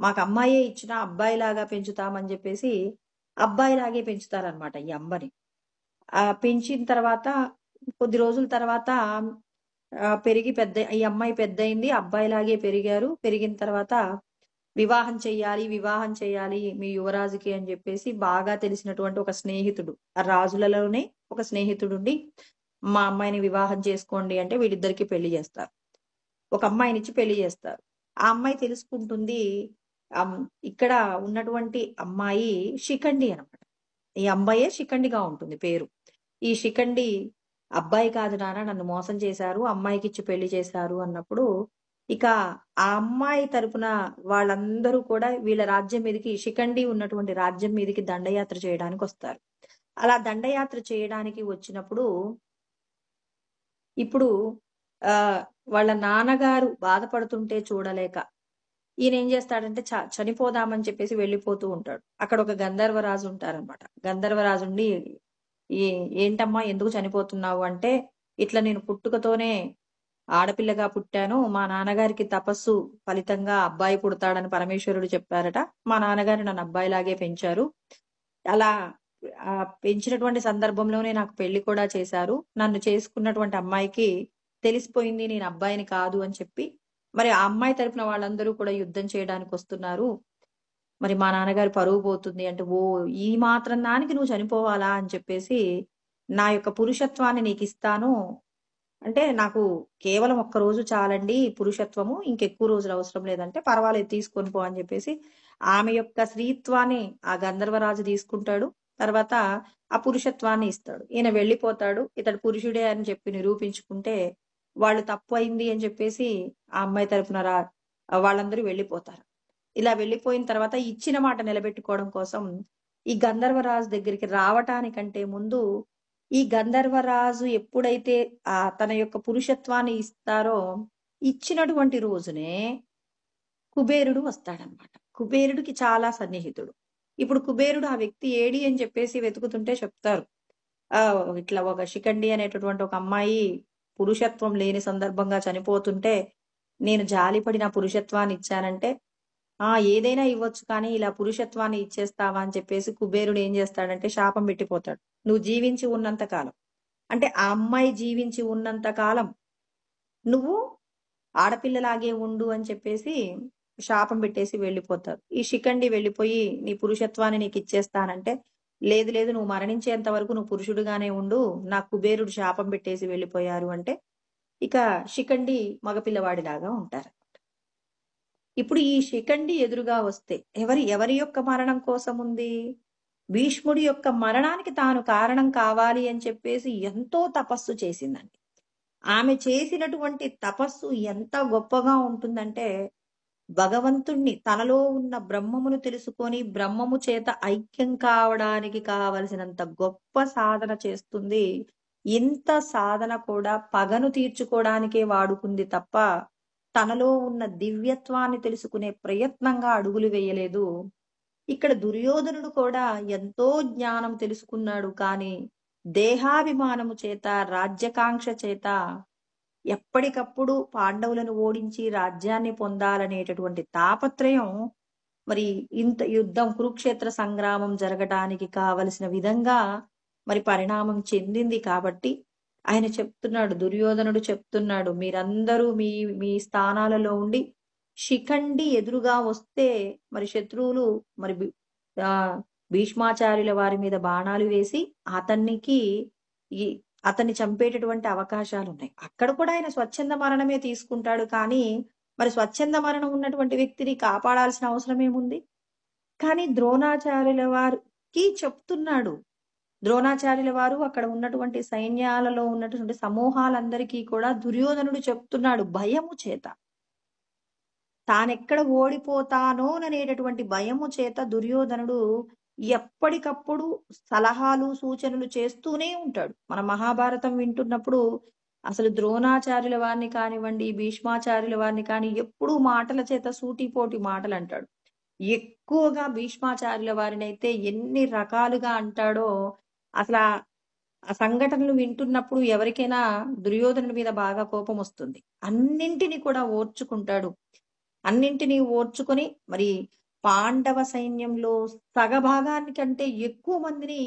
మాకు అమ్మాయే ఇచ్చినా అబ్బాయిలాగా పెంచుతామని చెప్పేసి అబ్బాయిలాగే పెంచుతారనమాట ఈ అంబని. పెంచిన తర్వాత కొద్ది రోజుల తర్వాత పెరిగి ఈ అమ్మాయి పెద్ద అయింది, అబ్బాయిలాగే పెరిగారు. పెరిగిన తర్వాత వివాహం చెయ్యాలి మీ యువరాజుకి అని చెప్పేసి బాగా తెలిసినటువంటి ఒక స్నేహితుడు, ఆ రాజులలోనే ఒక స్నేహితుడుండి, మా అమ్మాయిని వివాహం చేసుకోండి అంటే వీళ్ళిద్దరికి పెళ్లి చేస్తారు. ఒక అమ్మాయినిచ్చి పెళ్లి చేస్తారు. ఆ అమ్మాయి తెలుసుకుంటుంది, ఇక్కడ ఉన్నటువంటి అమ్మాయి శిఖండి అనమాట. ఈ అమ్మాయే శిఖండిగా ఉంటుంది పేరు. ఈ శిఖండి అబ్బాయి కాదు నాన్న, నన్ను మోసం చేశారు, అమ్మాయికి ఇచ్చి పెళ్లి చేశారు అన్నప్పుడు, ఇక ఆ అమ్మాయి తరపున వాళ్ళందరూ కూడా వీళ్ళ రాజ్యం మీదకి, శిఖండి ఉన్నటువంటి రాజ్యం మీదకి దండయాత్ర చేయడానికి వస్తారు. అలా దండయాత్ర చేయడానికి వచ్చినప్పుడు ఇప్పుడు వాళ్ళ నాన్నగారు బాధపడుతుంటే చూడలేక ఈయన ఏం చేస్తాడంటే, చనిపోదామని చెప్పేసి వెళ్ళిపోతూ ఉంటాడు. అక్కడ ఒక గంధర్వరాజు ఉంటారనమాట. గంధర్వరాజు ఉండి, ఏంటమ్మా ఎందుకు చనిపోతున్నావు అంటే, ఇట్లా నేను పుట్టుకతోనే ఆడపిల్లగా పుట్టాను, మా నాన్నగారికి తపస్సు ఫలితంగా అబ్బాయి పుడతాడని పరమేశ్వరుడు చెప్పారట, మా నాన్నగారు నన్ను అబ్బాయిలాగే పెంచారు, అలా పెంచినటువంటి సందర్భంలోనే నాకు పెళ్లి కూడా చేశారు, నన్ను చేసుకున్నటువంటి అమ్మాయికి తెలిసిపోయింది నేను అబ్బాయిని కాదు అని చెప్పి, మరి ఆ అమ్మాయి తరపున వాళ్ళందరూ కూడా యుద్ధం చేయడానికి వస్తున్నారు, మరి మా నాన్నగారు పరువు పోతుంది అంటే, ఓ ఈ మాత్రం దానికి నువ్వు చనిపోవాలా అని చెప్పేసి, నా యొక్క పురుషత్వాన్ని నీకు ఇస్తాను అంటే, నాకు కేవలం 1 రోజు చాలండి పురుషత్వము, ఇంకెక్కువ రోజులు అవసరం లేదంటే, పర్వాలేదు తీసుకొని పో అని చెప్పేసి ఆమె యొక్క స్త్రీత్వాన్ని ఆ గంధర్వరాజు తీసుకుంటాడు. తర్వాత ఆ పురుషత్వాన్ని ఇస్తాడు. ఈయన వెళ్ళిపోతాడు. ఇతడు పురుషుడే అని చెప్పి నిరూపించుకుంటే, వాళ్ళు తప్పు అయింది అని చెప్పేసి ఆ అమ్మాయి తరపున వాళ్ళందరూ వెళ్ళిపోతారు. ఇలా వెళ్ళిపోయిన తర్వాత ఇచ్చిన మాట నిలబెట్టుకోవడం కోసం ఈ గంధర్వరాజు దగ్గరికి రావటానికంటే ముందు ఈ గంధర్వరాజు ఎప్పుడైతే తన యొక్క పురుషత్వాన్ని ఇస్తారో ఇచ్చినటువంటి రోజునే కుబేరుడు వస్తాడనమాట. కుబేరుడికి చాలా సన్నిహితుడు. ఇప్పుడు కుబేరుడు ఆ వ్యక్తి ఏడి అని చెప్పేసి వెతుకుతుంటే చెప్తారు. ఇట్లా ఒక శిఖండి అనేటటువంటి ఒక అమ్మాయి పురుషత్వం లేని సందర్భంగా చనిపోతుంటే నేను జాలిపడి నా పురుషత్వాన్ని ఇచ్చానంటే, ఏదైనా ఇవ్వచ్చు కానీ ఇలా పురుషత్వాన్ని ఇచ్చేస్తావా అని చెప్పేసి కుబేరుడు ఏం చేస్తాడంటే శాపం పెట్టిపోతాడు. నువ్వు జీవించి ఉన్నంత కాలం, అంటే ఆ అమ్మాయి జీవించి ఉన్నంత కాలం నువ్వు ఆడపిల్లలాగే ఉండు అని చెప్పేసి శాపం పెట్టేసి వెళ్ళిపోతారు. ఈ శిఖండి వెళ్ళిపోయి నీ పురుషత్వాన్ని నీకు ఇచ్చేస్తానంటే, లేదు లేదు నువ్వు మరణించేంత వరకు నువ్వు పురుషుడుగానే ఉండు, నా కుబేరుడు శాపం పెట్టేసి వెళ్ళిపోయారు అంటే ఇక శిఖండి మగపిల్లవాడిలాగా ఉంటారు. ఇప్పుడు ఈ శిఖండి ఎదురుగా వస్తే ఎవరి యొక్క మరణం కోసం ఉంది? భీష్ముడి యొక్క మరణానికి తాను కారణం కావాలి అని చెప్పేసి ఎంతో తపస్సు చేసిందండి. ఆమె చేసినటువంటి తపస్సు ఎంత గొప్పగా ఉంటుందంటే, భగవంతుణ్ణి తనలో ఉన్న బ్రహ్మమును తెలుసుకొని బ్రహ్మము చేత ఐక్యం కావడానికి కావలసినంత గొప్ప సాధన చేస్తుంది. ఇంత సాధన కూడా పగను తీర్చుకోవడానికే వాడుకుంది తప్ప తనలో ఉన్న దివ్యత్వాన్ని తెలుసుకునే ప్రయత్నంగా అడుగులు వేయలేదు. ఇక్కడ దుర్యోధనుడు కూడా ఎంతో జ్ఞానం తెలుసుకున్నాడు. కానీ దేహాభిమానము చేత, రాజ్యకాంక్ష చేత ఎప్పటికప్పుడు పాండవులను ఓడించి రాజ్యాన్ని పొందాలనేటటువంటి తాపత్రయం, మరి ఇంత యుద్ధం కురుక్షేత్ర సంగ్రామం జరగడానికి కావలసిన విధంగా మరి పరిణామం చెందింది. కాబట్టి ఆయన చెప్తున్నాడు, దుర్యోధనుడు చెప్తున్నాడు, మీరందరూ మీ మీ స్థానాలలో ఉండి శిఖండి ఎదురుగా వస్తే మరి శత్రువులు మరి భీష్మాచార్యుల వారి మీద బాణాలు వేసి అతన్ని చంపేటటువంటి అవకాశాలు ఉన్నాయి. అక్కడ కూడా ఆయన స్వచ్ఛంద మరణమే తీసుకుంటాడు. కానీ మరి స్వచ్ఛంద మరణం ఉన్నటువంటి వ్యక్తిని కాపాడాల్సిన అవసరం ఏముంది? కానీ ద్రోణాచార్యుల వారికి చెప్తున్నాడు. ద్రోణాచార్యుల వారు అక్కడ ఉన్నటువంటి సైన్యాలలో ఉన్నటువంటి సమూహాలందరికీ కూడా దుర్యోధనుడు చెప్తున్నాడు భయము చేత. తానెక్కడ ఓడిపోతానోననేటటువంటి భయము చేత దుర్యోధనుడు ఎప్పటికప్పుడు సలహాలు సూచనలు చేస్తూనే ఉంటాడు. మన మహాభారతం వింటున్నప్పుడు అసలు ద్రోణాచార్యుల వారిని కానివ్వండి, భీష్మాచార్యుల వారిని కానీ ఎప్పుడూ మాటల చేత సూటిపోటి మాటలు అంటాడు. ఎక్కువగా భీష్మాచార్యుల వారిని అయితే ఎన్ని రకాలుగా అంటాడో అసలు ఆ సంఘటనలు వింటున్నప్పుడు ఎవరికైనా దుర్యోధనుడి మీద బాగా కోపం వస్తుంది. అన్నింటినీ కూడా ఓర్చుకుంటాడు. అన్నింటినీ ఓర్చుకొని మరి పాండవ సైన్యంలో సగభాగానికంటే ఎక్కువ మందిని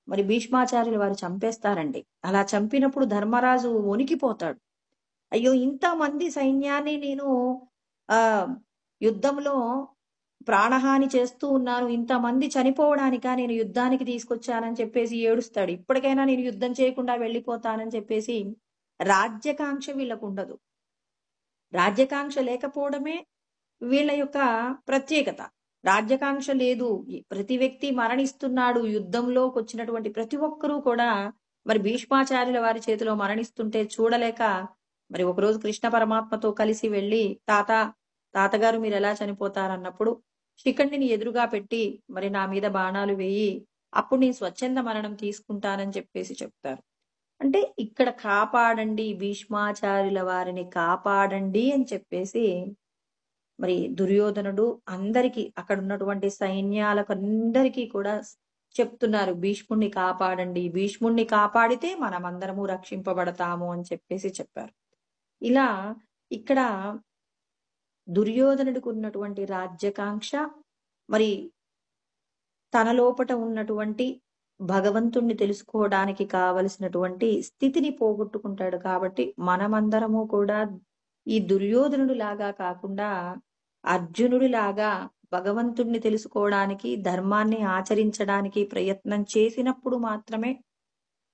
మరి భీష్మాచార్యులు వారు చంపేస్తారండి. అలా చంపినప్పుడు ధర్మరాజు వణికిపోతాడు. అయ్యో, ఇంతమంది సైన్యాన్ని నేను యుద్ధంలో ప్రాణహాని చేస్తూ ఉన్నాను, ఇంతమంది చనిపోవడానికా నేను యుద్ధానికి తీసుకొచ్చానని చెప్పేసి ఏడుస్తాడు. ఇప్పటికైనా నేను యుద్ధం చేయకుండా వెళ్ళిపోతానని చెప్పేసి రాజ్యకాంక్ష వీళ్ళకు ఉండదు. రాజ్యకాంక్ష లేకపోవడమే వీళ్ళ యొక్క ప్రత్యేకత. రాజ్యకాంక్ష లేదు. ప్రతి వ్యక్తి మరణిస్తున్నాడు. యుద్ధంలోకి వచ్చినటువంటి ప్రతి ఒక్కరూ కూడా మరి భీష్మాచార్యుల వారి చేతిలో మరణిస్తుంటే చూడలేక మరి ఒకరోజు కృష్ణ పరమాత్మతో కలిసి వెళ్ళి తాతగారు మీరు ఎలా చనిపోతారన్నప్పుడు శిఖండిని ఎదురుగా పెట్టి మరి నా మీద బాణాలు వేయి, అప్పుడు నేను స్వచ్ఛంద మరణం తీసుకుంటానని చెప్పేసి చెప్తారు. అంటే ఇక్కడ కాపాడండి, భీష్మాచార్యుల వారిని కాపాడండి అని చెప్పేసి మరి దుర్యోధనుడు అందరికీ, అక్కడ ఉన్నటువంటి సైన్యాలకు అందరికీ కూడా చెప్తున్నారు, భీష్ముణ్ణి కాపాడండి, భీష్ముణ్ణి కాపాడితే మనమందరము రక్షింపబడతాము అని చెప్పేసి చెప్పారు. ఇలా ఇక్కడ దుర్యోధనుడికి ఉన్నటువంటి రాజ్యకాంక్ష మరి తన లోపట ఉన్నటువంటి భగవంతుణ్ణి తెలుసుకోవడానికి కావలసినటువంటి స్థితిని పోగొట్టుకుంటాడు. కాబట్టి మనమందరము కూడా ఈ దుర్యోధనుడు లాగా కాకుండా అర్జునుడి లాగా భగవంతుణ్ణి తెలుసుకోవడానికి, ధర్మాన్ని ఆచరించడానికి ప్రయత్నం చేసినప్పుడు మాత్రమే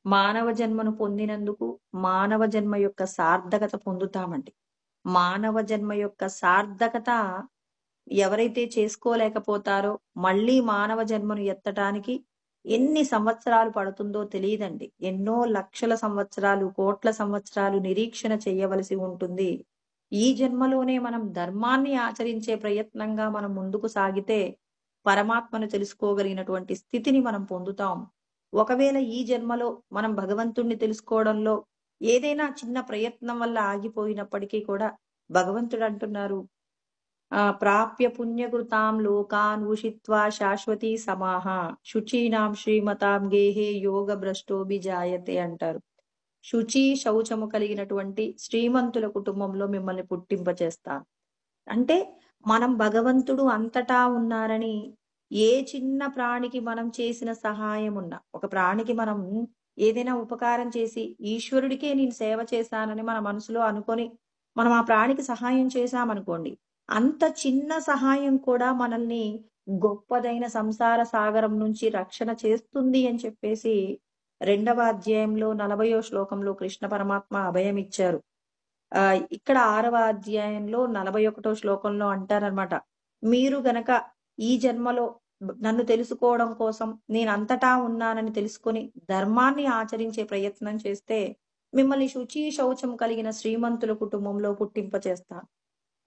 మానవ జన్మను పొందినందుకు మానవ జన్మ యొక్క సార్థకత పొందుతామండి. మానవ జన్మ యొక్క సార్థకత ఎవరైతే చేసుకోలేకపోతారో మళ్ళీ మానవ జన్మను ఎత్తడానికి ఎన్ని సంవత్సరాలు పడుతుందో తెలియదండి. ఎన్నో లక్షల సంవత్సరాలు, కోట్ల సంవత్సరాలు నిరీక్షణ చేయవలసి ఉంటుంది. ఈ జన్మలోనే మనం ధర్మాన్ని ఆచరించే ప్రయత్నంగా మనం ముందుకు సాగితే పరమాత్మను తెలుసుకోగలిగినటువంటి స్థితిని మనం పొందుతాం. ఒకవేళ ఈ జన్మలో మనం భగవంతుణ్ణి తెలుసుకోవడంలో ఏదైనా చిన్న ప్రయత్నం వల్ల ఆగిపోయినప్పటికీ కూడా భగవంతుడు అంటున్నారు, ప్రాప్య పుణ్యకృతాం లోకాన్ ఉషిత్వా శాశ్వతీ సమాహ శుచీనాం శ్రీమతాం గేహే యోగ భ్రష్టోభిజాయతే అంటారు. శుచి శౌచము కలిగినటువంటి శ్రీమంతుల కుటుంబంలో మిమ్మల్ని పుట్టింపచేస్తాను. అంటే మనం భగవంతుడు అంతటా ఉన్నారని, ఏ చిన్న ప్రాణికి మనం చేసిన సహాయం ఉన్నా, ఒక ప్రాణికి మనం ఏదైనా ఉపకారం చేసి ఈశ్వరుడికే నేను సేవ చేశానని మన మనసులో అనుకొని మనం ఆ ప్రాణికి సహాయం చేశామనుకోండి, అంత చిన్న సహాయం కూడా మనల్ని గొప్పదైన సంసార సాగరం నుంచి రక్షణ చేస్తుంది అని చెప్పేసి 2వ అధ్యాయంలో 40వ శ్లోకంలో కృష్ణ పరమాత్మ అభయం ఇచ్చారు. ఇక్కడ 6వ అధ్యాయంలో 41వ శ్లోకంలో అంటారనమాట, మీరు గనక ఈ జన్మలో నన్ను తెలుసుకోవడం కోసం నేను అంతటా ఉన్నానని తెలుసుకొని ధర్మాన్ని ఆచరించే ప్రయత్నం చేస్తే మిమ్మల్ని శుచి శౌచం కలిగిన శ్రీమంతుల కుటుంబంలో పుట్టింపచేస్తాను.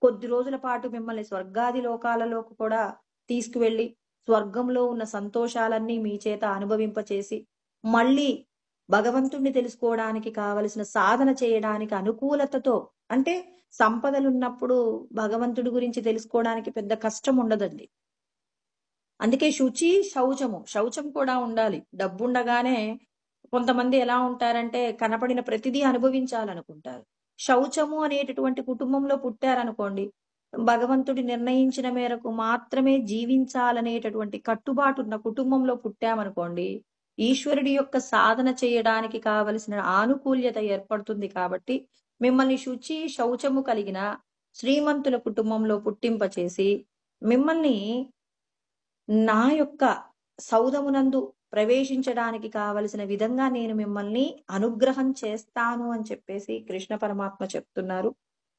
కొద్ది రోజుల పాటు మిమ్మల్ని స్వర్గాది లోకాలలోకి కూడా తీసుకువెళ్ళి స్వర్గంలో ఉన్న సంతోషాలన్నీ మీ చేత అనుభవింపచేసి మళ్ళీ భగవంతుణ్ణి తెలుసుకోవడానికి కావలసిన సాధన చేయడానికి అనుకూలతతో, అంటే సంపదలున్నప్పుడు భగవంతుడి గురించి తెలుసుకోవడానికి పెద్ద కష్టం ఉండదండి. అందుకే శుచి శౌచము, శౌచం కూడా ఉండాలి. డబ్బుండగానే కొంతమంది ఎలా ఉంటారంటే కనపడిన ప్రతిదీ అనుభవించాలనుకుంటారు. శౌచము అనేటటువంటి కుటుంబంలో పుట్టారనుకోండి, భగవంతుడి నిర్ణయించిన మేరకు మాత్రమే జీవించాలనేటటువంటి కట్టుబాటున్న కుటుంబంలో పుట్టామనుకోండి, ఈశ్వరుడి యొక్క సాధన చేయడానికి కావలసిన ఆనుకూల్యత ఏర్పడుతుంది. కాబట్టి మిమ్మల్ని శుచి శౌచము కలిగిన శ్రీమంతుల కుటుంబంలో పుట్టింపచేసి మిమ్మల్ని నా యొక్క సౌధమునందు ప్రవేశించడానికి కావలసిన విధంగా నేను మిమ్మల్ని అనుగ్రహం చేస్తాను అని చెప్పేసి కృష్ణ పరమాత్మ చెప్తున్నారు.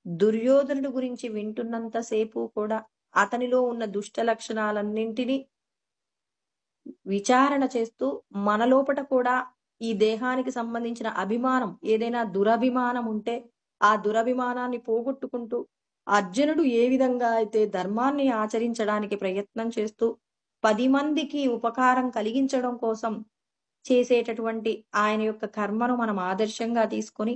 దుర్యోధనుడి గురించి వింటున్నంతసేపు కూడా అతనిలో ఉన్న దుష్ట లక్షణాలన్నింటినీ విచారణ చేస్తూ మన లోపట కూడా ఈ దేహానికి సంబంధించిన అభిమానం, ఏదైనా దురభిమానం ఉంటే ఆ దురభిమానాన్ని పోగొట్టుకుంటూ అర్జునుడు ఏ విధంగా అయితే ధర్మాన్ని ఆచరించడానికి ప్రయత్నం చేస్తూ 10 మందికి ఉపకారం కలిగించడం కోసం చేసేటటువంటి ఆయన యొక్క కర్మను మనం ఆదర్శంగా తీసుకొని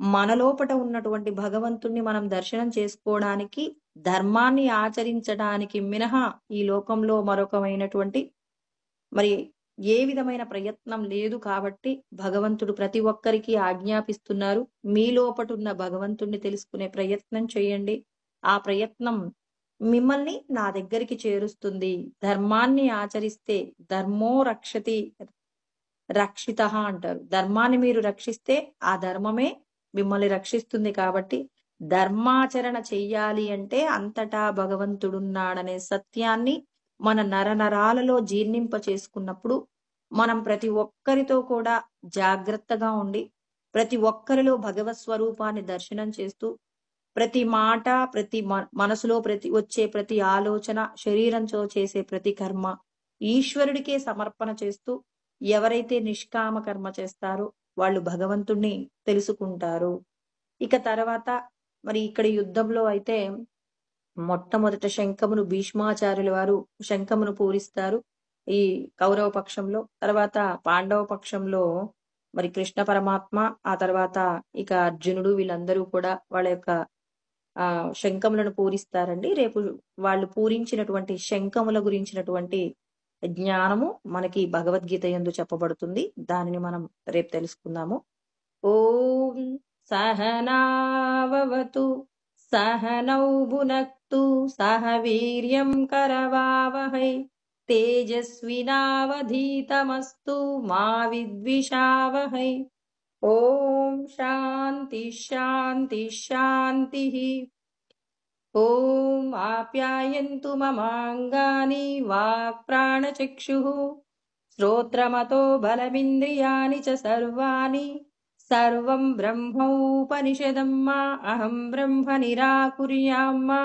మన లోపట ఉన్నటువంటి భగవంతుణ్ణి మనం దర్శనం చేసుకోవడానికి, ధర్మాన్ని ఆచరించడానికి మినహా ఈ లోకంలో మరొకమైనటువంటి మరి ఏ విధమైన ప్రయత్నం లేదు. కాబట్టి భగవంతుడు ప్రతి ఒక్కరికి ఆజ్ఞాపిస్తున్నారు, మీ లోపటున్న భగవంతుణ్ణి తెలుసుకునే ప్రయత్నం చేయండి. ఆ ప్రయత్నం మిమ్మల్ని నా దగ్గరికి చేరుస్తుంది. ధర్మాన్ని ఆచరిస్తే ధర్మో రక్షతి రక్షిత అంటారు. ధర్మాన్ని మీరు రక్షిస్తే ఆ ధర్మమే మిమ్మల్ని రక్షిస్తుంది. కాబట్టి ధర్మాచరణ చెయ్యాలి అంటే అంతటా భగవంతుడున్నాడనే సత్యాన్ని మన నరనరాలలో జీర్ణింప చేసుకున్నప్పుడు మనం ప్రతి ఒక్కరితో కూడా జాగ్రత్తగా ఉండి ప్రతి ఒక్కరిలో భగవత్ స్వరూపాన్ని దర్శనం చేస్తూ ప్రతి మాట, ప్రతి మనసులో వచ్చే ప్రతి ఆలోచన, శరీరంతో చేసే ప్రతి కర్మ ఈశ్వరుడికే సమర్పణ చేస్తూ ఎవరైతే నిష్కామ కర్మ చేస్తారో వాళ్ళు భగవంతుణ్ణి తెలుసుకుంటారు. ఇక తర్వాత మరి ఇక్కడ యుద్ధంలో అయితే మొట్టమొదట శంఖమును భీష్మాచార్యుల వారు శంఖమును పూరిస్తారు ఈ కౌరవ పక్షంలో. తర్వాత పాండవ పక్షంలో మరి కృష్ణ పరమాత్మ, ఆ తర్వాత ఇక అర్జునుడు, వీళ్ళందరూ కూడా వాళ్ళ యొక్క శంఖములను పూరిస్తారండి. రేపు వాళ్ళు పూరించినటువంటి శంఖముల గురించినటువంటి జ్ఞానము మనకి భగవద్గీత యందు చెప్పబడుతుంది. దానిని మనం రేపు తెలుసుకుందాము. ఓం సహనావవతు సహనౌ భునక్తు సహ వీర్యం కరవావహై తేజస్వినావధీతమస్తు మా విద్విషావహై. ఓం శాంతి శాంతి శాంతి. ఓం ఆప్యాయంతు మమాంగాని వాక్ ప్రాణచక్షుః శ్రోత్రమతో బలమింద్రియాణి చ సర్వాణి సర్వం బ్రహ్మోపనిషదం మా అహం బ్రహ్మ నిరాకుర్యాం మా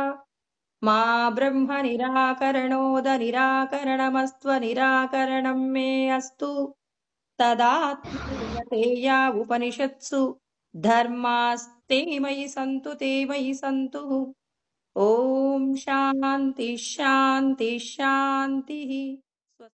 మా బ్రహ్మ నిరాకరణోద నిరాకరణమస్త్వ నిరాకరణం మే అస్తు తదాత్మేయ ఉపనిషత్సు ధర్మాస్తే మయి సంతు ఓం శాంతి శాంతి శాంతి